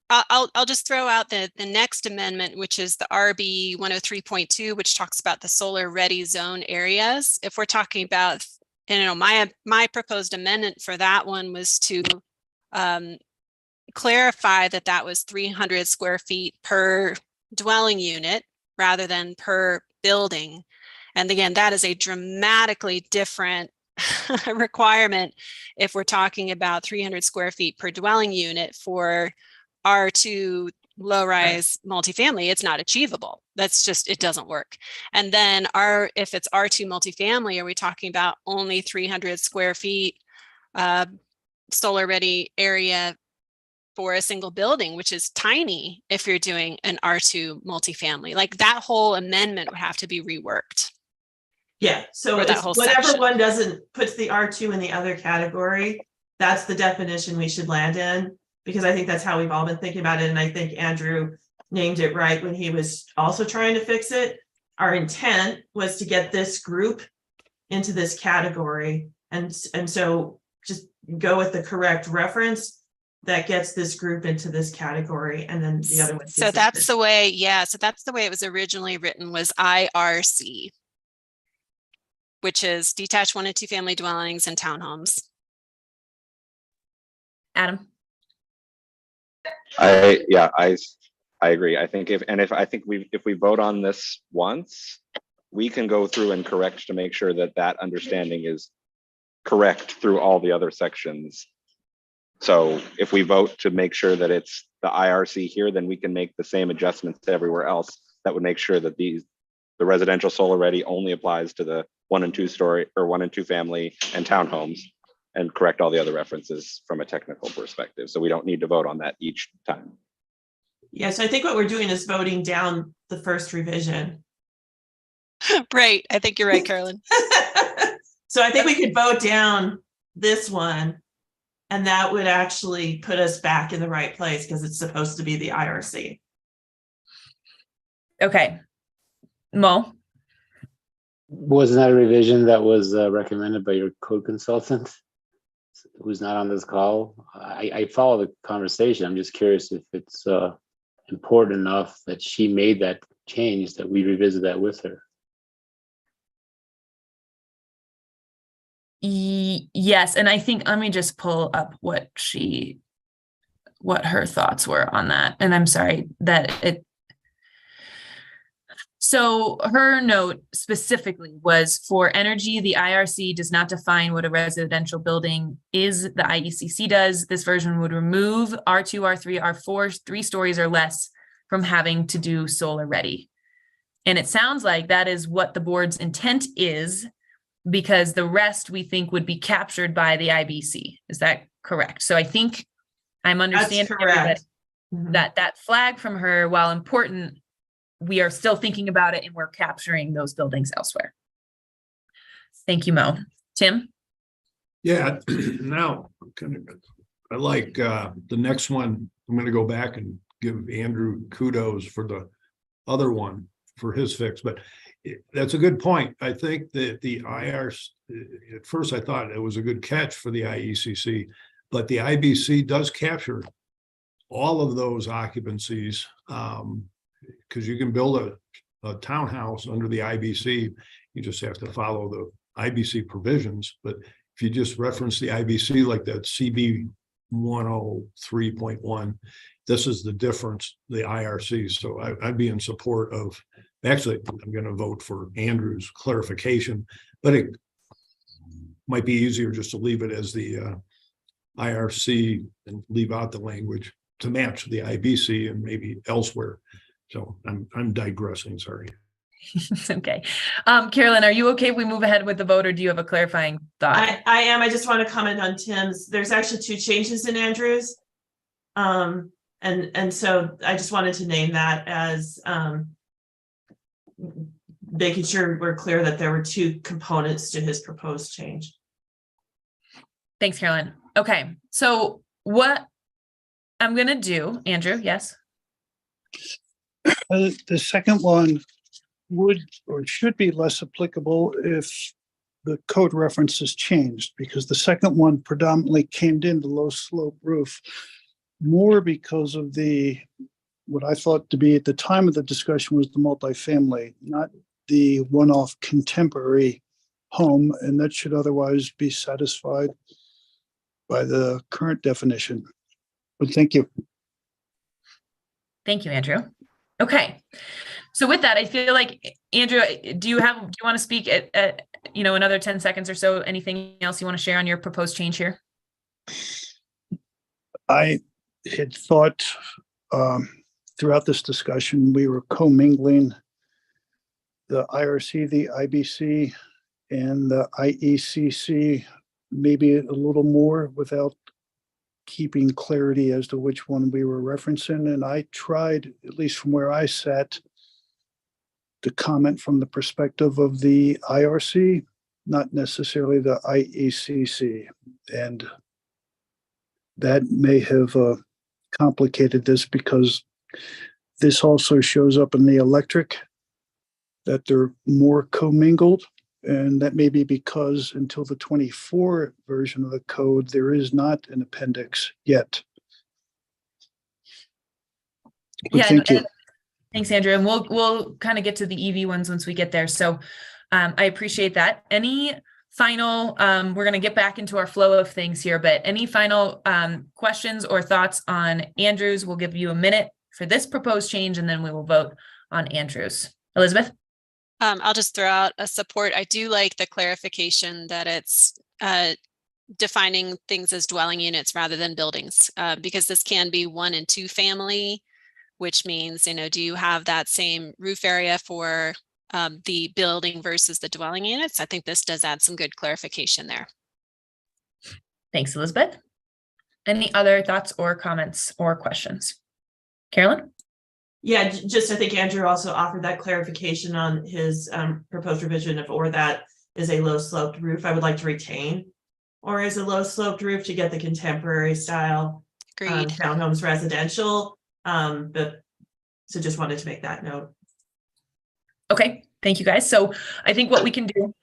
I'll just throw out the next amendment, which is the RB 103.2, which talks about the solar ready zone areas. If we're talking about, my proposed amendment for that one was to clarify that was 300 square feet per dwelling unit rather than per building. And again, that is a dramatically different requirement if we're talking about 300 square feet per dwelling unit for R2 low-rise multifamily. It's not achievable. That's just, it doesn't work. And then if it's R2 multifamily, are we talking about only 300 square feet solar ready area for a single building, which is tiny if you're doing an R2 multifamily? Like that whole amendment would have to be reworked. Yeah, so it's whatever one puts the R2 in the other category, that's the definition we should land in, because I think that's how we've all been thinking about it. And I think Andrew named it right when he was also trying to fix it. Our intent was to get this group into this category. And so just go with the correct reference that gets this group into this category, and then the other one. So that's the way, so that's the way it was originally written, was IRC, which is detached 1 and 2 family dwellings and townhomes. Adam. I agree. I think if we vote on this once, we can go through and correct to make sure that understanding is correct through all the other sections. So if we vote to make sure that it's the IRC here, then we can make the same adjustments everywhere else. That would make sure that the residential solar ready only applies to the 1 and 2 story or 1 and 2 family and townhomes, and correct all the other references from a technical perspective. So we don't need to vote on that each time. Yeah, so I think what we're doing is voting down the first revision. Right, I think you're right, Carolyn. So I think we could vote down this one, and that would actually put us back in the right place because it's supposed to be the IRC. Okay. Mo? Wasn't that a revision that was recommended by your code consultant who's not on this call? I follow the conversation. I'm just curious if it's important enough that she made that change that we revisit that with her. Yes, and I think, let me just pull up what her thoughts were on that. And I'm sorry that so her note specifically was, for energy, the IRC does not define what a residential building is. The IECC does. This version would remove R2, R3, R4, 3 stories or less from having to do solar ready. And it sounds like that is what the board's intent is, because the rest we think would be captured by the IBC. Is that correct? So I think I'm understanding that flag from her, while important, we are still thinking about it and we're capturing those buildings elsewhere. Thank you, Mo. Tim? Yeah, now I like the next one. I'm going to go back and give Andrew kudos for the other one for his fix, but that's a good point. I think that the IRC, at first I thought it was a good catch for the IECC, but the IBC does capture all of those occupancies, because you can build a townhouse under the IBC. You just have to follow the IBC provisions. But if you just reference the IBC like that CB 103.1, this is the difference, the IRC. So I'd be in support of, actually, I'm going to vote for Andrew's clarification, but it might be easier just to leave it as the IRC and leave out the language to match the IBC and maybe elsewhere. So I'm digressing, sorry. Okay. Carolyn, are you okay if we move ahead with the vote, or do you have a clarifying thought? I am. I just want to comment on Tim's. There's actually 2 changes in Andrew's. And so I just wanted to name that as making sure we're clear that there were 2 components to his proposed change. Thanks, Carolyn. Okay. So what I'm going to do, Andrew, yes? The second one would or should be less applicable if the code reference is changed, because the second one predominantly came in the low slope roof more because of what I thought to be at the time of the discussion was the multifamily, not the one-off contemporary home, and that should otherwise be satisfied by the current definition. But thank you. Thank you, Andrew. Okay. So with that, I feel like, Andrew, do you want to speak at another 10 seconds or so? Anything else you want to share on your proposed change here? I had thought throughout this discussion, we were commingling the IRC, the IBC, and the IECC, maybe a little more without keeping clarity as to which one we were referencing. And I tried, at least from where I sat, to comment from the perspective of the IRC, not necessarily the IECC. And that may have complicated this, because this also shows up in the electric, that they're more commingled. And that may be because until the 24 version of the code, there is not an appendix yet. But thank you. Thanks, Andrew. And we'll kind of get to the EV ones once we get there. So I appreciate that. Any final, we're going to get back into our flow of things here, but any final questions or thoughts on Andrew's? We'll give you a minute for this proposed change, and then we will vote on Andrew's. Elizabeth? I'll just throw out a support. I do like the clarification that it's defining things as dwelling units rather than buildings, because this can be 1 and 2 family, which means, do you have that same roof area for the building versus the dwelling units? I think this does add some good clarification there. Thanks, Elizabeth. Any other thoughts or comments or questions? Carolyn? Yeah, just I think Andrew also offered that clarification on his proposed revision of or that is a low sloped roof. I would like to retain or is a low sloped roof to get the contemporary style townhomes residential. But so just wanted to make that note. Okay, thank you guys. So I think what we can do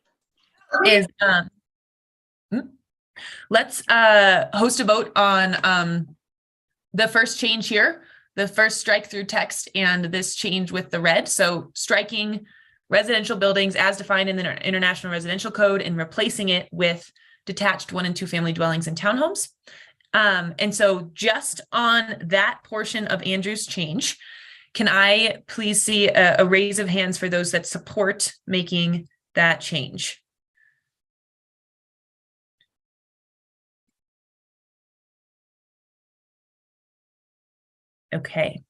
is let's host a vote on the first change here. The first strike through text and this change with the red. So striking residential buildings as defined in the International Residential Code and replacing it with detached 1 and 2 family dwellings and townhomes. And so just on that portion of Andrew's change, can I please see a raise of hands for those that support making that change? Okay,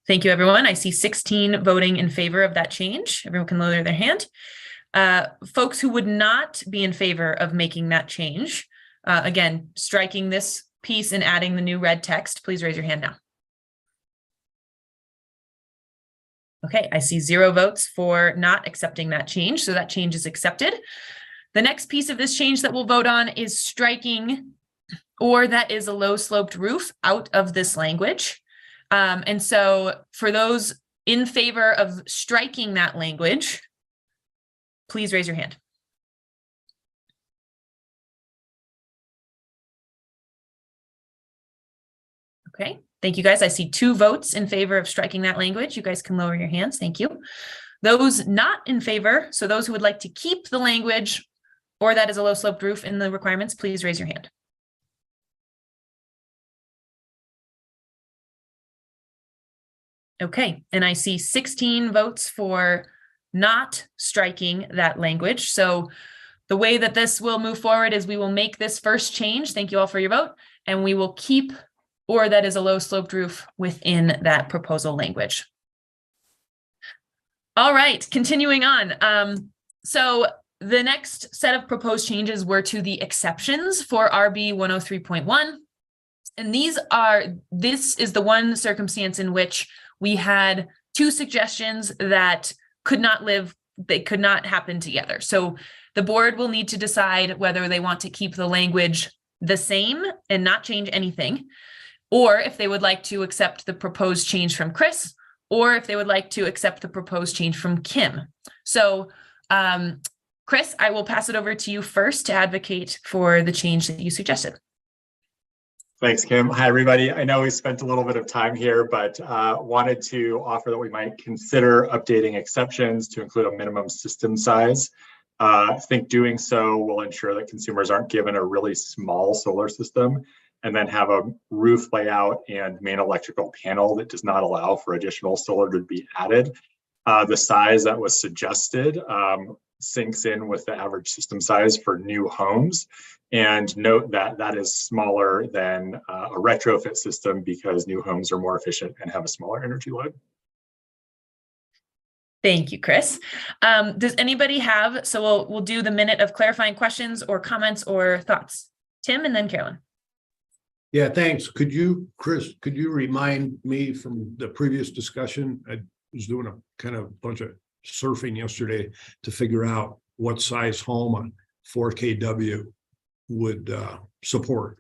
thank you, everyone. I see 16 voting in favor of that change. Everyone can lower their hand. Folks who would not be in favor of making that change, again, striking this piece and adding the new red text, please raise your hand now. Okay, I see 0 votes for not accepting that change, so that change is accepted. The next piece of this change that we'll vote on is striking or that is a low sloped roof out of this language. And so for those in favor of striking that language, please raise your hand. Okay, thank you guys. I see 2 votes in favor of striking that language. You guys can lower your hands. Thank you. Those not in favor, so those who would like to keep the language or that is a low sloped roof in the requirements, please raise your hand. Okay, and I see 16 votes for not striking that language. So the way that this will move forward is we will make this first change. Thank you all for your vote. And we will keep or that is a low sloped roof within that proposal language. All right, continuing on. So the next set of proposed changes were to the exceptions for RB 103.1. And this is the one circumstance in which we had 2 suggestions that could not happen together. So the board will need to decide whether they want to keep the language the same and not change anything, or if they would like to accept the proposed change from Chris, or if they would like to accept the proposed change from Kim. So, Chris, I will pass it over to you first to advocate for the change that you suggested. Thanks, Kim. Hi, everybody. I know we spent a little bit of time here, but wanted to offer that we might consider updating exceptions to include a minimum system size. I think doing so will ensure that consumers aren't given a really small solar system and then have a roof layout and main electrical panel that does not allow for additional solar to be added. The size that was suggested syncs in with the average system size for new homes. And note that that is smaller than a retrofit system because new homes are more efficient and have a smaller energy load. Thank you, Chris. Does anybody have, so we'll do the minute of clarifying questions or comments or thoughts. Tim and then Carolyn. Yeah, thanks. Chris, could you remind me from the previous discussion? I was doing a kind of bunch of surfing yesterday to figure out what size home on 4 kW would support.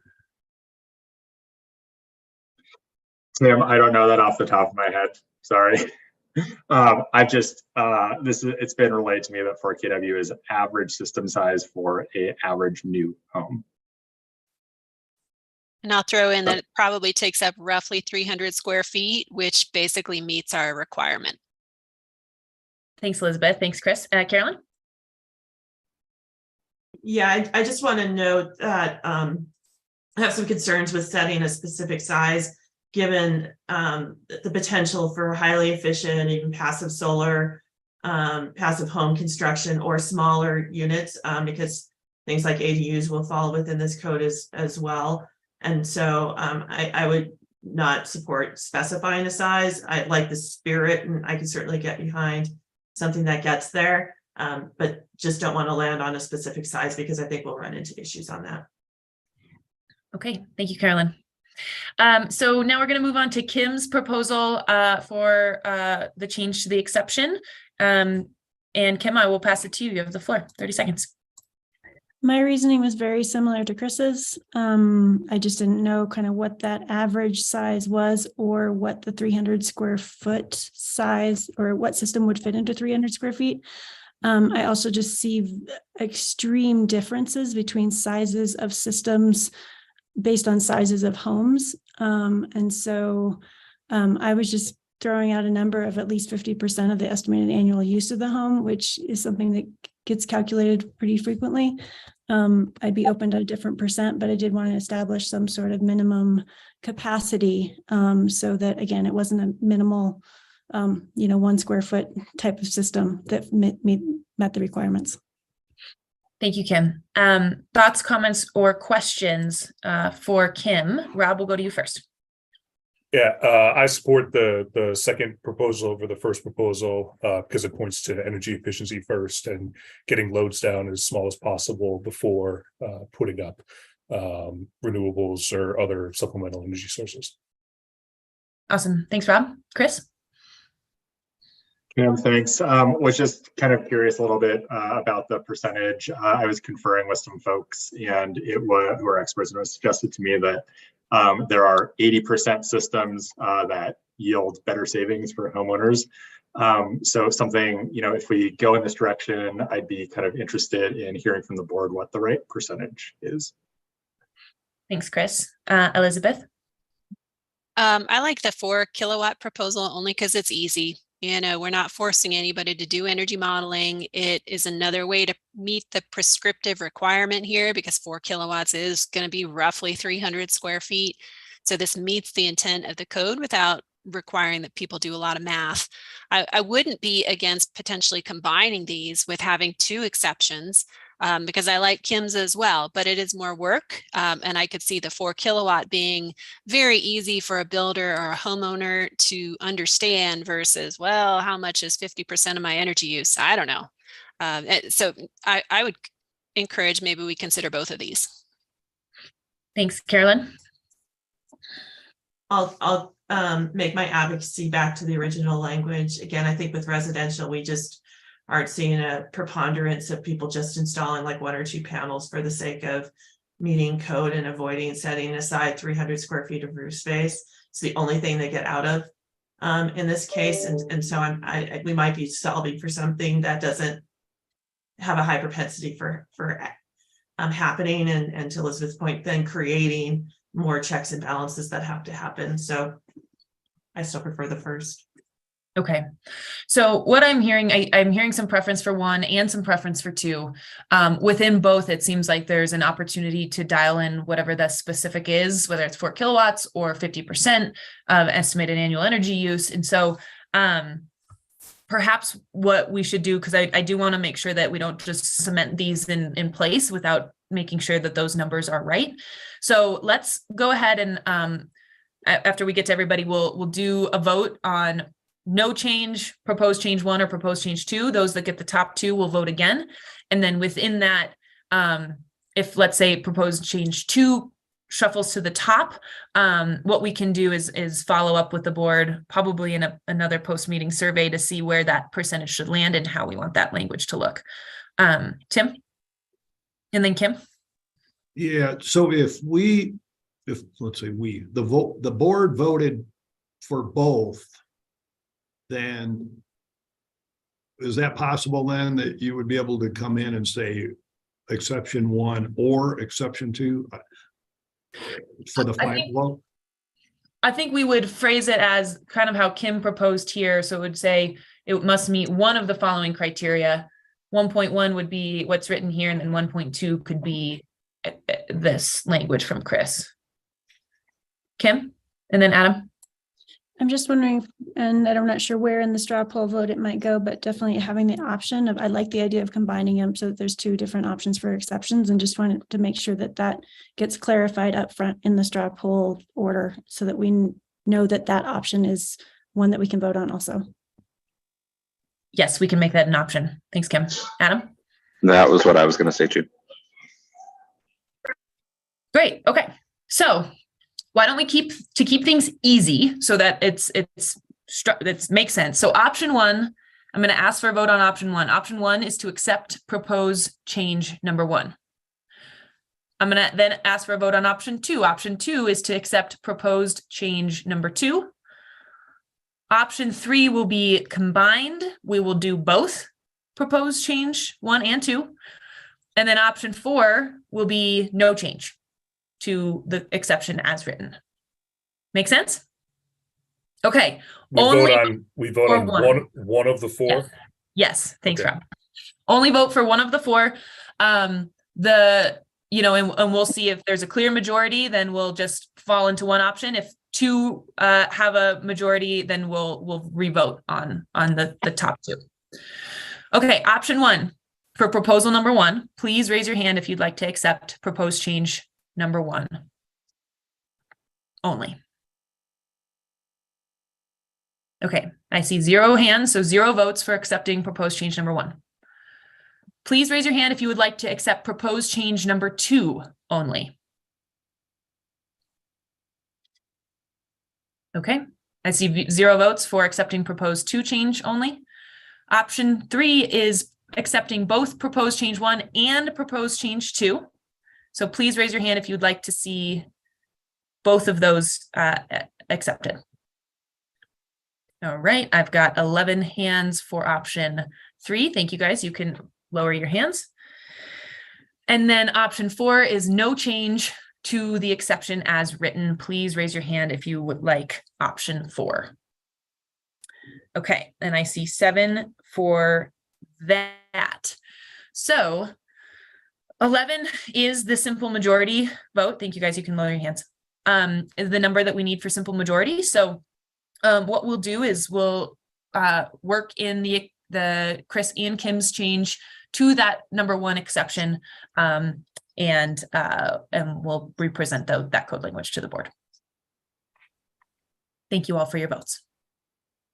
Tim, I don't know that off the top of my head. Sorry. It's been relayed to me that 4 kW is average system size for an average new home. And I'll throw in that it probably takes up roughly 300 square feet, which basically meets our requirement. Thanks, Elizabeth. Thanks, Chris. Carolyn? Yeah, I just want to note that I have some concerns with setting a specific size, given the potential for highly efficient, even passive solar, passive home construction or smaller units, because things like ADUs will fall within this code as well. And so I would not support specifying a size. I like the spirit, and I can certainly get behind something that gets there, but just don't want to land on a specific size because I think we'll run into issues on that. Okay, thank you, Carolyn. So now we're going to move on to Kim's proposal for the change to the exception. And Kim, I will pass it to you. You have the floor, 30 seconds. My reasoning was very similar to Chris's. I just didn't know kind of what that average size was or what the 300 square foot size or what system would fit into 300 square feet. I also just see extreme differences between sizes of systems based on sizes of homes. And so I was just throwing out a number of at least 50% of the estimated annual use of the home, which is something that gets calculated pretty frequently. I'd be open to a different percent, but I did want to establish some sort of minimum capacity so that, again, it wasn't a minimal, 1 square foot type of system that met the requirements. Thank you, Kim. Thoughts, comments, or questions for Kim? Rob, we'll go to you first. Yeah, I support the second proposal over the first proposal because it points to energy efficiency first and getting loads down as small as possible before putting up renewables or other supplemental energy sources. Awesome. Thanks, Rob. Chris? Yeah, thanks. Was just kind of curious a little bit about the percentage. I was conferring with some folks and who are experts, and it was suggested to me that there are 80% systems that yield better savings for homeowners. So something, if we go in this direction, I'd be kind of interested in hearing from the board what the right percentage is. Thanks, Chris. Elizabeth? I like the 4 kilowatt proposal only because it's easy. We're not forcing anybody to do energy modeling. It is another way to meet the prescriptive requirement here because 4 kilowatts is going to be roughly 300 square feet. So this meets the intent of the code without requiring that people do a lot of math. I wouldn't be against potentially combining these with having 2 exceptions because I like Kim's as well, but it is more work. And I could see the 4 kilowatt being very easy for a builder or a homeowner to understand versus, well, how much is 50% of my energy use? I don't know. So I would encourage maybe we consider both of these. Thanks, Carolyn. I'll make my advocacy back to the original language. Again, I think with residential, we just aren't seeing a preponderance of people just installing like 1 or 2 panels for the sake of meeting code and avoiding setting aside 300 square feet of roof space. It's the only thing they get out of in this case, and so we might be solving for something that doesn't have a high propensity for happening, and to Elizabeth's point, then creating more checks and balances that have to happen. So I still prefer the first. Okay, so what I'm hearing, I'm hearing some preference for one and some preference for two. Within both, it seems like there's an opportunity to dial in whatever the specific is, whether it's 4 kilowatts or 50% of estimated annual energy use. And so perhaps what we should do, because I do want to make sure that we don't just cement these in place without making sure that those numbers are right. So let's go ahead and after we get to everybody, we'll do a vote on no change, proposed change 1 or proposed change 2. Those that get the top 2 will vote again. And then within that, if let's say proposed change 2 shuffles to the top, what we can do is follow up with the board, probably in another post-meeting survey, to see where that percentage should land and how we want that language to look. Tim? And then Kim? Yeah, so if let's say the board voted for both, then is that possible then that you would be able to come in and say exception 1 or exception 2 for the final vote? I think we would phrase it as kind of how Kim proposed here. So it would say it must meet one of the following criteria. 1.1 would be what's written here, and then 1.2 could be this language from Chris. Kim, and then Adam. I'm just wondering, and I'm not sure where in the straw poll vote it might go, but definitely having the option of, I like the idea of combining them so that there's 2 different options for exceptions, and just wanted to make sure that that gets clarified up front in the straw poll order so that we know that that option is one that we can vote on also. Yes, we can make that an option. Thanks, Kim. Adam? That was what I was going to say too. Great. Okay. So why don't we keep things easy so that it makes sense. So option 1, I'm going to ask for a vote on option 1. Option 1 is to accept proposed change number 1. I'm going to then ask for a vote on option 2. Option 2 is to accept proposed change number 2. Option 3 will be combined. We will do both proposed change 1 and 2. And then option 4 will be no change to the exception as written. Make sense? Okay. We vote on one of the 4. Yes. Yes. Thanks, okay. Rob. Only vote for one of the 4. And we'll see if there's a clear majority, then we'll just fall into one option. If 2 have a majority, then we'll revote on the top 2. Okay, option 1 for proposal number 1. Please raise your hand if you'd like to accept proposed change number 1 only. Okay, I see 0 hands, so 0 votes for accepting proposed change number 1. Please raise your hand if you would like to accept proposed change number 2 only. Okay, I see 0 votes for accepting proposed 2 change only. Option 3 is accepting both proposed change 1 and proposed change 2. So please raise your hand if you'd like to see both of those accepted. All right, I've got 11 hands for option 3. Thank you, guys. You can lower your hands. And then option 4 is no change to the exception as written. Please raise your hand if you would like option 4. Okay, and I see 7 for that. So 11 is the simple majority vote. Thank you, guys. You can lower your hands. Is the number that we need for simple majority. So what we'll do is we'll work in the Chris and Kim's change to that number 1 exception, and we'll represent that code language to the board. Thank you all for your votes.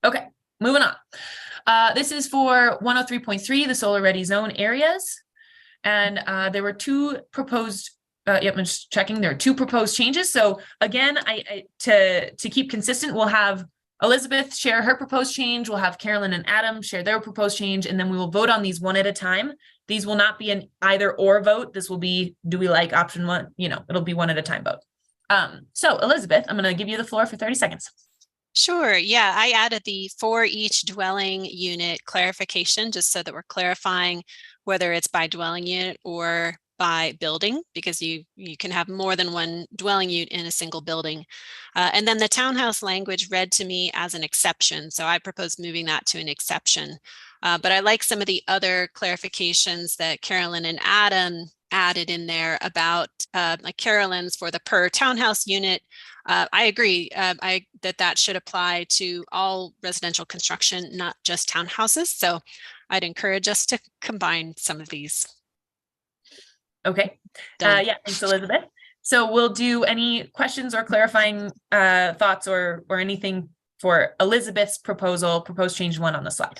Okay, moving on. This is for 103.3, the solar ready zone areas. And there were 2 proposed, yep, I'm just checking, there are 2 proposed changes. So again, to keep consistent, we'll have Elizabeth share her proposed change. We'll have Carolyn and Adam share their proposed change, and then we will vote on these one at a time. These will not be an either or vote. This will be, do we like option 1? It'll be one at a time vote. So Elizabeth, I'm going to give you the floor for 30 seconds. Sure. Yeah, I added the for each dwelling unit clarification just so that we're clarifying whether it's by dwelling unit or by building, because you can have more than one dwelling unit in a single building. And then the townhouse language read to me as an exception. So I propose moving that to an exception. But I like some of the other clarifications that Carolyn and Adam added in there about like Carolyn's for the per townhouse unit. I agree that should apply to all residential construction, not just townhouses. So I'd encourage us to combine some of these. Okay. Done. Yeah, thanks, Elizabeth. So we'll do any questions or clarifying thoughts or anything for Elizabeth's proposed change 1 on the slide.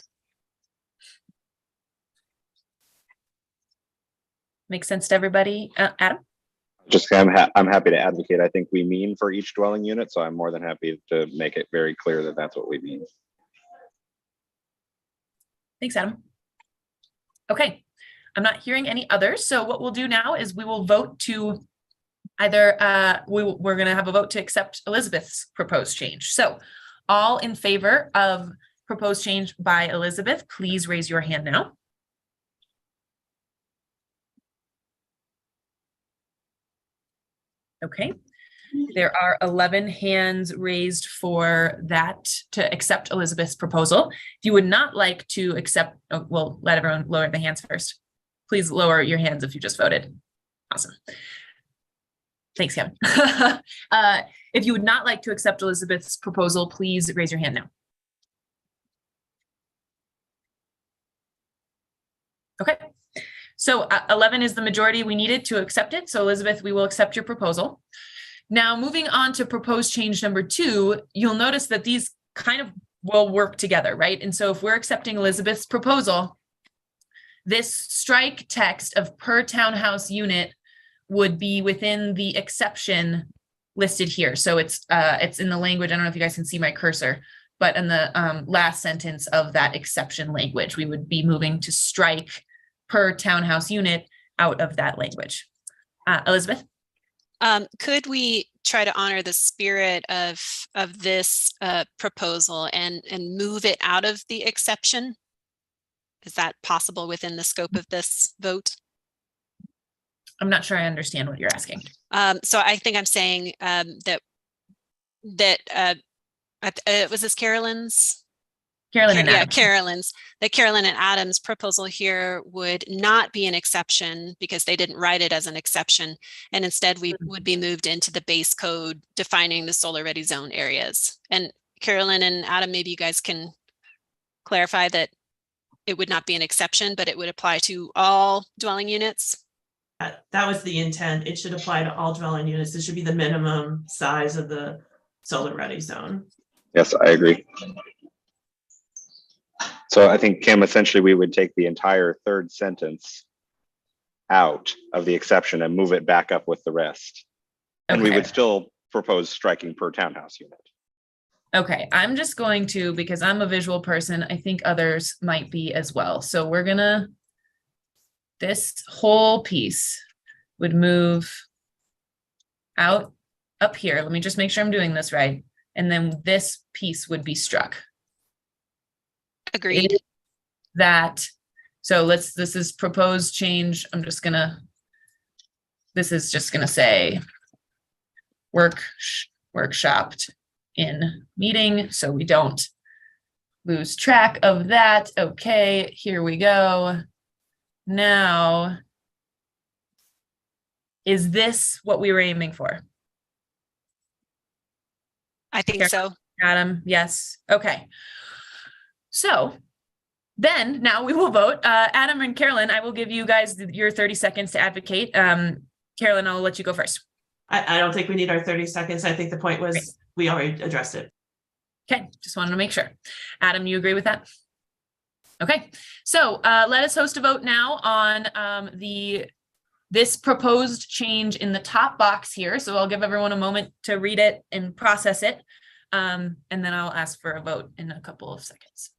Makes sense to everybody? Adam? Just I'm happy to advocate. I think we mean for each dwelling unit, so I'm more than happy to make it very clear that that's what we mean. Thanks, Adam. Okay, I'm not hearing any others. So what we'll do now is we will vote to either we're going to have a vote to accept Elizabeth's proposed change. So all in favor of proposed change by Elizabeth, please raise your hand now. Okay, there are 11 hands raised for that to accept Elizabeth's proposal. If you would not like to accept, we'll let everyone lower the hands first. Please lower your hands if you just voted. Awesome. Thanks, Kevin. If you would not like to accept Elizabeth's proposal, please raise your hand now. Okay. So 11 is the majority we needed to accept it. So Elizabeth, we will accept your proposal. Now moving on to proposed change number 2, you'll notice that these kind of will work together, right? And so if we're accepting Elizabeth's proposal, this strike text of per townhouse unit would be within the exception listed here. So it's in the language. I don't know if you guys can see my cursor, but in the last sentence of that exception language, we would be moving to strike per townhouse unit out of that language. Elizabeth? Could we try to honor the spirit of this proposal and move it out of the exception? Is that possible within the scope of this vote? I'm not sure I understand what you're asking. So I think I'm saying that was this Carolyn's? Carolyn and yeah, Adam. Carolyn and Adam's proposal here would not be an exception because they didn't write it as an exception. And instead we would be moved into the base code defining the solar ready zone areas. And Carolyn and Adam, maybe you guys can clarify that it would not be an exception, but it would apply to all dwelling units. That was the intent. It should apply to all dwelling units. It should be the minimum size of the solar ready zone. Yes, I agree. So I think, Kim, essentially we would take the entire third sentence out of the exception and move it back up with the rest. And we would still propose striking per townhouse unit. Okay, I'm just going to, because I'm a visual person, I think others might be as well. So we're gonna, this whole piece would move out up here. Let me just make sure I'm doing this right. And then this piece would be struck. Agreed. That, so this is proposed change. This is just gonna say workshopped in meeting, so we don't lose track of that. Okay, here we go. Now, is this what we were aiming for? I think so. Adam, yes. Okay. So then now we will vote. Adam and Carolyn, I will give you guys your 30 seconds to advocate. Carolyn, I'll let you go first. I don't think we need our 30 seconds. I think the point was we already addressed it. Okay, just wanted to make sure. Adam, you agree with that? Okay, so let us host a vote now on this proposed change in the top box here. So I'll give everyone a moment to read it and process it. And then I'll ask for a vote in a couple of seconds.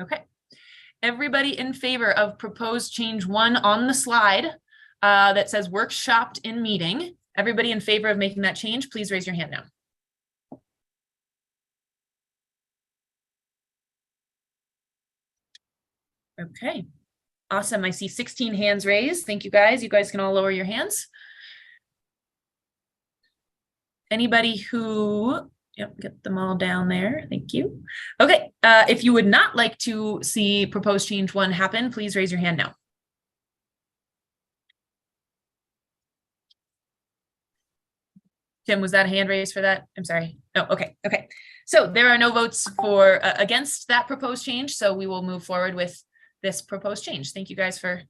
Okay, everybody in favor of proposed change 1 on the slide that says workshopped in meeting, everybody in favor of making that change, please raise your hand now. Okay, awesome. I see 16 hands raised. Thank you guys. You guys can all lower your hands. Anybody who, yep, get them all down there. Thank you. Okay, if you would not like to see proposed change 1 happen, please raise your hand now. Tim, was that a hand raised for that? I'm sorry. Oh, okay. Okay. So there are no votes for against that proposed change. So we will move forward with this proposed change. Thank you guys for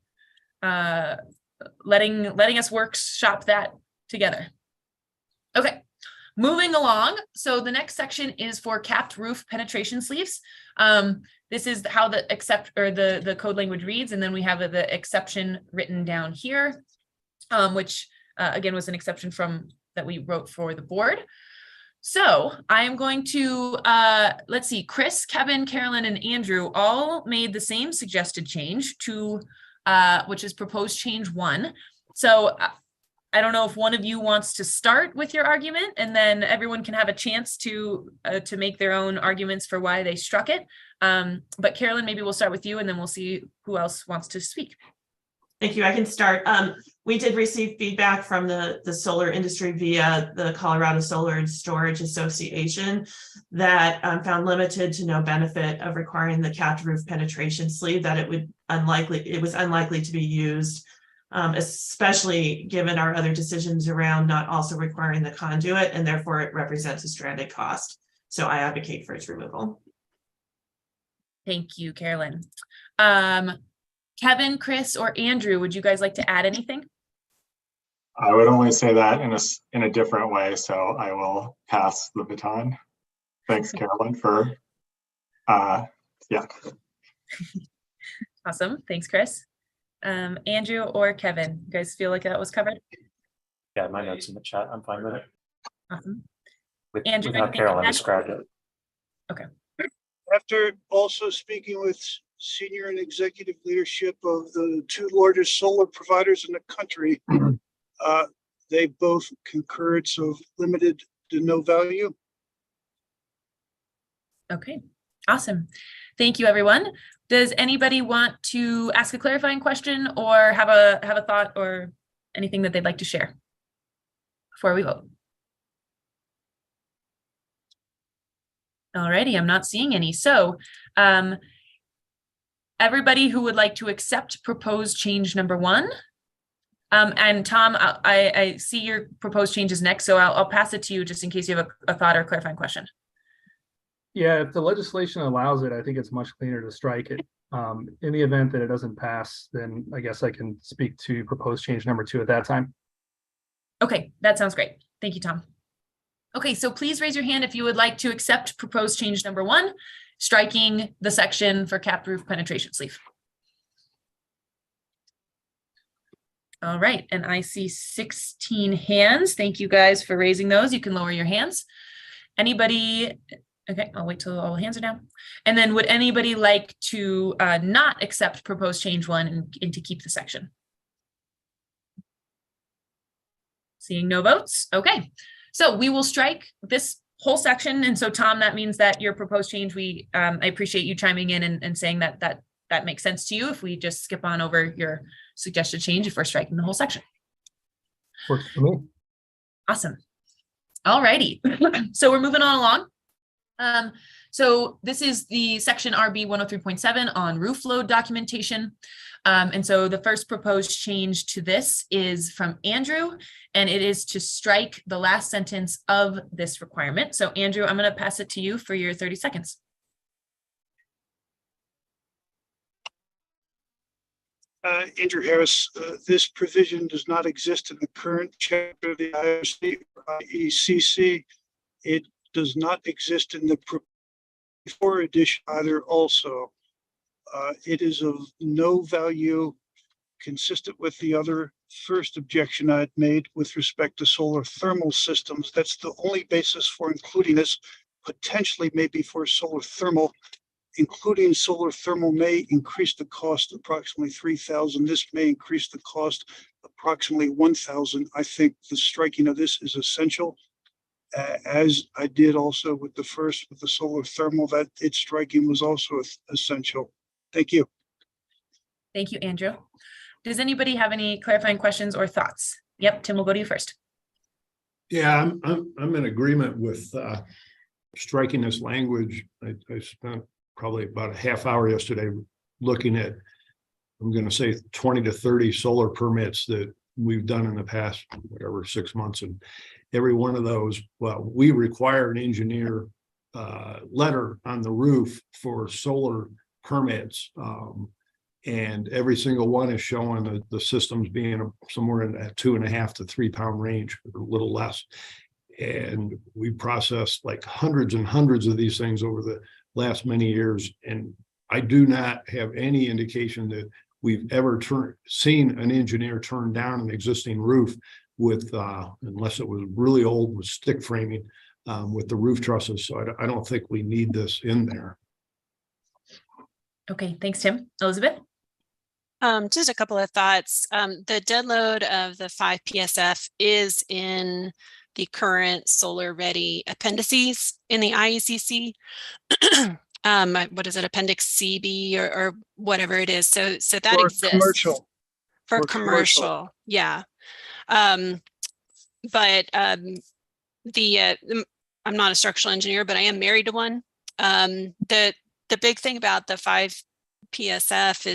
letting us workshop that together. Okay, moving along. So the next section is for capped roof penetration sleeves. This is how the code language reads, and then we have the exception written down here, which again was an exception from that we wrote for the board. So I am going to, let's see, Chris, Kevin, Carolyn, and Andrew all made the same suggested change to, which is proposed change 1. So I don't know if one of you wants to start with your argument, and then everyone can have a chance to make their own arguments for why they struck it. But Carolyn, maybe we'll start with you, and then we'll see who else wants to speak. Thank you. I can start. We did receive feedback from the solar industry via the Colorado Solar and Storage Association that found limited to no benefit of requiring the capped roof penetration sleeve, that it was unlikely to be used, especially given our other decisions around not also requiring the conduit, and therefore it represents a stranded cost. So I advocate for its removal. Thank you, Carolyn. Kevin, Chris, or Andrew, would you guys like to add anything? I would only say that in a different way, so I will pass the baton. Thanks, Carolyn, for yeah. Awesome. Thanks, Chris. Andrew or Kevin, you guys feel like that was covered? Yeah, my notes in the chat. I'm fine with it. Awesome. With Andrew, how Carolyn described it. Okay. After also speaking with senior and executive leadership of the 2 largest solar providers in the country, they both concur it's of limited to no value. Okay, awesome. Thank you, everyone. Does anybody want to ask a clarifying question or have a thought or anything that they'd like to share before we vote? Alrighty, I'm not seeing any. So everybody who would like to accept proposed change number 1. And Tom, I see your proposed change is next, so I'll pass it to you just in case you have a thought or clarifying question. Yeah, if the legislation allows it, I think it's much cleaner to strike it. In the event that it doesn't pass, then I guess I can speak to proposed change number 2 at that time. Okay, that sounds great. Thank you, Tom. Okay, so please raise your hand if you would like to accept proposed change number 1, striking the section for capped roof penetration sleeve. All right, and I see 16 hands. Thank you guys for raising those. You can lower your hands. Anybody? Okay, I'll wait till all hands are down. And then would anybody like to not accept proposed change 1 and to keep the section? Seeing no votes. Okay, so we will strike this whole section. And so Tom, that means that your proposed change, I appreciate you chiming in and saying that makes sense to you if we just skip on over your suggested change if we're striking the whole section. Works for me. Awesome. All righty. So we're moving on along. So this is the section RB 103.7 on roof load documentation. And so the first proposed change to this is from Andrew, and it is to strike the last sentence of this requirement. So Andrew, I'm going to pass it to you for your 30 seconds. Andrew Harris, this provision does not exist in the current chapter of the IRC or IECC. It does not exist in the before edition either also. It is of no value, consistent with the other first objection I had made with respect to solar thermal systems. That's the only basis for including this, potentially maybe for solar thermal including solar thermal may increase the cost approximately 3,000. This may increase the cost approximately 1,000. I think the striking of this is essential. As I did also with the first, with the solar thermal, that its striking was also essential. Thank you. Thank you, Andrew. Does anybody have any clarifying questions or thoughts? Yep, Tim, we'll go to you first. Yeah, I'm in agreement with striking this language. I spent probably about a half hour yesterday looking at, I'm going to say 20 to 30 solar permits that we've done in the past, whatever, 6 months. And every one of those, well, we require an engineer letter on the roof for solar permits. And every single one is showing the systems being somewhere in that 2.5 to 3 pound range, or a little less. And we processed like hundreds and hundreds of these things over the last many years. And I do not have any indication that we've ever seen an engineer turn down an existing roof with, unless it was really old with stick framing, with the roof trusses. So I don't think we need this in there. Okay, thanks, Tim. Elizabeth? Just a couple of thoughts. The dead load of the 5 PSF is in the current solar ready appendices in the IECC. What is it, Appendix CB or whatever it is. So that For exists commercial. for commercial. Yeah. But I'm not a structural engineer, but I am married to one. The big thing about the 5 PSF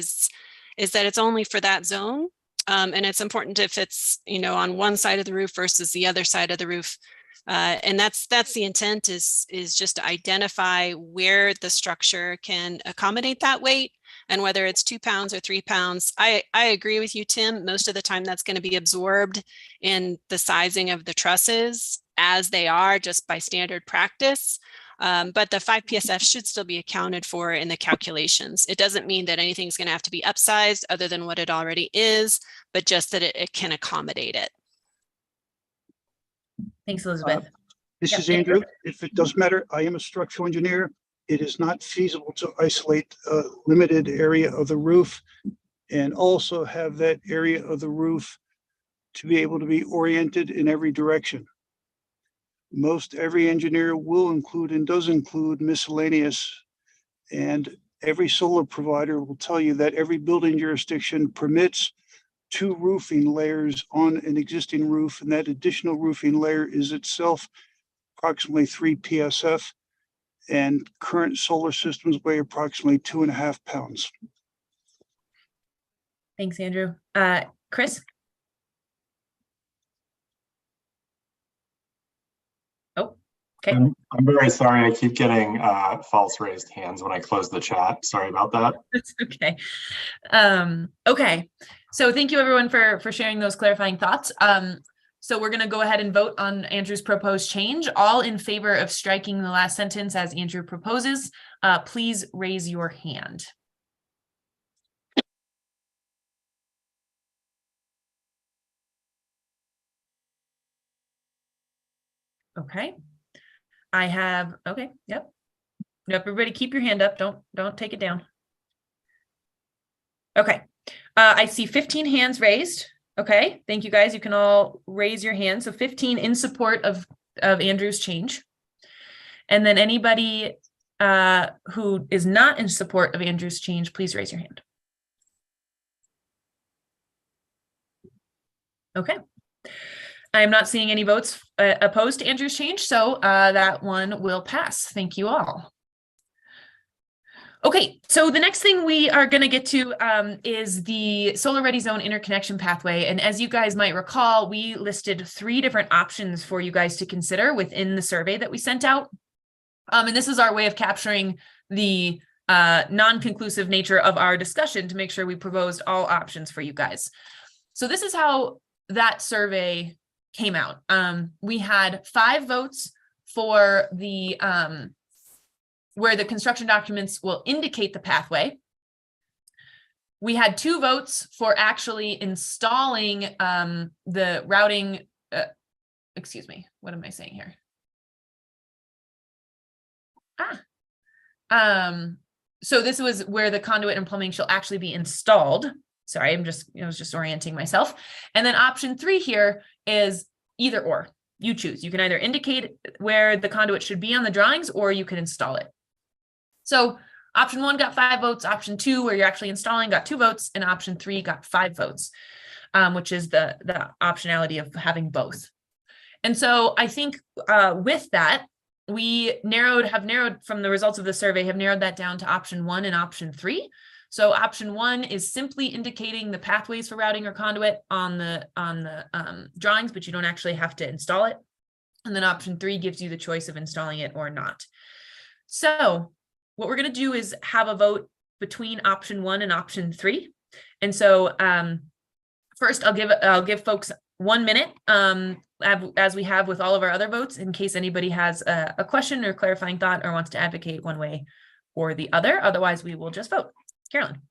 is that it's only for that zone. And it's important if it's, on one side of the roof versus the other side of the roof. And that's the intent is just to identify where the structure can accommodate that weight and whether it's 2 pounds or 3 pounds. I agree with you, Tim. Most of the time that's going to be absorbed in the sizing of the trusses as they are just by standard practice. But the 5 PSF should still be accounted for in the calculations. It doesn't mean that anything's going to have to be upsized other than what it already is, but just that it can accommodate it. Thanks, Elizabeth. This is Andrew. If it does matter, I am a structural engineer. It is not feasible to isolate a limited area of the roof and also have that area of the roof to be able to be oriented in every direction. Most every engineer will include and does include miscellaneous, and every solar provider will tell you that every building jurisdiction permits 2 roofing layers on an existing roof, and that additional roofing layer is itself approximately 3 PSF, and current solar systems weigh approximately 2.5 pounds. Thanks, Andrew. Chris? Oh, okay. I'm very sorry. I keep getting false raised hands when I close the chat. Sorry about that. That's okay. Okay. So thank you everyone for sharing those clarifying thoughts. So we're going to go ahead and vote on Andrew's proposed change. All in favor of striking the last sentence as Andrew proposes, please raise your hand. Okay. Okay. Yep. Everybody keep your hand up. Don't take it down. Okay. I see 15 hands raised. Okay. Thank you guys. You can all raise your hand. So 15 in support of Andrew's change. And then anybody who is not in support of Andrew's change, please raise your hand. Okay. I am not seeing any votes opposed to Andrew's change, so that one will pass. Thank you all. Okay, so the next thing we are going to get to is the Solar Ready Zone interconnection pathway. And as you guys might recall, we listed 3 different options for you guys to consider within the survey that we sent out. And this is our way of capturing the non-conclusive nature of our discussion to make sure we proposed all options for you guys. So this is how that survey came out. We had 5 votes for the where the construction documents will indicate the pathway. We had 2 votes for actually installing the routing. Excuse me, what am I saying here? so this was where the conduit and plumbing shall actually be installed. Sorry, I was just orienting myself. And then option 3 here is either or. You choose. You can either indicate where the conduit should be on the drawings, or you can install it. So option 1 got 5 votes. Option 2, where you're actually installing, got 2 votes, and option 3 got 5 votes, which is the optionality of having both. And so I think with that, we have narrowed from the results of the survey, have narrowed that down to option 1 and option 3. So option 1 is simply indicating the pathways for routing or conduit on the drawings, but you don't actually have to install it. And then option 3 gives you the choice of installing it or not. So what we're going to do is have a vote between option 1 and option 3. And so first I'll give folks 1 minute, as we have with all of our other votes, in case anybody has a question or clarifying thought or wants to advocate one way or the other. Otherwise, we will just vote. Carolyn.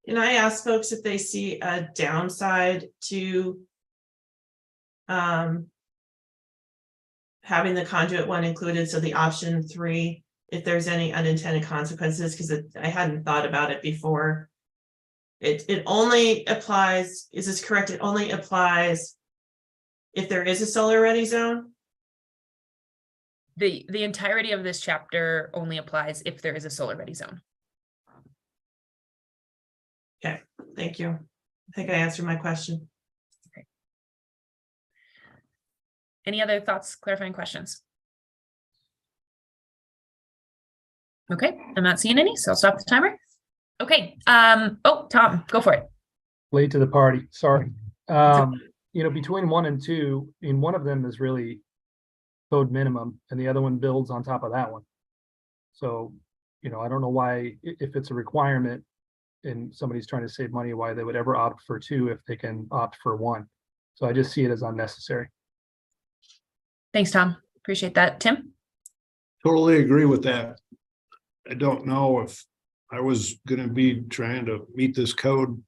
Can I ask folks if they see a downside to having the conduit one included? So the option 3, if there's any unintended consequences, because I hadn't thought about it before. It only applies, is this correct? It only applies if there is a solar ready zone? The entirety of this chapter only applies if there is a solar ready zone. Okay, thank you. I think I answered my question. Okay. Any other thoughts, clarifying questions? Okay, I'm not seeing any, so I'll stop the timer. Okay, oh, Tom, go for it. Late to the party, sorry. Between 1 and 2, one of them is really code minimum and the other one builds on top of that one. So, I don't know why, if it's a requirement and somebody's trying to save money, why they would ever opt for 2 if they can opt for 1. So I just see it as unnecessary. Thanks, Tom. Appreciate that. Tim? Totally agree with that. I don't know if I was going to be trying to meet this code,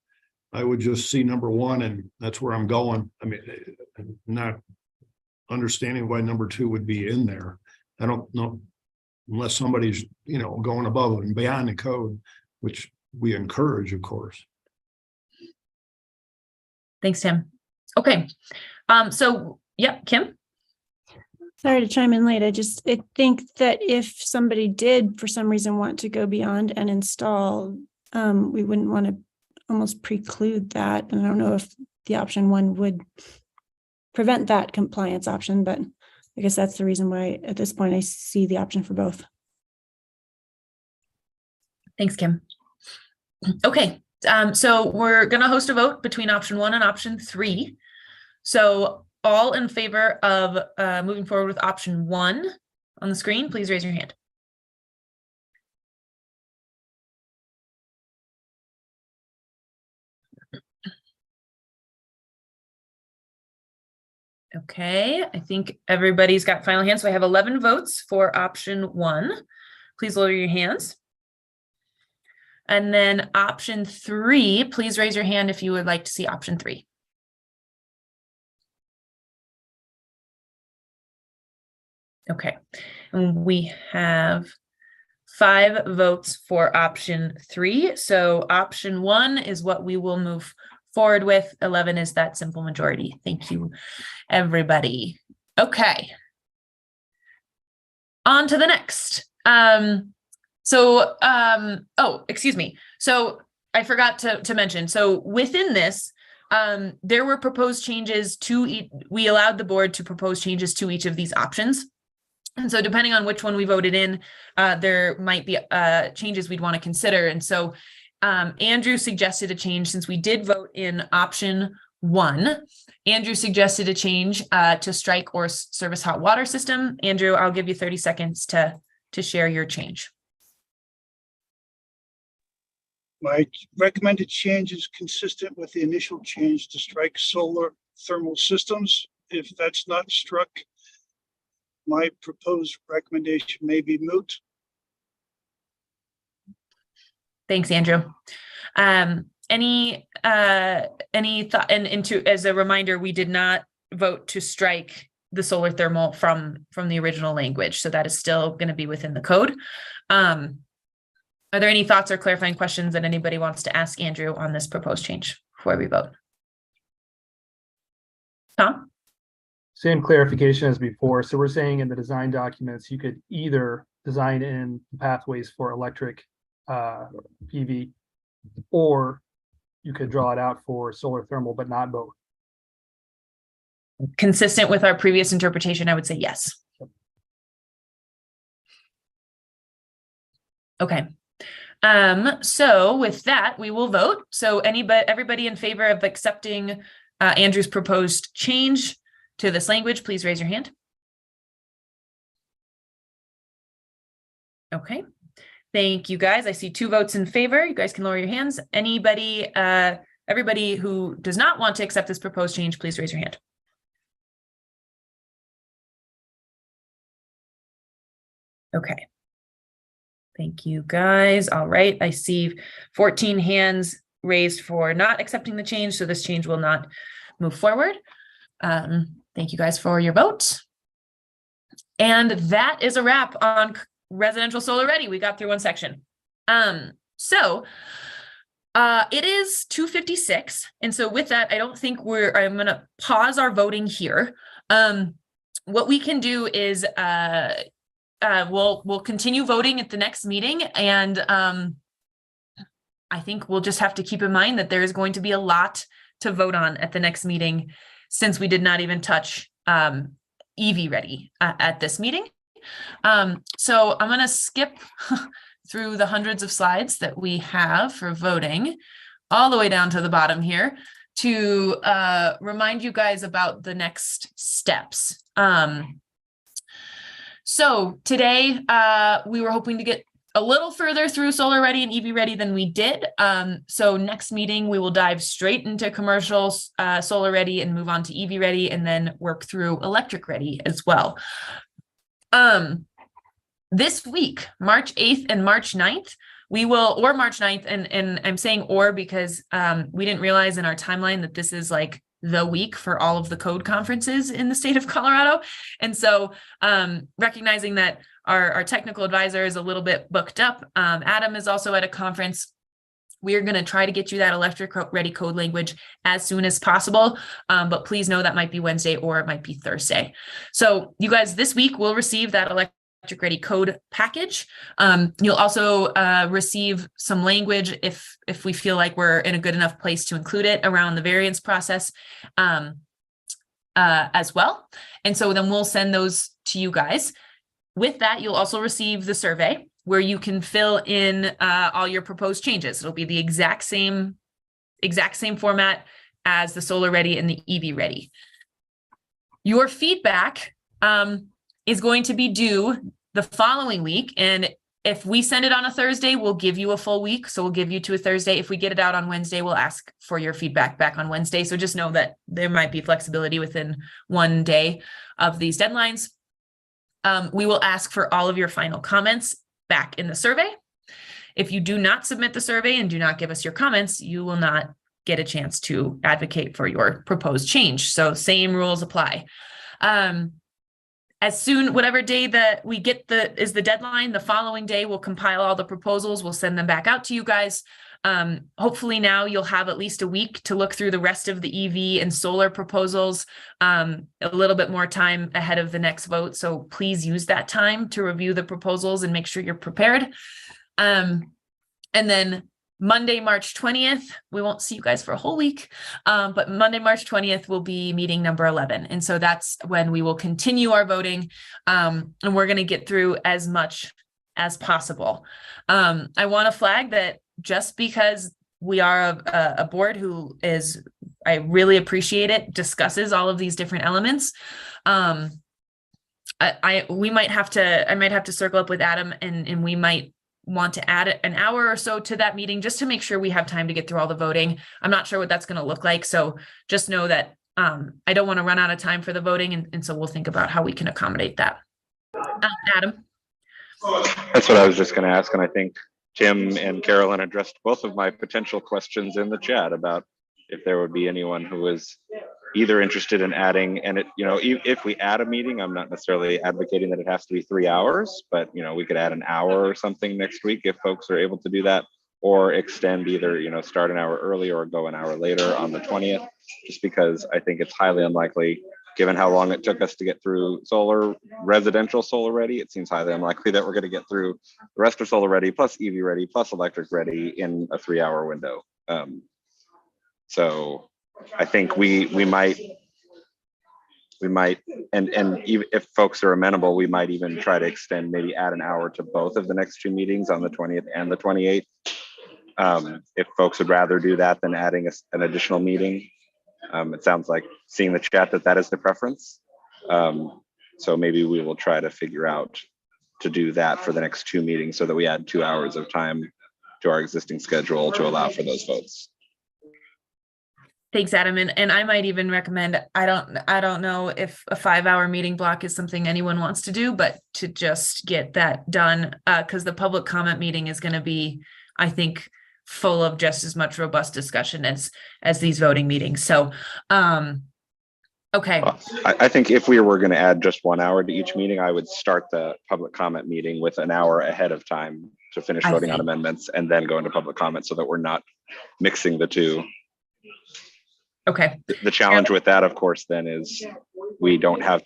I would just see number 1 and that's where I'm going. I mean, I'm not understanding why number 2 would be in there. I don't know, unless somebody's, going above and beyond the code, which we encourage, of course. Thanks, Tim. Okay. So yeah, Kim? Sorry to chime in late. I think that if somebody did for some reason want to go beyond and install, we wouldn't want to almost preclude that. And I don't know if the option 1 would prevent that compliance option, but I guess that's the reason why at this point I see the option for both. Thanks, Kim. Okay, so we're going to host a vote between option 1 and option 3. So all in favor of moving forward with option 1 on the screen, please raise your hand. Okay, I think everybody's got final hands. So I have 11 votes for option 1. Please lower your hands. And then option 3, please raise your hand if you would like to see option 3. Okay, and we have 5 votes for option 3. So option 1 is what we will move forward with. 11 is that simple majority. Thank you, everybody. Okay. On to the next. Oh, excuse me. So I forgot to mention, so within this, there were proposed changes to we allowed the board to propose changes to each of these options. And so depending on which one we voted in, there might be changes we'd want to consider. And so Andrew suggested a change, since we did vote in option 1. Andrew suggested a change to strike or service hot water system. Andrew, I'll give you 30 seconds to share your change. My recommended change is consistent with the initial change to strike solar thermal systems. If that's not struck, my proposed recommendation may be moot. Thanks, Andrew. Any thought? And as a reminder, we did not vote to strike the solar thermal from the original language. So that is still going to be within the code. Are there any thoughts or clarifying questions that anybody wants to ask Andrew on this proposed change before we vote? Tom? Same clarification as before. So we're saying in the design documents, you could either design in pathways for electric PV, or you could draw it out for solar thermal, but not both. Consistent with our previous interpretation, I would say yes. Okay. So with that, we will vote. So everybody in favor of accepting Andrew's proposed change to this language, please raise your hand. Okay. Thank you, guys. I see 2 votes in favor. You guys can lower your hands. Anybody, everybody who does not want to accept this proposed change, please raise your hand. Okay. Thank you, guys. All right. I see 14 hands raised for not accepting the change, so this change will not move forward. Thank you guys for your vote. And that is a wrap on residential solar ready. We got through one section. So it is 2:56. And so with that, I don't think I'm going to pause our voting here. What we can do is we'll continue voting at the next meeting. And I think we'll just have to keep in mind that there is going to be a lot to vote on at the next meeting, since we did not even touch EV ready at this meeting. So I'm going to skip through the hundreds of slides that we have for voting all the way down to the bottom here to remind you guys about the next steps. So today we were hoping to get a little further through solar ready and EV ready than we did. So next meeting, we will dive straight into commercial solar ready and move on to EV ready, and then work through electric ready as well. This week, March 8th and March 9th, we will, or March 9th, and I'm saying or because we didn't realize in our timeline that this is like the week for all of the code conferences in the state of Colorado. And so recognizing that our technical advisor is a little bit booked up. Adam is also at a conference. We are going to try to get you that electric ready code language as soon as possible. But please know that might be Wednesday or it might be Thursday. So you guys, this week we'll receive that electric ready code package. You'll also receive some language if we feel like we're in a good enough place to include it around the variance process as well. And so then we'll send those to you guys. With that, you'll also receive the survey where you can fill in all your proposed changes. It'll be the exact same format as the solar ready and the EV ready. Your feedback is going to be due the following week. And if we send it on a Thursday, we'll give you a full week. So we'll give you to a Thursday. If we get it out on Wednesday, we'll ask for your feedback back on Wednesday. So just know that there might be flexibility within one day of these deadlines. We will ask for all of your final comments back in the survey. If you do not submit the survey and do not give us your comments, you will not get a chance to advocate for your proposed change. So same rules apply. As soon, whatever day that we get is the deadline, the following day we'll compile all the proposals, we'll send them back out to you guys. Hopefully now you'll have at least a week to look through the rest of the EV and solar proposals, a little bit more time ahead of the next vote. So please use that time to review the proposals and make sure you're prepared. And then Monday, March 20th, we won't see you guys for a whole week, but Monday, March 20th will be meeting number 11. And so that's when we will continue our voting, and we're going to get through as much as possible. I want to flag that just because we are a board who is, I really appreciate it, discusses all of these different elements. I might have to circle up with Adam and we might want to add an hour or so to that meeting just to make sure we have time to get through all the voting. I'm not sure what that's going to look like. So just know that I don't want to run out of time for the voting. And so we'll think about how we can accommodate that. Adam. That's what I was just going to ask. And I think Tim and Carolyn addressed both of my potential questions in the chat about if there would be anyone who was either interested in adding, and it, if we add a meeting, I'm not necessarily advocating that it has to be 3 hours, but we could add an hour or something next week if folks are able to do that, or extend either, start an hour early or go an hour later on the 20th, just because I think it's highly unlikely, given how long it took us to get through residential solar ready, it seems highly unlikely that we're going to get through the rest of solar ready plus EV ready plus electric ready in a 3-hour window. So I think we might, and even if folks are amenable, we might even try to extend, maybe add an hour to both of the next 2 meetings on the 20th and the 28th. If folks would rather do that than adding an additional meeting. It sounds like, seeing the chat, that is the preference. So maybe we will try to figure out to do that for the next 2 meetings so that we add 2 hours of time to our existing schedule to allow for those votes. Thanks, Adam. And I might even recommend, I don't know if a 5-hour meeting block is something anyone wants to do, but to just get that done, because the public comment meeting is going to be, I think, full of just as much robust discussion as these voting meetings. So, okay. I think if we were going to add just 1 hour to each meeting, I would start the public comment meeting with an hour ahead of time to finish voting on amendments and then go into public comment so that we're not mixing the two. Okay. The challenge with that, of course, then is we don't have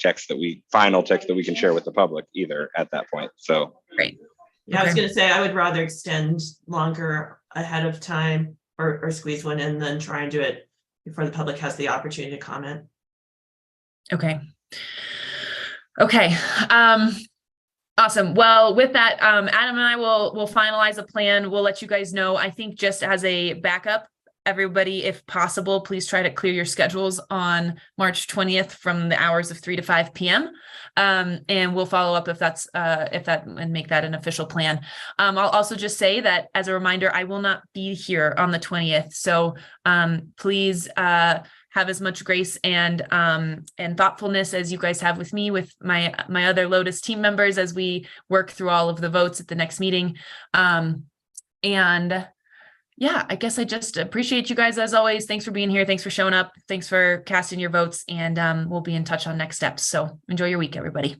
final text that we can share with the public either at that point. So, great. Yeah, I was going to say, I would rather extend longer ahead of time or squeeze one in than try and do it before the public has the opportunity to comment. Okay. Okay. Awesome. Well, with that, Adam and I will finalize a plan. We'll let you guys know. I think just as a backup, everybody, if possible, please try to clear your schedules on March 20th from the hours of 3 to 5 p.m. And we'll follow up if and make that an official plan. I'll also just say that as a reminder, I will not be here on the 20th. So please have as much grace and thoughtfulness as you guys have with me, with my other Lotus team members, as we work through all of the votes at the next meeting. And yeah, I guess I just appreciate you guys as always. Thanks for being here. Thanks for showing up. Thanks for casting your votes, and we'll be in touch on next steps. So enjoy your week, everybody.